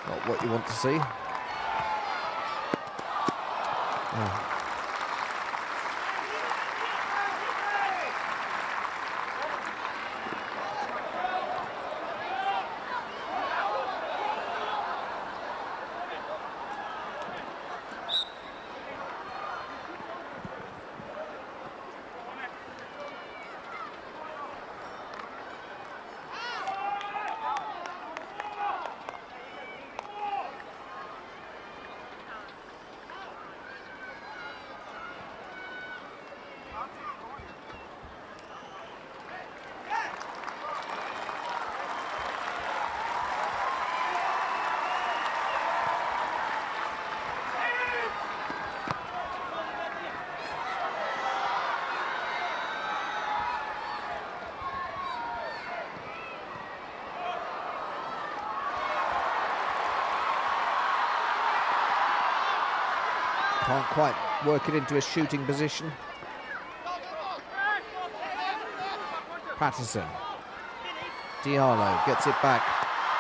Not what you want to see. Oh. Can't quite work it into a shooting position. Patterson. Diallo gets it back.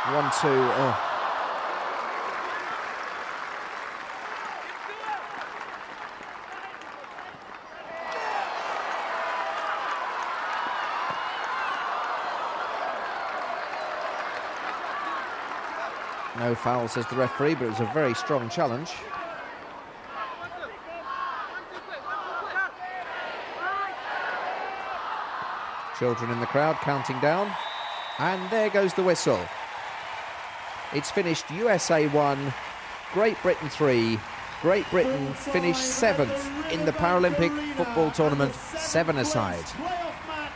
1-2. Oh. No foul, says the referee, but it's a very strong challenge. Children in the crowd counting down. And there goes the whistle. It's finished USA 1, Great Britain 3. Great Britain finished 7th in the Paralympic football tournament, 7-a-side. Playoff match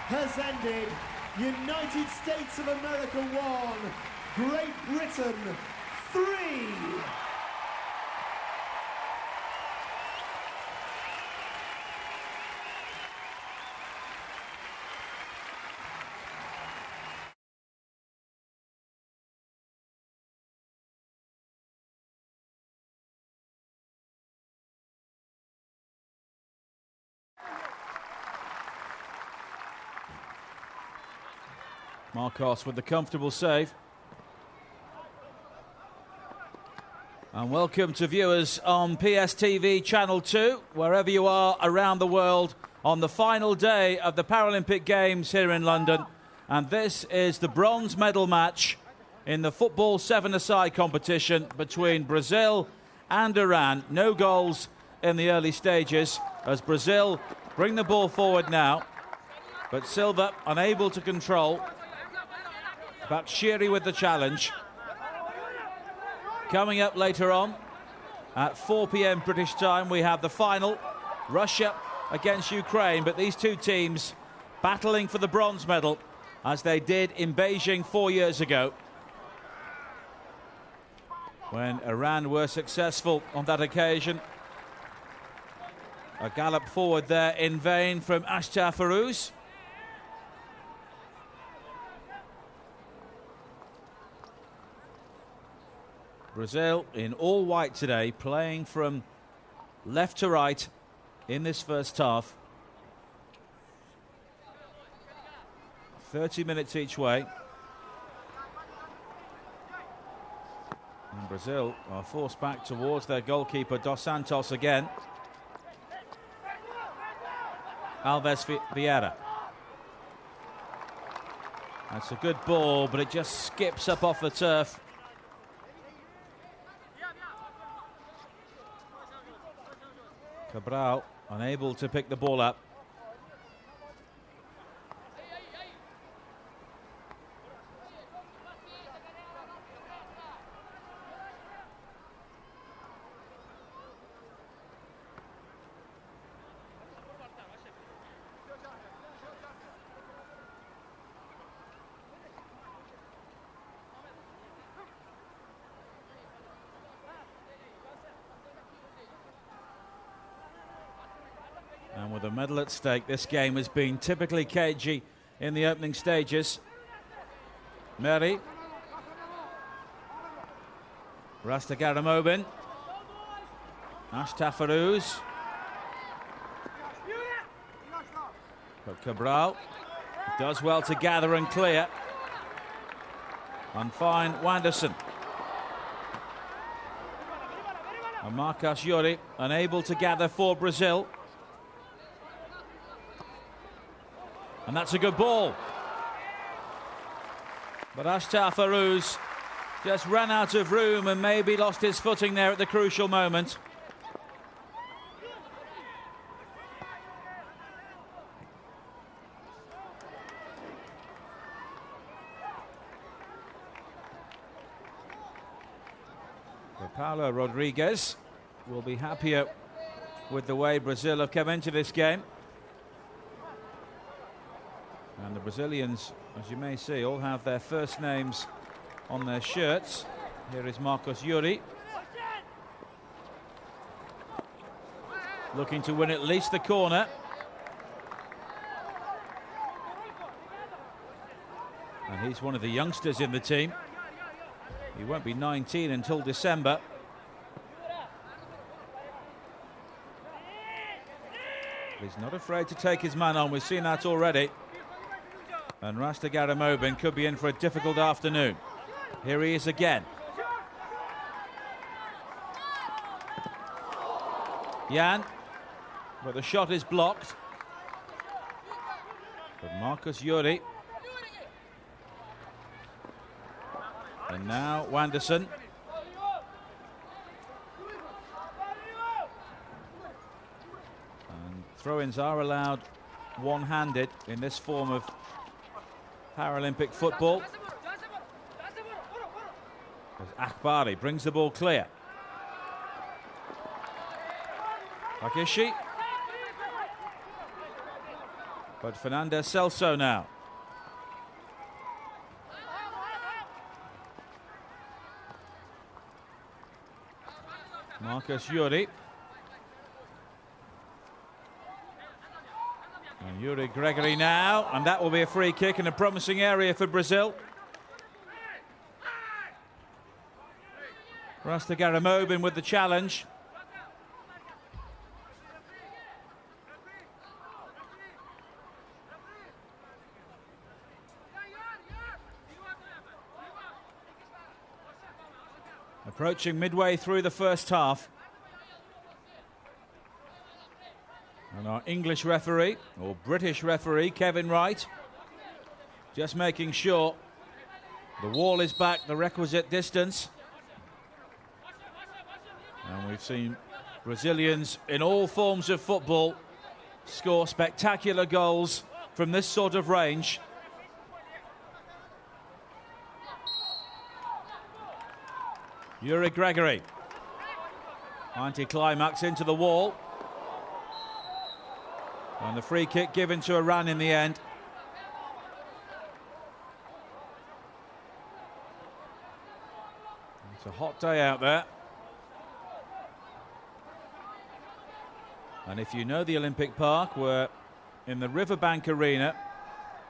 has ended. United States of America 1, Great Britain 3. Marcos with the comfortable save. And welcome to viewers on PSTV Channel 2, wherever you are around the world, on the final day of the Paralympic Games here in London. And this is the bronze medal match in the football 7-a-side competition between Brazil and Iran. No goals in the early stages as Brazil bring the ball forward now. But Silva unable to control. Bakshiri with the challenge. Coming up later on at 4 p.m. British time, we have the final, Russia against Ukraine. But these two teams battling for the bronze medal as they did in Beijing 4 years ago, when Iran were successful on that occasion. A gallop forward there in vain from Ashtar Farouz. Brazil in all white today, playing from left to right in this first half. 30 minutes each way. And Brazil are forced back towards their goalkeeper, Dos Santos again. Alves Vieira. That's a good ball, but it just skips up off the turf. Cabral unable to pick the ball up. And with a medal at stake, this game has been typically cagey in the opening stages. Meri. Rastagaramobin. Ashtar Farouz. But Cabral does well to gather and clear. And find Wanderson. And Marcos Yuri unable to gather for Brazil. And that's a good ball. But Ashtar Farouz just ran out of room and maybe lost his footing there at the crucial moment. But Paulo Rodriguez will be happier with the way Brazil have come into this game. And the Brazilians, as you may see, all have their first names on their shirts. Here is Marcos Yuri, looking to win at least the corner. And he's one of the youngsters in the team. He won't be 19 until December. He's not afraid to take his man on. We've seen that already. And Rastagaramobin could be in for a difficult afternoon. Here he is again. Jan, but the shot is blocked. But Marcus Yuri. And now Wanderson. And throw-ins are allowed one-handed in this form of Paralympic football. As Akbari brings the ball clear. Takeshi. But Fernandez Celso now. Marcus Yuri. And Yuri Gregory now, and that will be a free kick in a promising area for Brazil. Rastagaramobin with the challenge. Approaching midway through the first half. And our English referee, or British referee, Kevin Wright, just making sure the wall is back the requisite distance. And we've seen Brazilians in all forms of football score spectacular goals from this sort of range. Yuri Gregory. Anti-climax into the wall. And the free kick given to Iran in the end. It's a hot day out there. And if you know the Olympic Park, we're in the Riverbank Arena,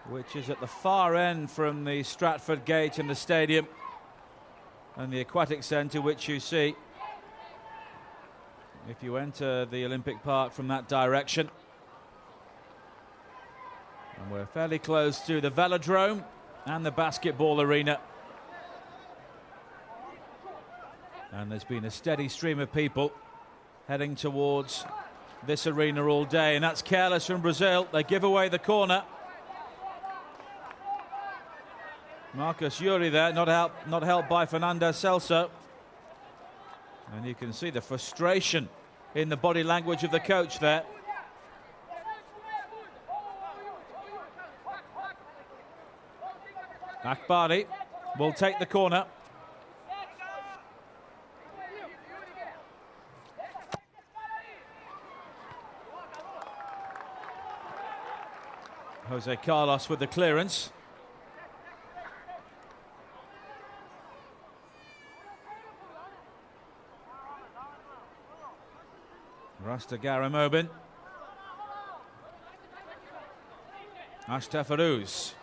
which is at the far end from the Stratford Gate in the stadium and the Aquatic Centre, which you see if you enter the Olympic Park from that direction. And we're fairly close to the velodrome and the basketball arena. And there's been a steady stream of people heading towards this arena all day, and that's careless from Brazil. They give away the corner. Marcus Yuri there, not helped by Fernandez Celso. And you can see the frustration in the body language of the coach there. Akbari will take the corner. Jose Carlos with the clearance. Rastagaramobin. Ashtafarouz.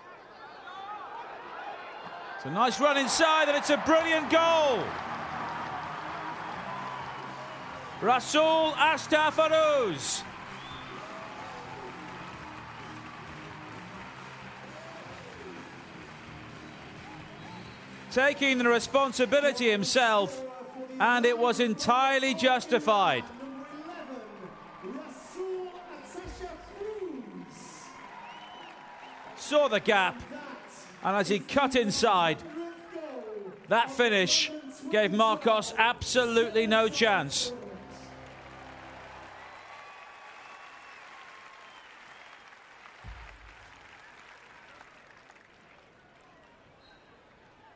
It's a nice run inside, and it's a brilliant goal. Rasul Ashtafarouz. Taking the responsibility himself, and it was entirely justified. Saw the gap, and as he cut inside, that finish gave Marcos absolutely no chance.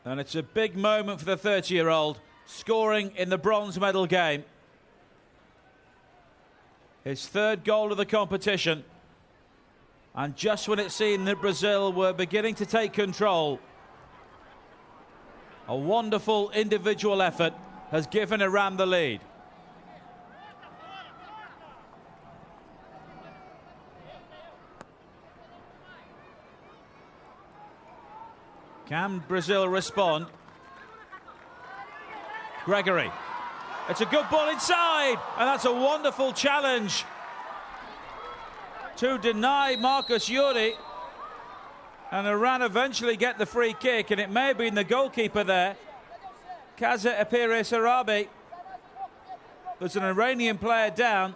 And it's a big moment for the 30-year-old, scoring in the bronze medal game. His third goal of the competition. And just when it seemed that Brazil were beginning to take control, a wonderful individual effort has given Iran the lead. Can Brazil respond? Gregory. It's a good ball inside, and that's a wonderful challenge to deny Marcus Yuri. And Iran eventually get the free kick, and it may have been the goalkeeper there, Kaza Epire Sarabi. There's an Iranian player down.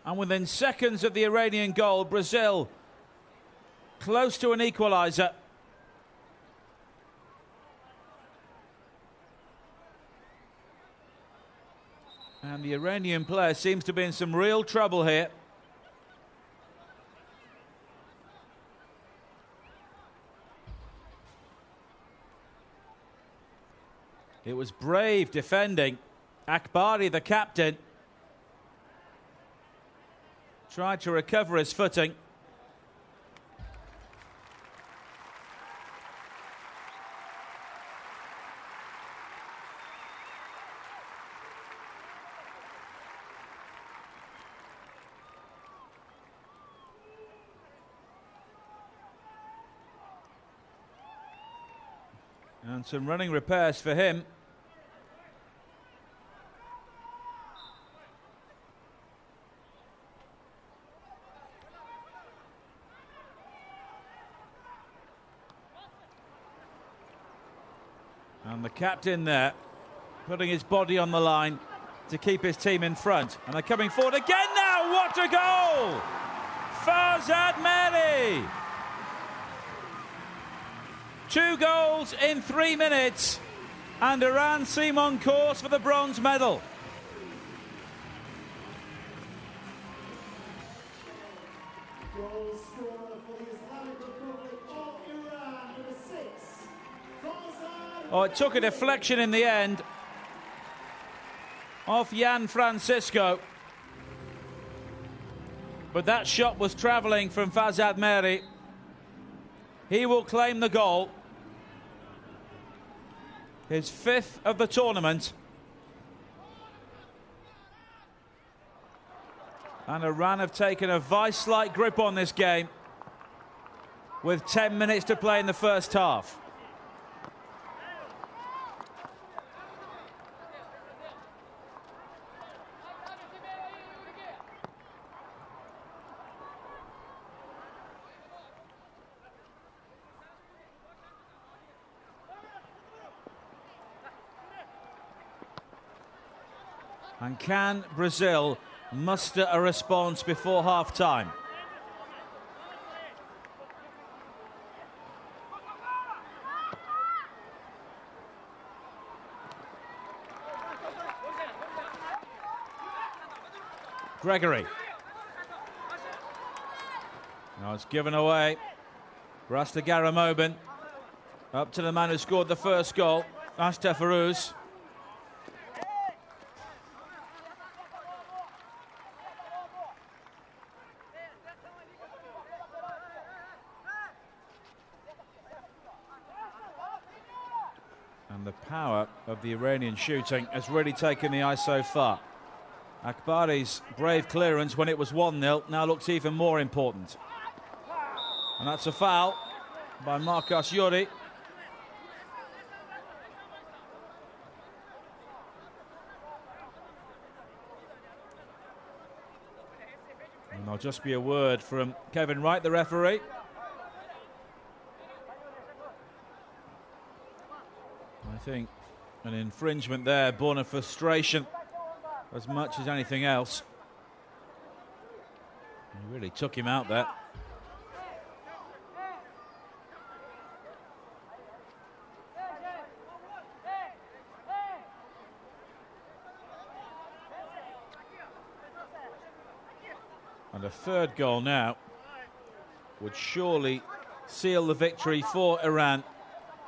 And within seconds of the Iranian goal, Brazil close to an equaliser. And the Iranian player seems to be in some real trouble here. It was brave defending. Akbari, the captain, tried to recover his footing. And some running repairs for him. And the captain there, putting his body on the line to keep his team in front. And they're coming forward again now. What a goal! Farzad Mehri. 2 goals in 3 minutes, and Iran seem on course for the bronze medal. Goal scorer for the Islamic Republic of Iran, number 6, Farzad. Oh, it took a deflection in the end off Jan Francisco, but that shot was travelling from Farzad Mehri. He will claim the goal. His 5th of the tournament. And Iran have taken a vice-like grip on this game with 10 minutes to play in the first half. And can Brazil muster a response before half-time? Gregory. Now it's given away. Rastagaramobin up to the man who scored the first goal, Ashta Farouz. And the power of the Iranian shooting has really taken the eye so far. Akbari's brave clearance when it was 1-0 now looks even more important. And that's a foul by Marcus Yuri. And there'll just be a word from Kevin Wright, the referee. I think an infringement there, born of frustration as much as anything else. He really took him out there. And a third goal now would surely seal the victory for Iran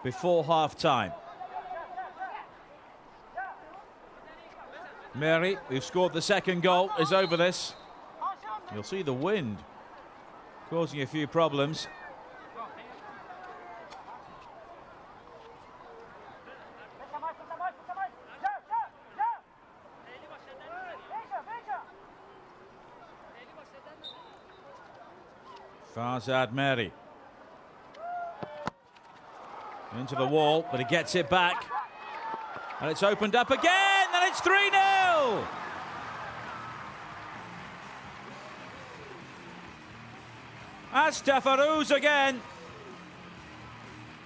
before half-time. Mehri, who scored the second goal, is over this. You'll see the wind causing a few problems. Farzad Mehri into the wall, but he gets it back. And it's opened up again, and It's 3-0. Astafarouz again.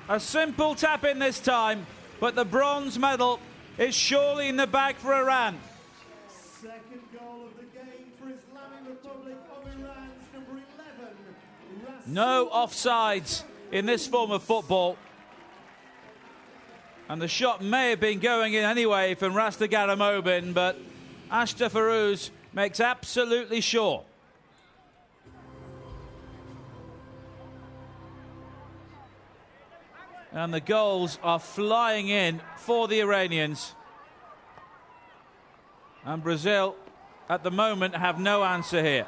A simple tap in this time, but the bronze medal is surely in the bag for Iran. Second goal of the game for Islamic Republic of Iran's number 11. No offsides in this form of football. And the shot may have been going in anyway from Rasta Garamobin, but Astafarouz makes absolutely sure. And the goals are flying in for the Iranians. And Brazil, at the moment, have no answer here.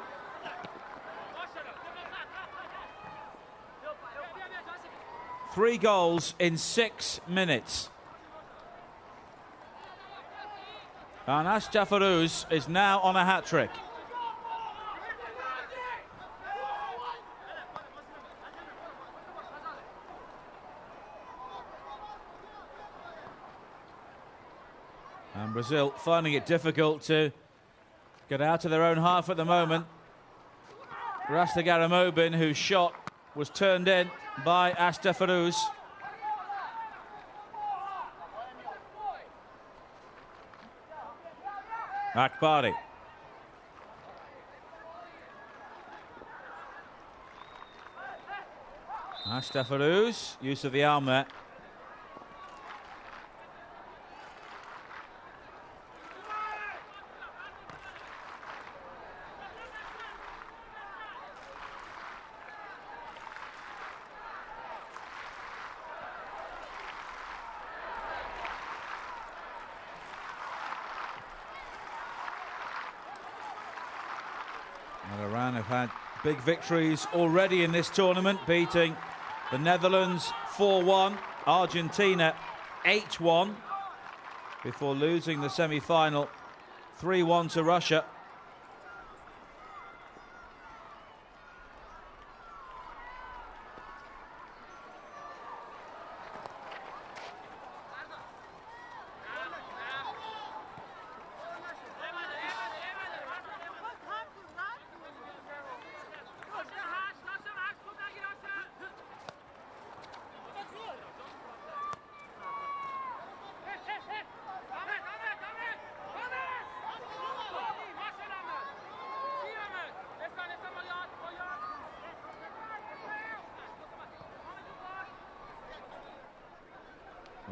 Three goals in 6 minutes. And Astafarouz is now on a hat-trick. And Brazil finding it difficult to get out of their own half at the moment. Rasta Garamobin, whose shot was turned in by Astafarouz. Akbari. Astafarouz, use of the arm there. Iran have had big victories already in this tournament, beating the Netherlands 4-1, Argentina 8-1, before losing the semi-final 3-1 to Russia.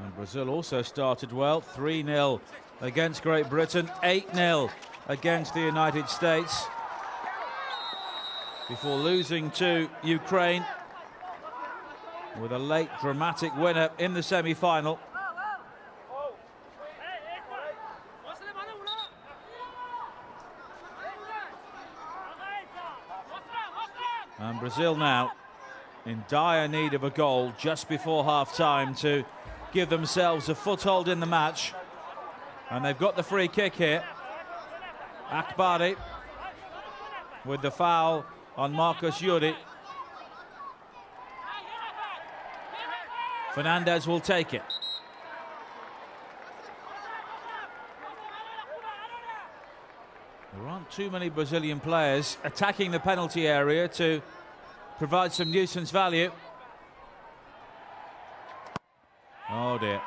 And Brazil also started well, 3-0 against Great Britain, 8-0 against the United States, before losing to Ukraine with a late dramatic winner in the semi-final. And Brazil now in dire need of a goal just before half-time to give themselves a foothold in the match. And they've got the free kick here. Akbari with the foul on Marcus Yuri. Fernandez will take it. There aren't too many Brazilian players attacking the penalty area to provide some nuisance value. Oh dear.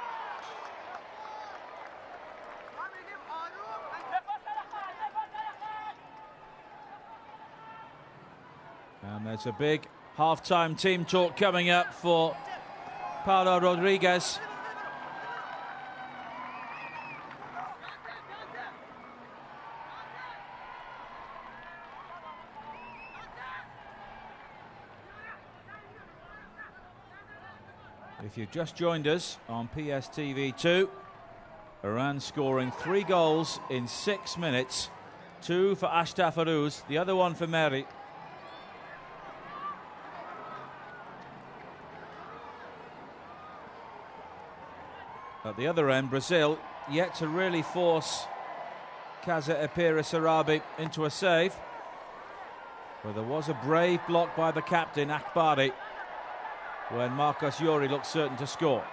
And there's a big half-time team talk coming up for Paulo Rodriguez. If you've just joined us on PSTV2, Iran scoring 3 goals in 6 minutes. 2 for Astafarouz, the other one for Meri. At the other end, Brazil yet to really force Kaza Epira Sarabi into a save. But there was a brave block by the captain, Akbari, when Marcus Yuri looked certain to score.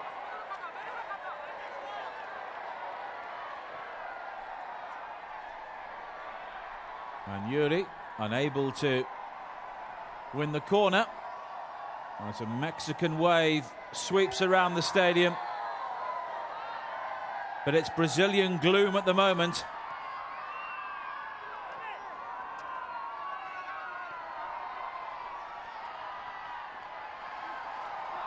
And Yuri unable to win the corner as a Mexican wave sweeps around the stadium. But it's Brazilian gloom at the moment.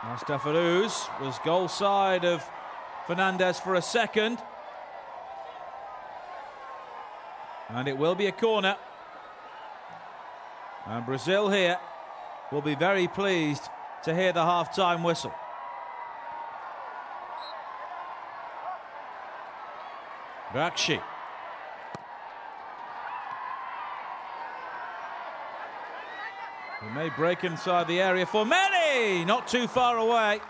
Mustafaruz was goal side of Fernandez for a second. And it will be a corner. And Brazil here will be very pleased to hear the half-time whistle. Bakshi. He may break inside the area for many, not too far away.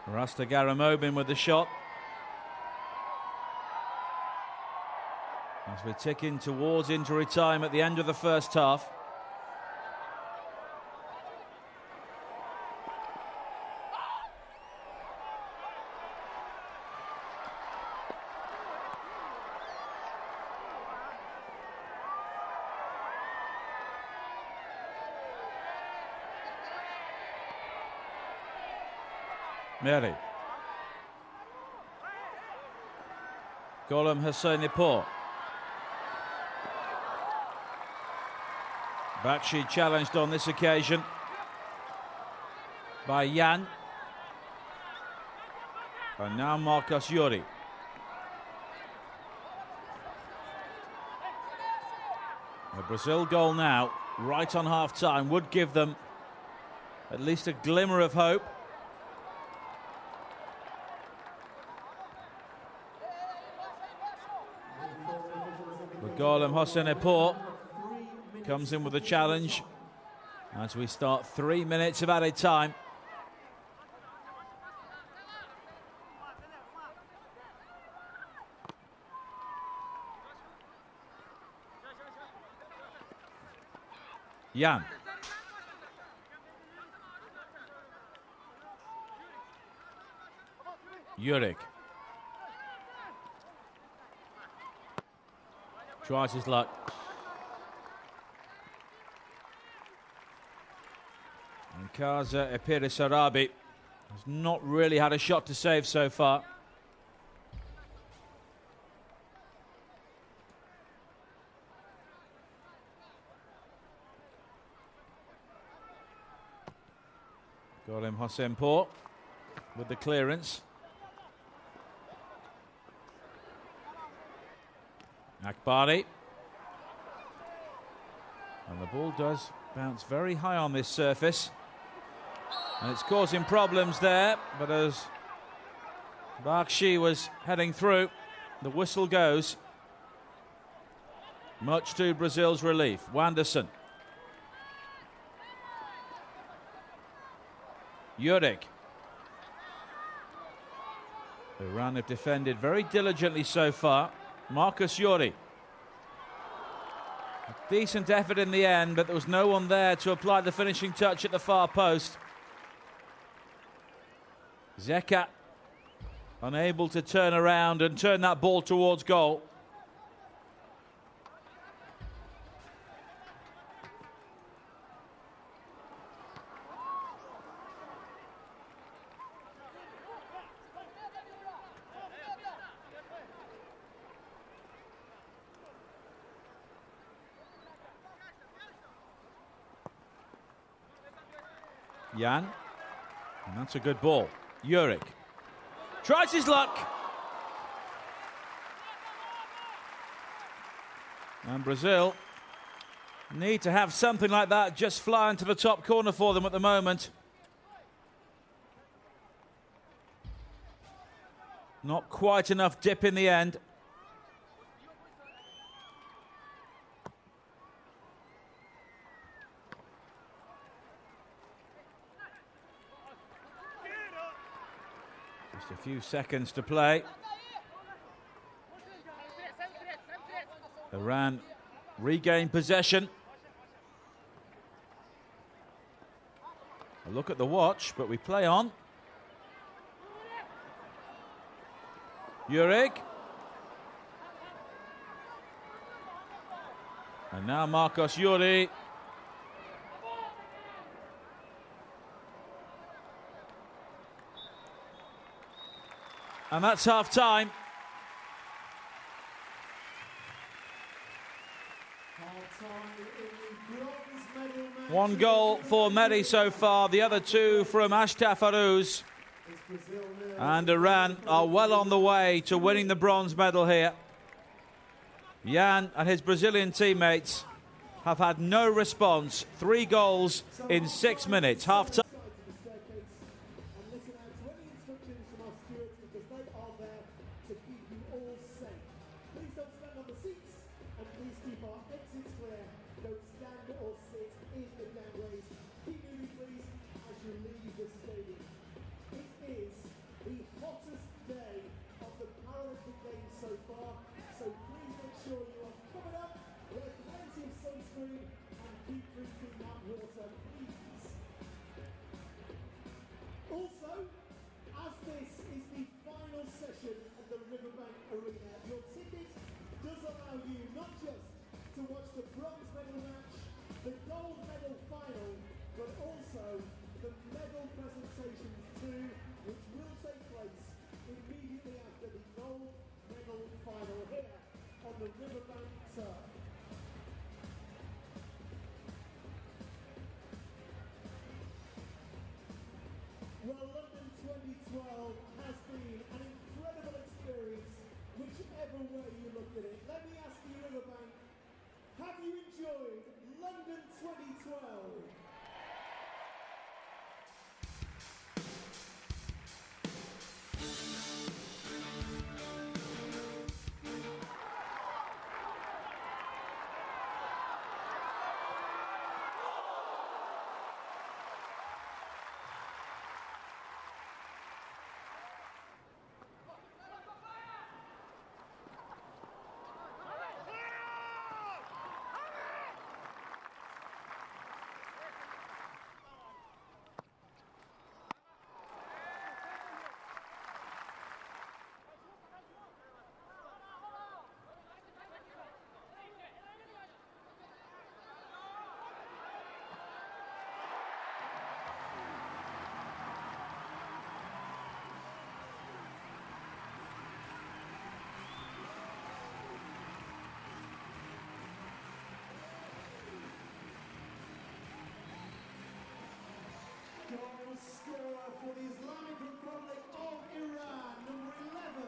Rasta Garamobin with the shot. As we're ticking towards injury time at the end of the first half. Meri. Golem Hosseinipour. Bakshi challenged on this occasion by Jan. And now Marcos Yuri. The Brazil goal now, right on half-time, would give them at least a glimmer of hope. Golem Hosseinipour comes in with a challenge as we start 3 minutes of added time. Jan. Jurek. Tries his luck. And Kaza Epiris Arabi has not really had a shot to save so far. Golem Hosseinipour with the clearance. Akbari. And the ball does bounce very high on this surface. And it's causing problems there, but as Bakshi was heading through, the whistle goes. Much to Brazil's relief. Wanderson. Jurek. Iran have defended very diligently so far. Marcus Yuri. A decent effort in the end, but there was no one there to apply the finishing touch at the far post. Zeka unable to turn around and turn that ball towards goal. Jan, and that's a good ball. Jurek tries his luck. And Brazil need to have something like that just fly into the top corner for them at the moment. Not quite enough dip in the end. Just a few seconds to play. Iran regain possession. A look at the watch, but we play on. Jurek. And now Marcos Juri. And that's half time. One goal for Mehdi so far, the other two from Ashtaf Aruz. And Iran are well on the way to winning the bronze medal here. Jan and his Brazilian teammates have had no response. 3 goals in 6 minutes. Half time. Goal scorer for the Islamic Republic of Iran, number 11.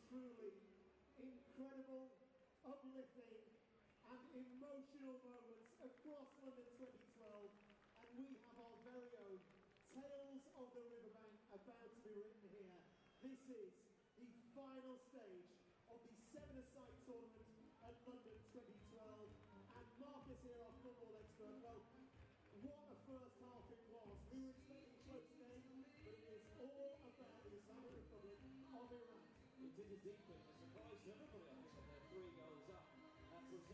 Truly incredible, uplifting and emotional moments across London 2012, and we have our very own Tales of the Riverbank about to be written here. This is the final stage of the 7-a-side tournament at London 2012, and Marcus here, our football expert. Well, what a first half it was. We were expecting close game, but it is all about the Islamic Republic of Iran. It did indeed bring a surprise to everybody, I think, on their 3 goals up. That was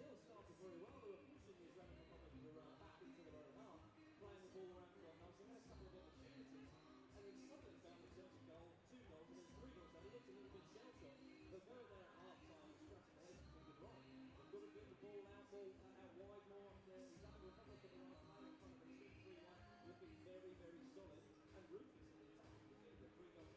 go there at half time, scratching their heads thinking, right, they've got to get the ball out wide more. He's having a couple of the right play in front of the 2-3-1, looking very, very solid. And Rufus in the attack to get the free goal.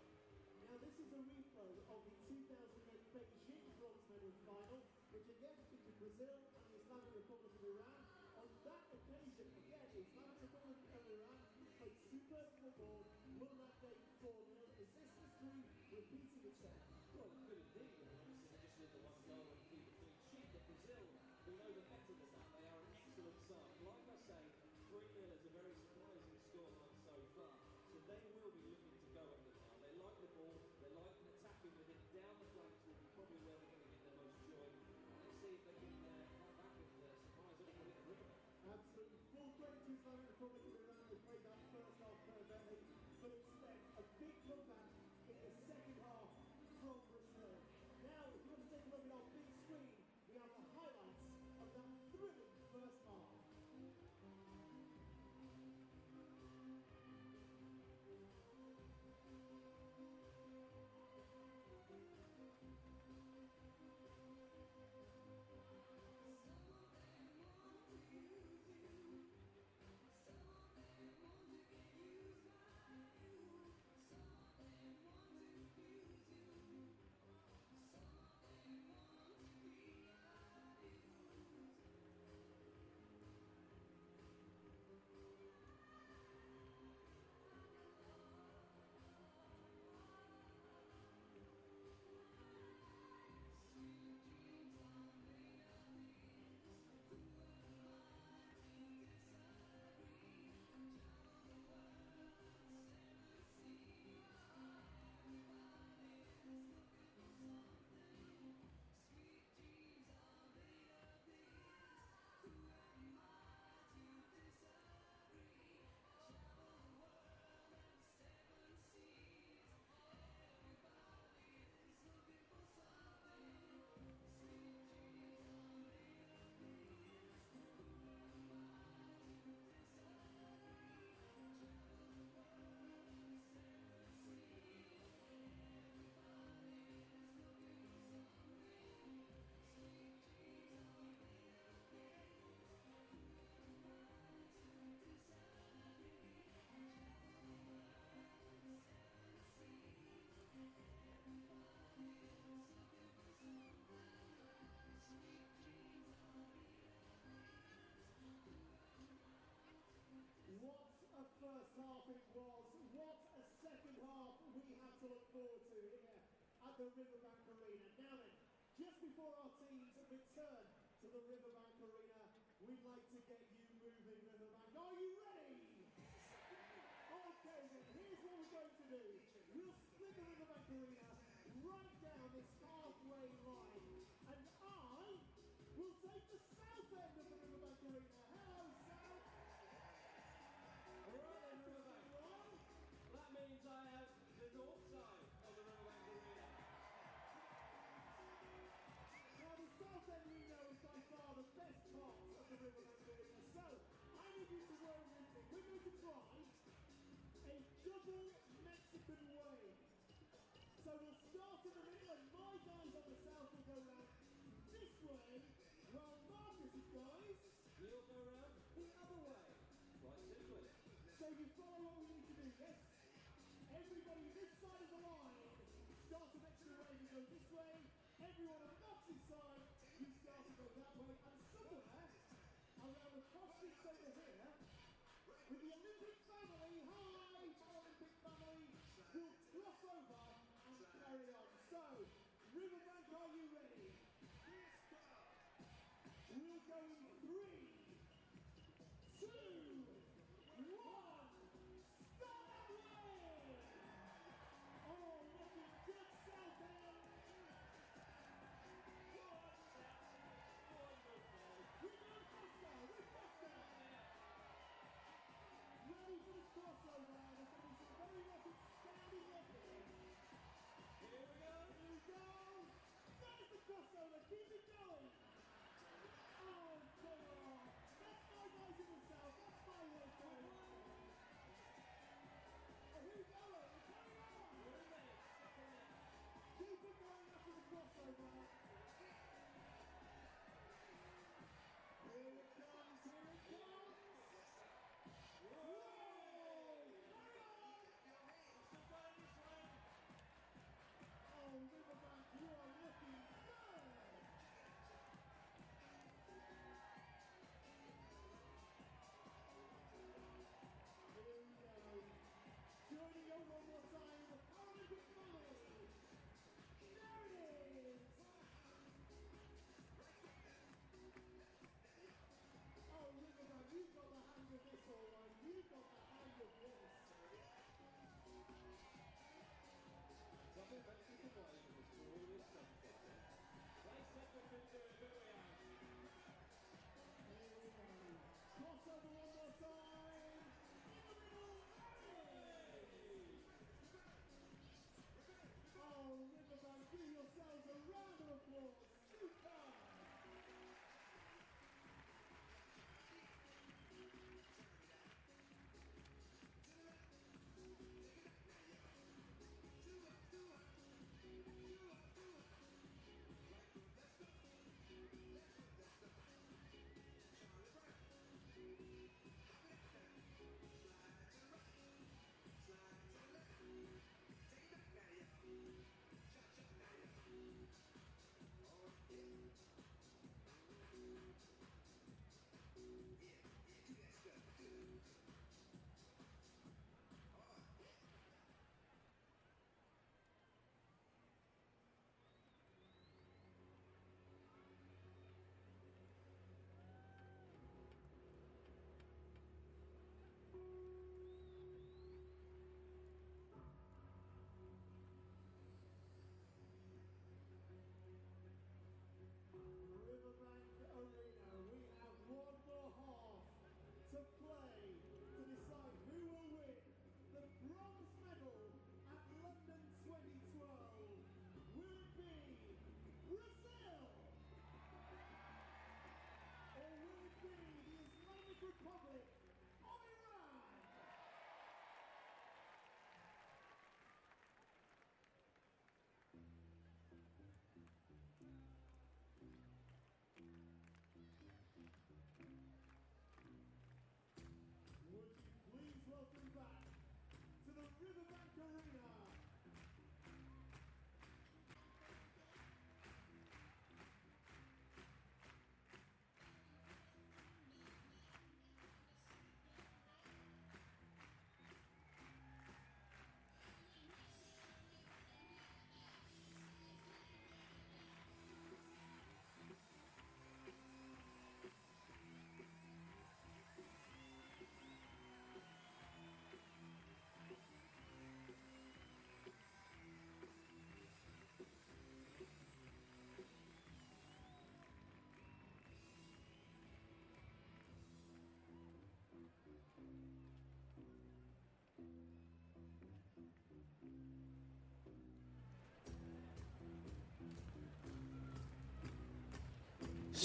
Now this is a replay of the 2008 Beijing bronze medal final, which again featured Brazil and the Islamic Republic of Iran. On that occasion, again, the Islamic Republic of Iran played superb football, won that game 4-0. Is this history repeating itself? Well, it could indeed. Obviously, they just need the one goal and keep the clean sheet. But Brazil, we know they're better than that. They are an excellent side. Like I say, 3-0 is a very surprising scoreline so far. So they will be looking to go at it now. They like the ball, they like attacking with it down the flanks, will be probably where they're going to get their most joy. Let's see if they can come back and surprise everybody at the river. Absolutely. Full credit to Islamic Republic of Iran, who played that first half perfectly, but expect a big comeback in the second half from Brazil. Now, if you want to take a look at our big screen, we have the highlights of that thrilling first half. What a first half it was. What a second half we have to look forward to here at the Riverbank Arena. Now then, just before our teams return to the Riverbank Arena, we'd like to get you moving, Riverbank. Are you ready? Okay then, here's what we're going to do. We'll split the Riverbank Arena right down this halfway line. And I will take the south end of the Riverbank Arena. Hello, South. Alright then, Riverbank. That means I have the north side of the Riverbank Arena. Now the south end we know is by far the best part of the Riverbank Arena. So, I need you to roll with me. We're going to try a double Mexican wave. So we'll start in the middle and my guys on the south will go round this way, while Marcus's guys will go round the other way. Quite simply. So you follow what we need to do, yes? Everybody this side of the line starts a Mexican wave and go this way. Everyone on Moxie's side, you start to go that way. And somewhere around the cross streets over here, with the Olympic family, hi Paralympic family, will cross over and carry on. So, Riverbank, are you ready? Yes, sir. We'll go in 3, 2, 1, start that way! Oh, looking good, South End! We're going faster! Ready for the crossover, there's going to be some very rapid standing up here. Here we go! There's the crossover, keep it going! Oh, come on! That's my guys in the south, that's my way going. Oh, here we go, carry on! Keep it going after the crossover.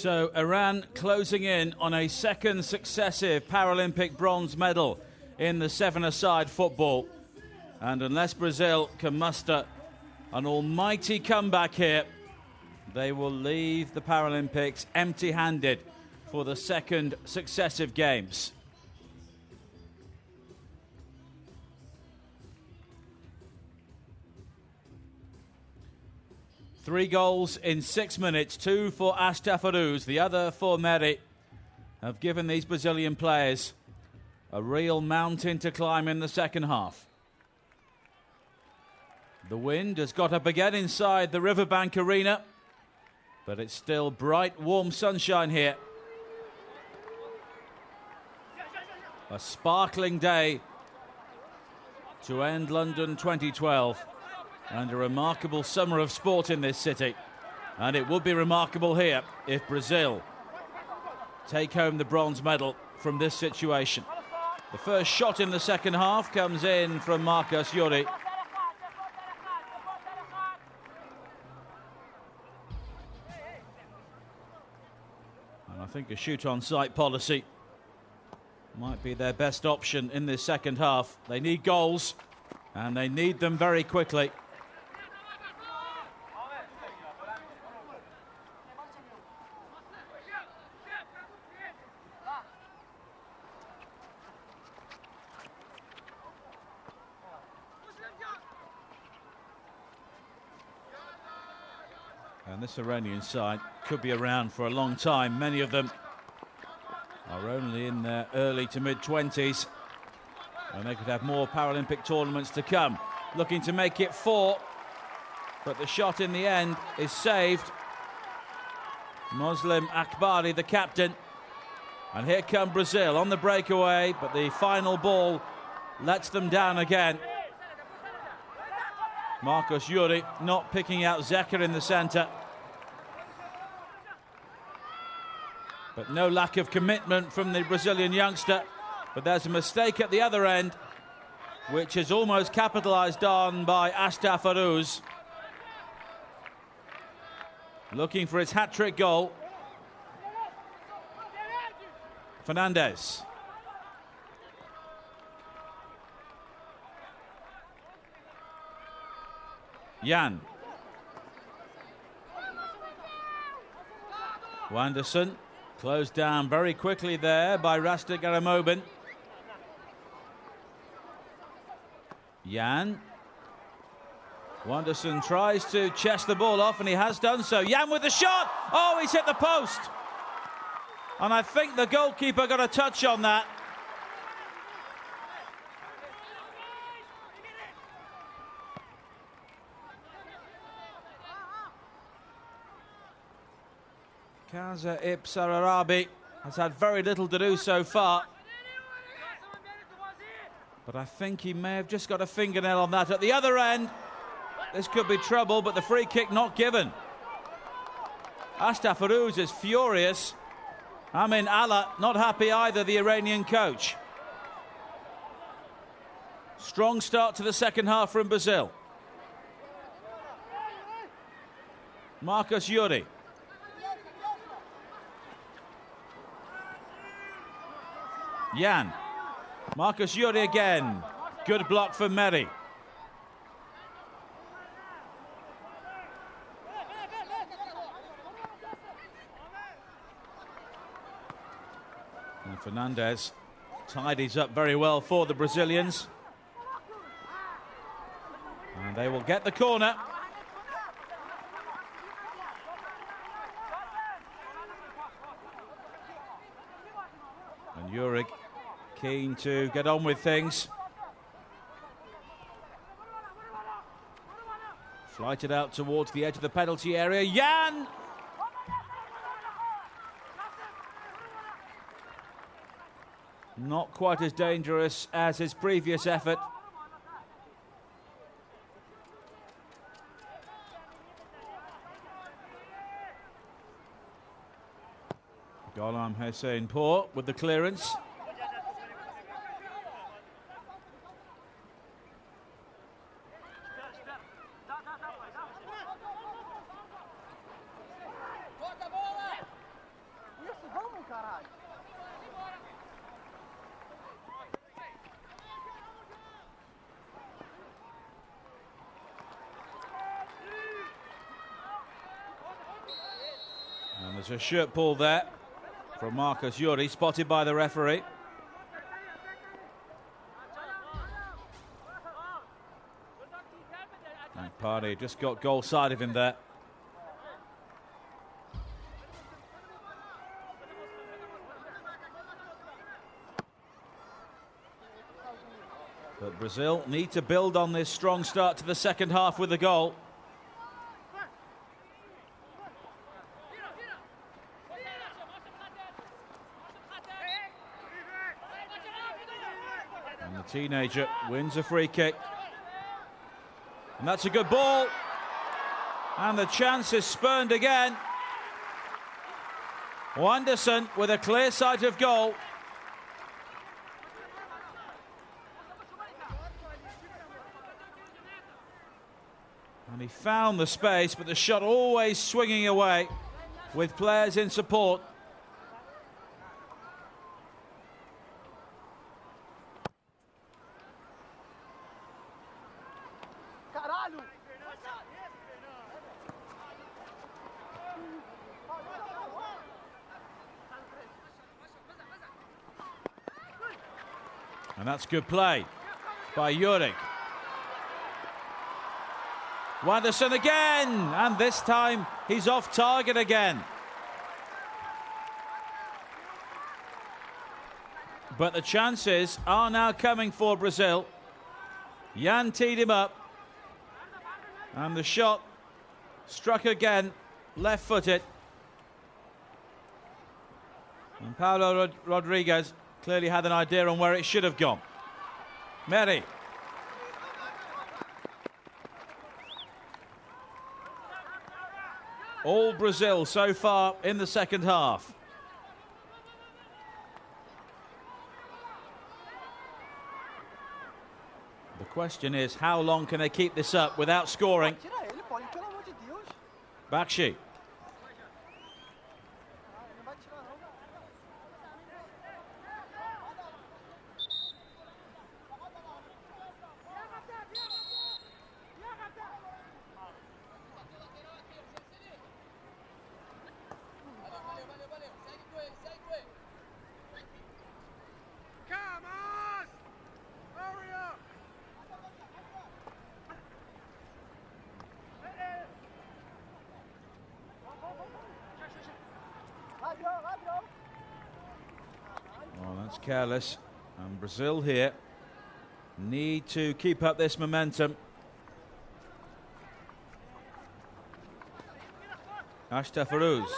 So Iran closing in on a second successive Paralympic bronze medal in the seven-a-side football. And unless Brazil can muster an almighty comeback here, they will leave the Paralympics empty-handed for the second successive games. Three goals in 6 minutes, two for Astafaruz, the other for Meri, have given these Brazilian players a real mountain to climb in the second half. The wind has got up again inside the Riverbank Arena, but it's still bright, warm sunshine here. A sparkling day to end London 2012. And a remarkable summer of sport in this city. And it would be remarkable here if Brazil take home the bronze medal from this situation. The first shot in the second half comes in from Marcus Yuri. And I think a shoot-on-sight policy might be their best option in this second half. They need goals, and they need them very quickly. And this Iranian side could be around for a long time. Many of them are only in their early to mid-20s. And they could have more Paralympic tournaments to come. Looking to make it 4. But the shot in the end is saved. Muslim Akbari, the captain. And here come Brazil on the breakaway. But the final ball lets them down again. Marcos Yuri not picking out Zeca in the centre. But no lack of commitment from the Brazilian youngster. But there's a mistake at the other end, which is almost capitalised on by Astafaruz. Looking for his hat-trick goal. Fernandez. Jan. Wanderson closed down very quickly there by Rasta Garamobin. Jan. Wanderson tries to chest the ball off, and he has done so. Jan with the shot. Oh, he's hit the post. And I think the goalkeeper got a touch on that. Kaza Ipsararabi has had very little to do so far. But I think he may have just got a fingernail on that. At the other end, this could be trouble, but the free kick not given. Astafaruz is furious. Amin Allah not happy either, the Iranian coach. Strong start to the second half from Brazil. Marcos Yuri. Jan. Marcos Yuri again. Good block for Meri. And Fernandez tidies up very well for the Brazilians. And they will get the corner. And Juric keen to get on with things. Flighted out towards the edge of the penalty area. Jan! Not quite as dangerous as his previous effort. Gholam Hussein-Pour with the clearance. And there's a shirt pull there from Marcos Yuri, spotted by the referee. And Party just got goal side of him there. But Brazil need to build on this strong start to the second half with a goal. And the teenager wins a free kick. And that's a good ball. And the chance is spurned again. Wanderson with a clear sight of goal. And he found the space, but the shot always swinging away with players in support. And that's good play by Juric. Wanderson again, and this time he's off target again. But the chances are now coming for Brazil. Jan teed him up, and the shot struck again, left-footed. And Paulo Rodriguez clearly had an idea on where it should have gone. Meri. All Brazil so far in the second half. The question is, how long can they keep this up without scoring? Bakshi. Oh, that's careless. And Brazil here need to keep up this momentum. Ashtafaruz.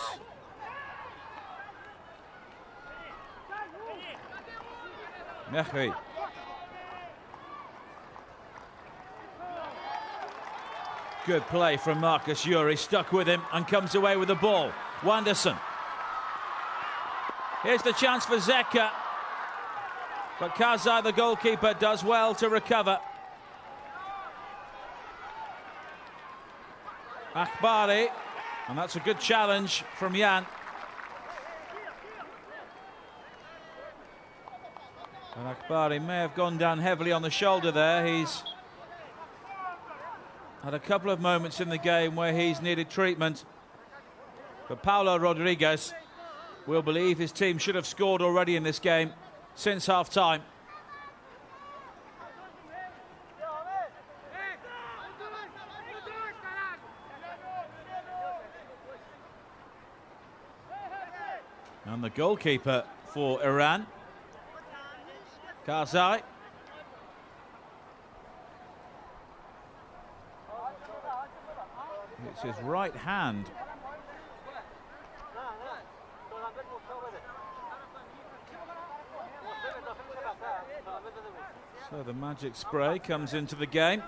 Mehri. Good play from Marcus Yuri, stuck with him and comes away with the ball. Wanderson. Here's the chance for Zeka. But Kazai, the goalkeeper, does well to recover. Akbari. And that's a good challenge from Jan. And Akbari may have gone down heavily on the shoulder there. He's had a couple of moments in the game where he's needed treatment. But Paulo Rodriguez will believe his team should have scored already in this game since half-time. And the goalkeeper for Iran, Karzai. It's his right hand. So the magic spray comes into the game.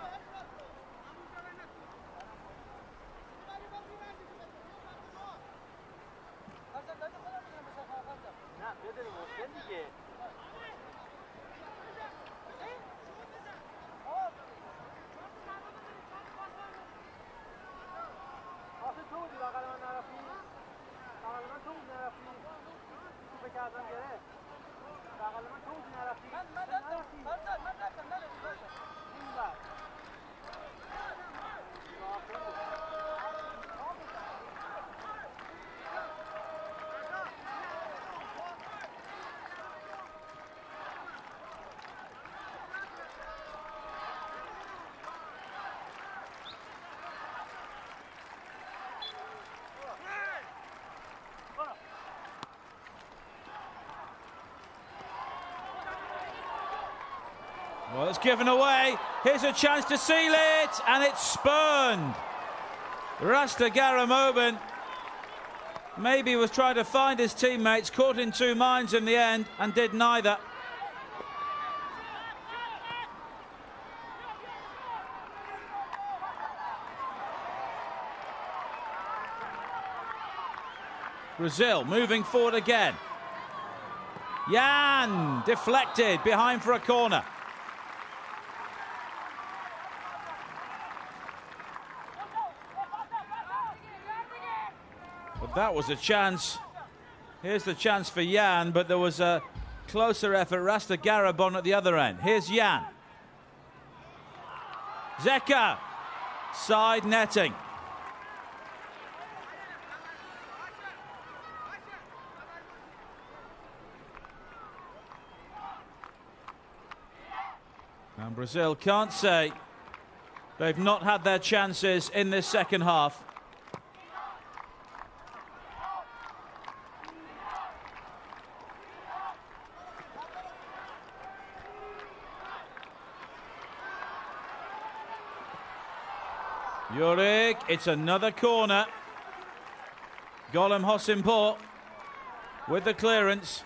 Well, it's given away. Here's a chance to seal it, and it's spurned. Rastagara Moban maybe was trying to find his teammates, caught in two minds in the end, and did neither. Brazil moving forward again. Jan deflected behind for a corner. But that was a chance. Here's the chance for Jan, but there was a closer effort. Rasta Garabon at the other end. Here's Jan. Zeka. Side netting. And Brazil can't say they've not had their chances in this second half. Yurik, it's another corner. Golem Hosimpor with the clearance.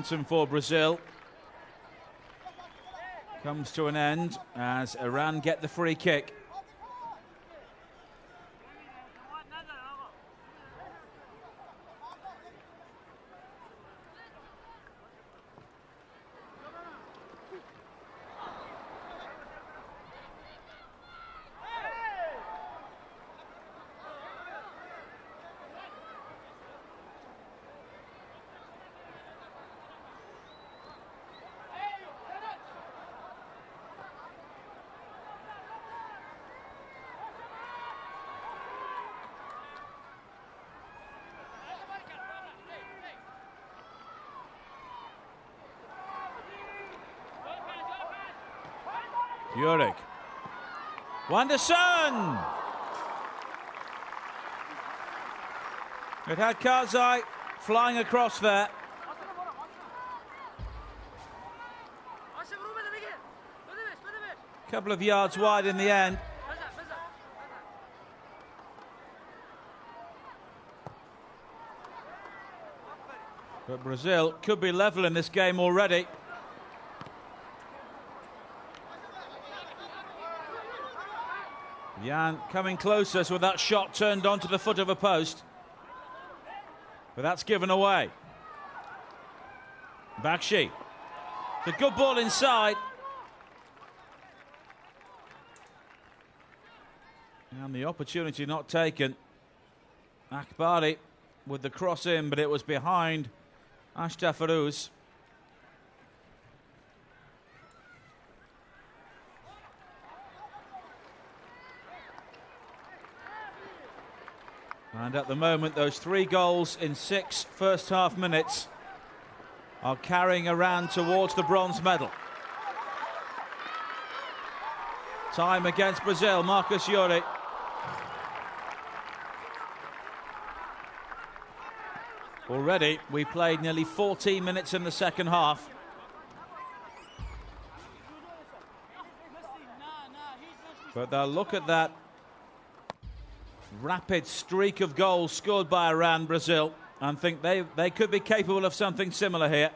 momentum for Brazil comes to an end as Iran get the free kick. Jurek. Wanderson! It had Karzai flying across there. Couple of yards wide in the end. But Brazil could be level in this game already. Jan coming closer with that shot turned onto the foot of a post. But that's given away. Bakshi. It's a good ball inside. And the opportunity not taken. Akbari with the cross in, but it was behind Ashtafaruz. And at the moment, those 3 goals in 6 first-half minutes are carrying Iran towards the bronze medal. Time against Brazil, Marcus Yuri. Already, we played nearly 14 minutes in the second half. But they'll look at that rapid streak of goals scored by Iran, Brazil, and think they could be capable of something similar here.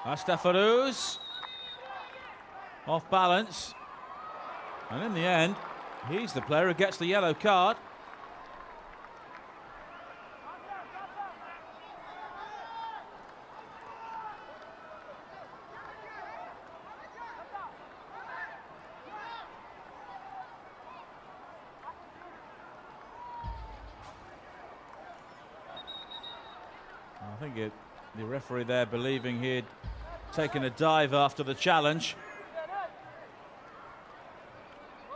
Astafaruz off balance, and in the end he's the player who gets the yellow card. I think the referee there believing he'd taken a dive after the challenge.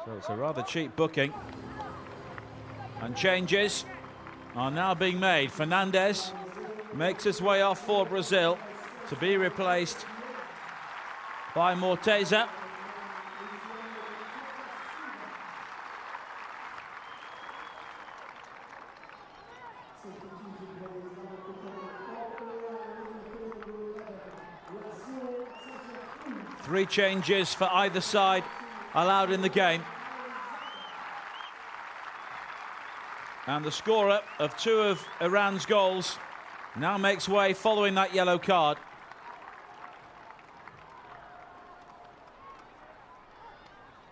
So it's a rather cheap booking. And changes are now being made. Fernandez makes his way off for Brazil to be replaced by Morteza. Three changes for either side allowed in the game. And the scorer of 2 of Iran's goals now makes way following that yellow card.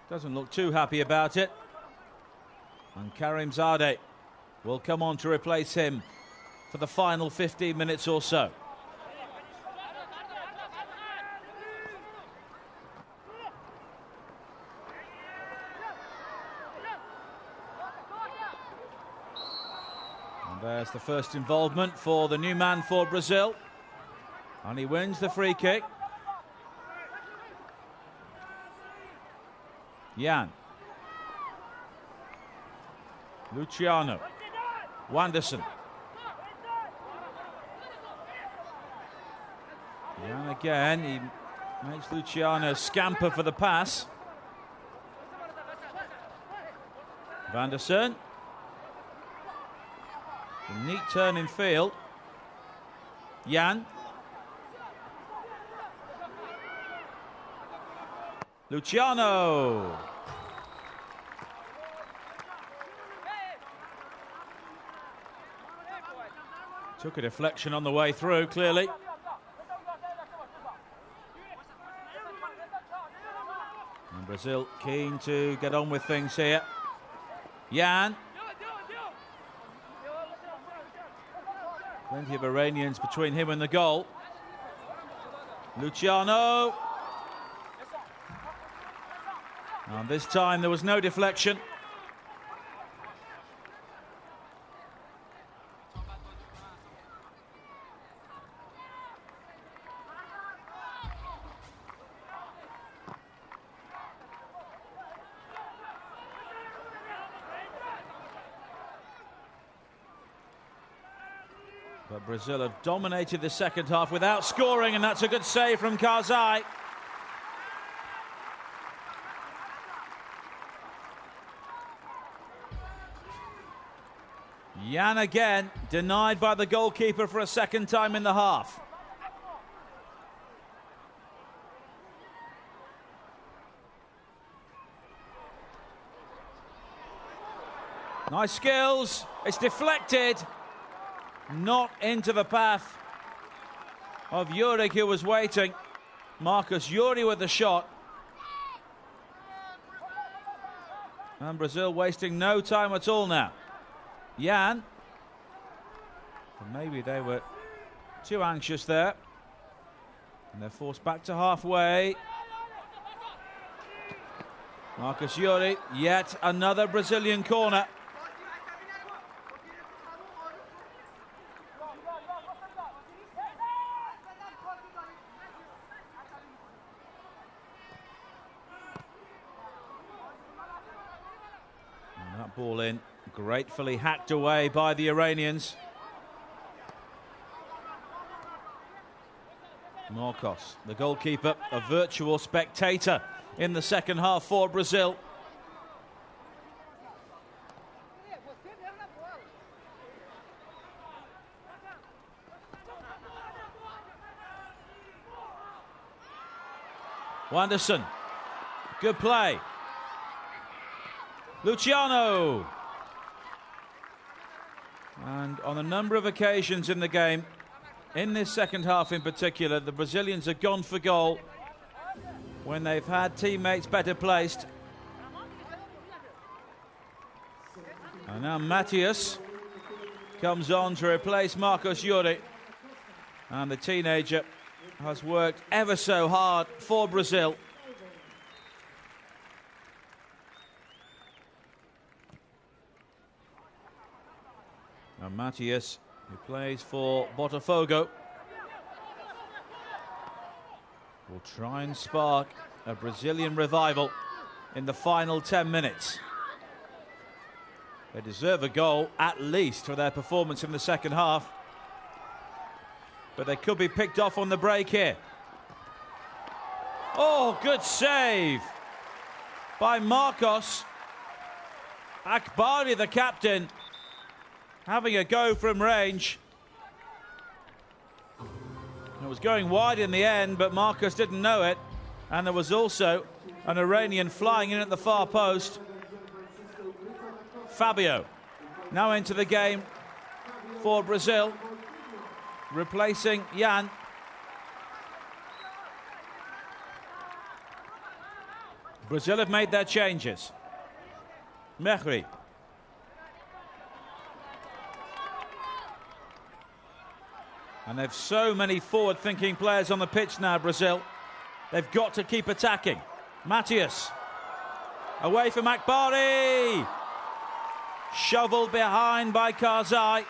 Doesn't look too happy about it. And Karim Zadeh will come on to replace him for the final 15 minutes or so. There's the first involvement for the new man for Brazil. And he wins the free kick. Jan. Luciano. Wanderson. Jan again. He makes Luciano scamper for the pass. Wanderson. A neat turn in field. Jan. Luciano. Took a deflection on the way through, clearly. And Brazil keen to get on with things here. Jan. Plenty of Iranians between him and the goal. Luciano. And this time there was no deflection. But Brazil have dominated the second half without scoring, and that's a good save from Karzai. Jan again, denied by the goalkeeper for a second time in the half. Nice skills, it's deflected. Not into the path of Juric, who was waiting. Marcus Juri with the shot. And Brazil wasting no time at all now. Jan. Maybe they were too anxious there. And they're forced back to halfway. Marcus Juri, yet another Brazilian corner. Ball in, gratefully hacked away by the Iranians. Marcos, the goalkeeper, a virtual spectator in the second half for Brazil. Wanderson, good play. Luciano. And on a number of occasions in the game, in this second half in particular, the Brazilians have gone for goal when they've had teammates better placed. And now Matthias comes on to replace Marcos Juri. And the teenager has worked ever so hard for Brazil. And Matthias, who plays for Botafogo, will try and spark a Brazilian revival in the final 10 minutes. They deserve a goal, at least, for their performance in the second half. But they could be picked off on the break here. Oh, good save by Marcos. Akbari, the captain, having a go from range. It was going wide in the end, but Marcus didn't know it. And there was also an Iranian flying in at the far post. Fabio now into the game for Brazil, replacing Jan. Brazil have made their changes. Mehri. And they've so many forward-thinking players on the pitch now, Brazil. They've got to keep attacking. Matthias. Away from Akbari. Shoveled behind by Karzai.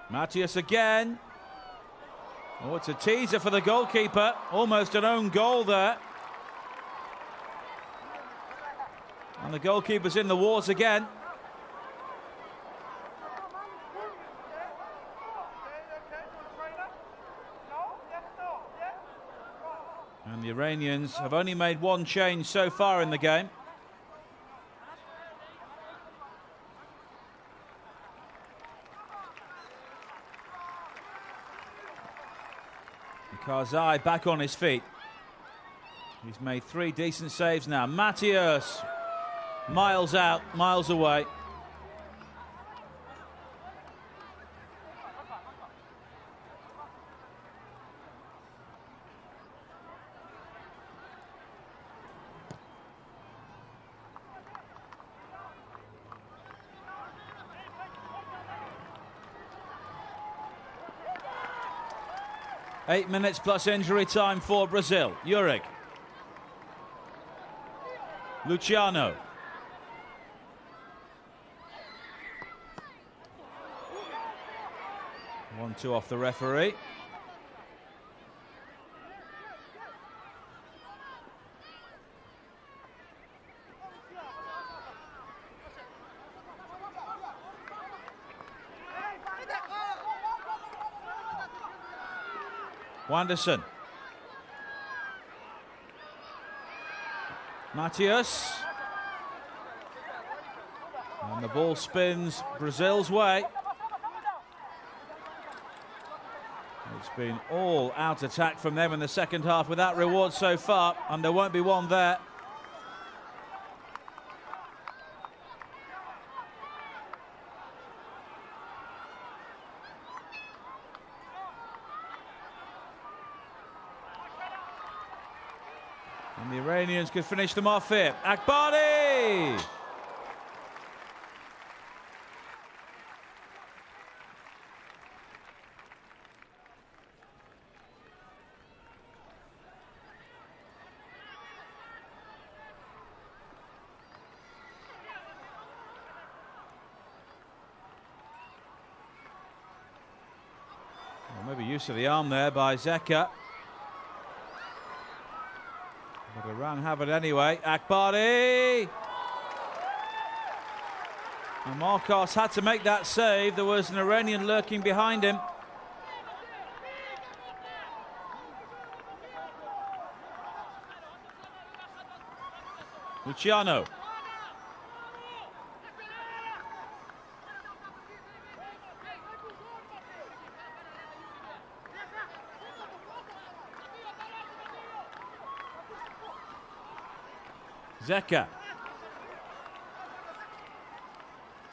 Matthias again. Oh, it's a teaser for the goalkeeper. Almost an own goal there. And the goalkeeper's in the wars again. And the Iranians have only made one change so far in the game. Karzai back on his feet. He's made 3 decent saves now. Matthias. miles out, miles away. Eight minutes plus injury time for Brazil. Juric. Luciano. One, two off the referee. Wanderson. Matthias. And the ball spins Brazil's way. It's been all out attack from them in the second half without reward so far, and there won't be one there. And the Iranians could finish them off here. Akbari! Well, maybe use of the arm there by Zeka. But Iran have it anyway. Akbari! And Marcos had to make that save. There was an Iranian lurking behind him. Luciano. Zeka.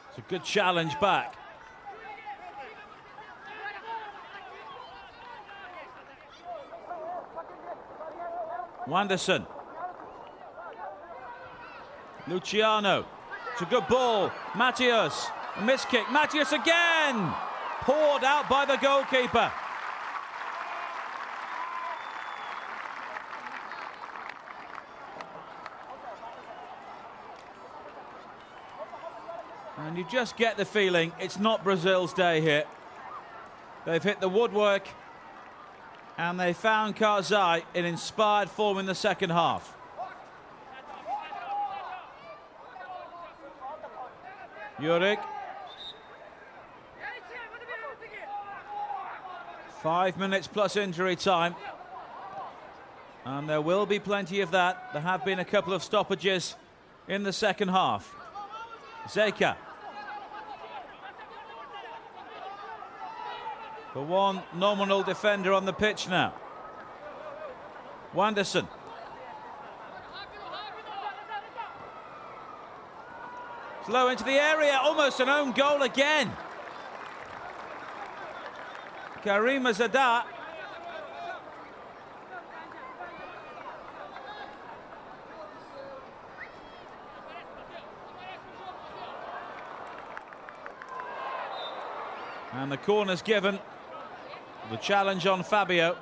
It's a good challenge back. Wanderson. Luciano. It's a good ball. Matthias. A miss kick. Matthias again. Poured out by the goalkeeper. And you just get the feeling it's not Brazil's day here. They've hit the woodwork and they found Karzai in inspired form in the second half. Juric. 5 minutes plus injury time. And there will be plenty of that. There have been a couple of stoppages in the second half. Zeka. For one nominal defender on the pitch now. Wanderson. Slow into the area, almost an own goal again. Karim Azada. And the corner's given. The challenge on Fabio.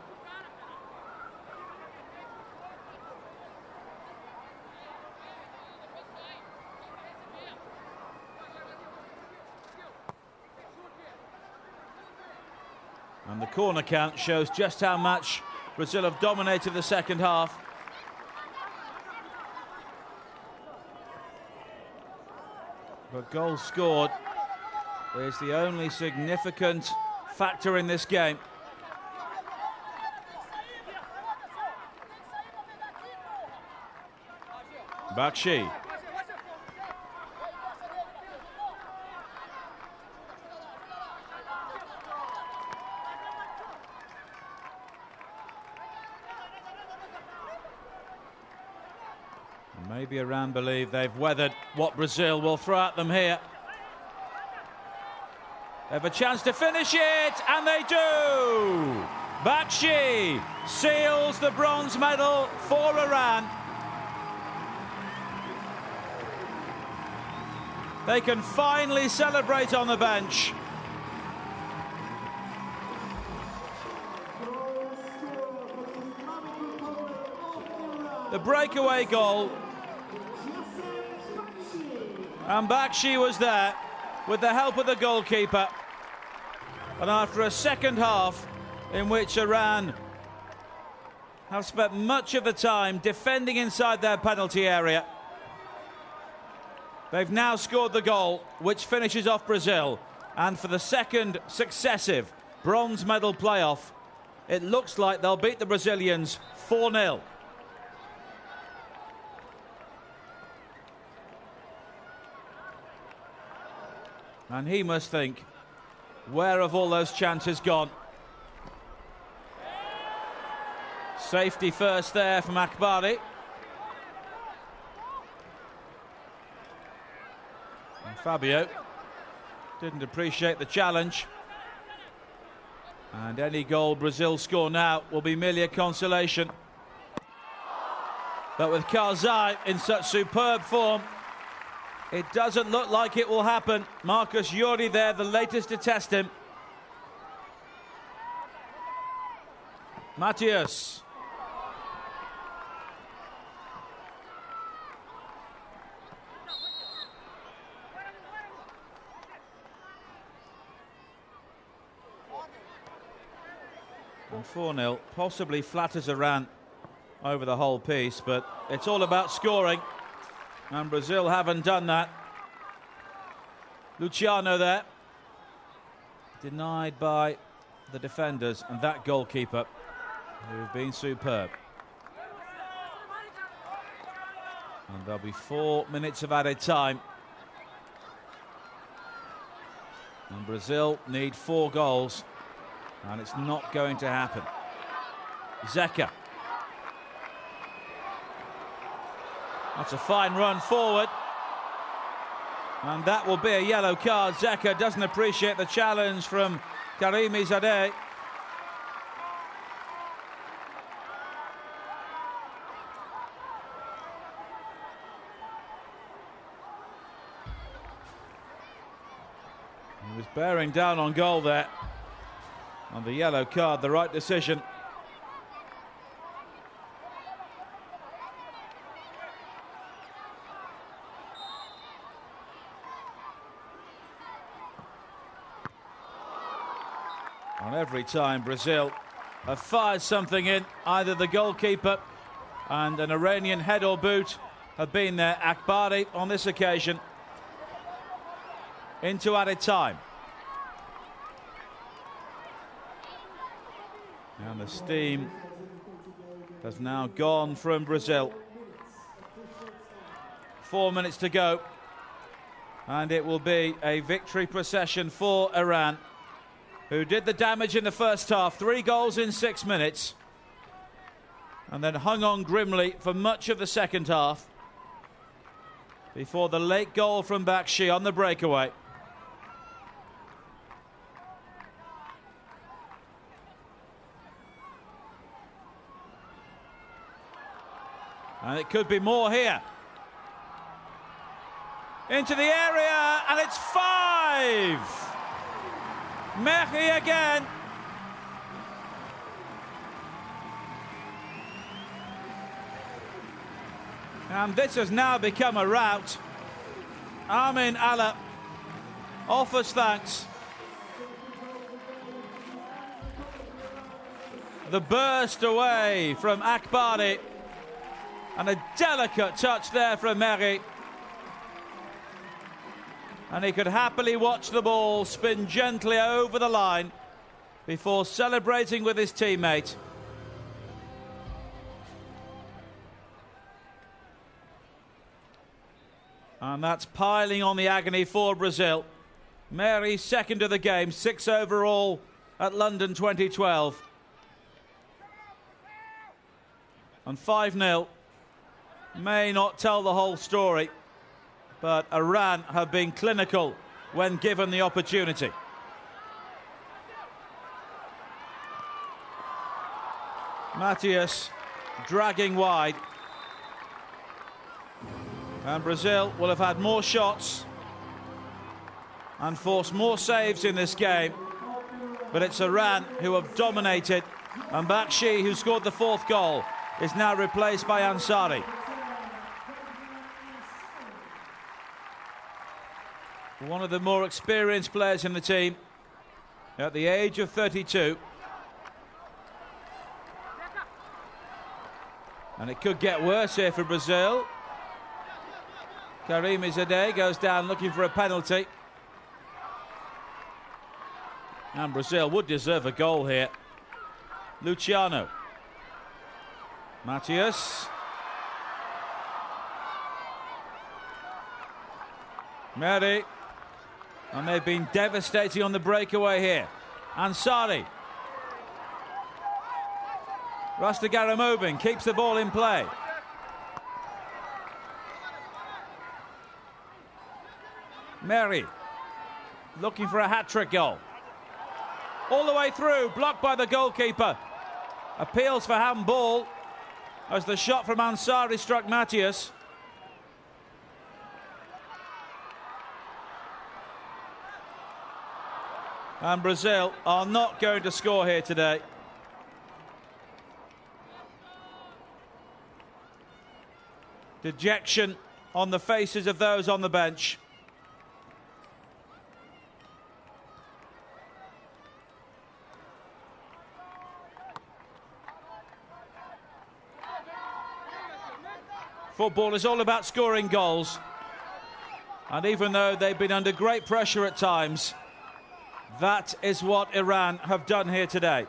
And the corner count shows just how much Brazil have dominated the second half. But goals scored is the only significant factor in this game. Bakshi. Maybe Iran believe they've weathered what Brazil will throw at them here. They have a chance to finish it, and they do! Bakshi seals the bronze medal for Iran. They can finally celebrate on the bench. The breakaway goal. And Bakshi was there with the help of the goalkeeper. And after a second half in which Iran have spent much of the time defending inside their penalty area, they've now scored the goal which finishes off Brazil. And for the second successive bronze medal playoff, it looks like they'll beat the Brazilians 4-0. And he must think, where have all those chances gone? Safety first there from Akbari. And Fabio didn't appreciate the challenge. And any goal Brazil score now will be merely a consolation. But with Karzai in such superb form, it doesn't look like it will happen. Marcus Yuri there, the latest to test him. Matthias. And 4-0 possibly flatters Iran over the whole piece, but it's all about scoring. And Brazil haven't done that. Luciano there. Denied by the defenders and that goalkeeper, who've been superb. And there'll be 4 minutes of added time. And Brazil need 4 goals. And it's not going to happen. Zeka. That's a fine run forward. And that will be a yellow card. Zeka doesn't appreciate the challenge from Karimi Zadeh. He was bearing down on goal there. On the yellow card, the right decision. And every time Brazil have fired something in, either the goalkeeper and an Iranian head or boot have been there. Akbari on this occasion into added time. And the steam has now gone from Brazil. 4 minutes to go. And it will be a victory procession for Iran, who did the damage in the first half. 3 goals in 6 minutes. And then hung on grimly for much of the second half before the late goal from Bakshi on the breakaway. And it could be more here. Into the area, and it's 5. Mehri again. And this has now become a rout. Amin Allah offers thanks. The burst away from Akbari. And a delicate touch there from Mehri. And he could happily watch the ball spin gently over the line before celebrating with his teammate. And that's piling on the agony for Brazil. Mehri, second of the game, 6 overall at London 2012. And 5-0. may not tell the whole story, but Iran have been clinical when given the opportunity. Matthias dragging wide. And Brazil will have had more shots and forced more saves in this game. But it's Iran who have dominated. And Bakshi, who scored the 4th goal, is now replaced by Ansari. One of the more experienced players in the team at the age of 32. And it could get worse here for Brazil. Karim Izadeh goes down looking for a penalty. And Brazil would deserve a goal here. Luciano. Matthias. Meri. And they've been devastating on the breakaway here. Ansari. Rastagaramobin keeps the ball in play. Meri looking for a hat-trick goal. All the way through, blocked by the goalkeeper. Appeals for handball as the shot from Ansari struck Matthias. And Brazil are not going to score here today. Dejection on the faces of those on the bench. Football is all about scoring goals. And even though they've been under great pressure at times, that is what Iran have done here today.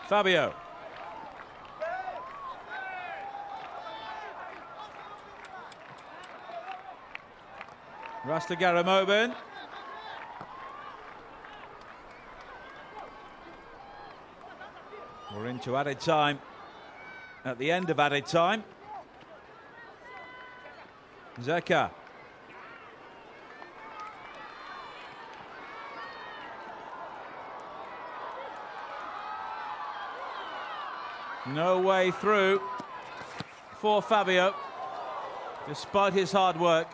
Fabio. Rastagaramobin. We're into added time. At the end of added time. Zeka. No way through for Fabio, despite his hard work.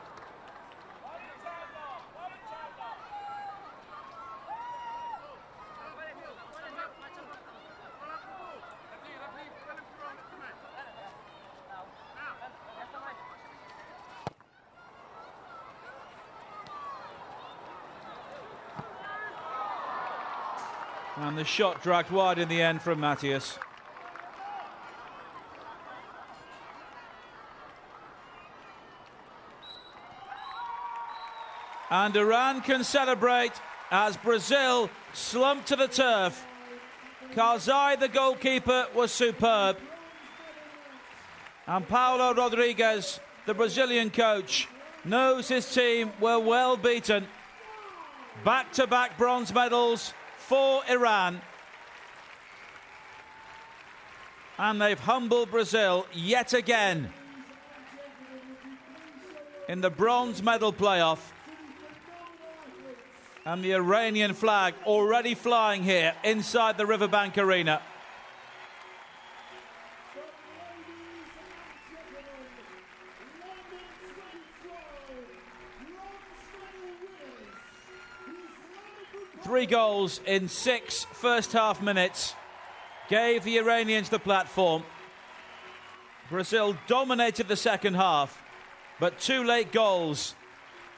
And the shot dragged wide in the end from Matthias. And Iran can celebrate as Brazil slumped to the turf. Karzai, the goalkeeper, was superb. And Paulo Rodrigues, the Brazilian coach, knows his team were well beaten. Back-to-back bronze medals for Iran. And they've humbled Brazil yet again in the bronze medal playoff. And the Iranian flag already flying here inside the Riverbank Arena. Three goals in 6 first-half minutes gave the Iranians the platform. Brazil dominated the second half, but 2 late goals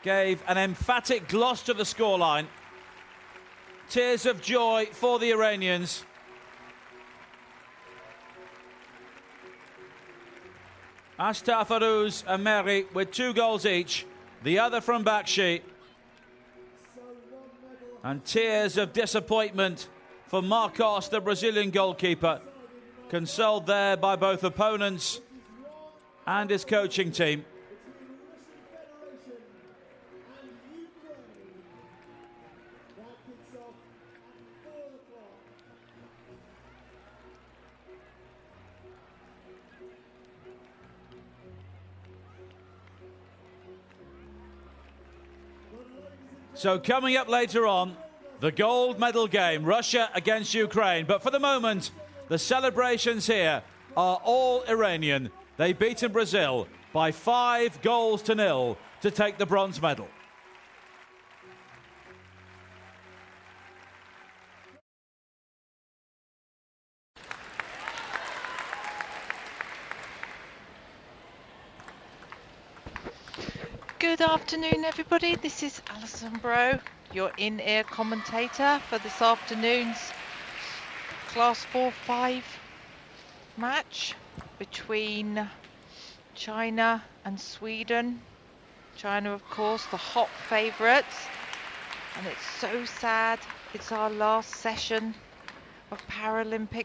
gave an emphatic gloss to the scoreline. Tears of joy for the Iranians. Astafaruz and Meri with 2 goals each, the other from Bakshi. And tears of disappointment for Marcos, the Brazilian goalkeeper, consoled there by both opponents and his coaching team. So coming up later on, the gold medal game, Russia against Ukraine. But for the moment, the celebrations here are all Iranian. They've beaten Brazil by 5-0 to take the bronze medal. Good afternoon, everybody. This is Alison Bro, your in-ear commentator for this afternoon's Class 4-5 match between China and Sweden. China, of course, the hot favourites. And it's so sad. It's our last session of Paralympic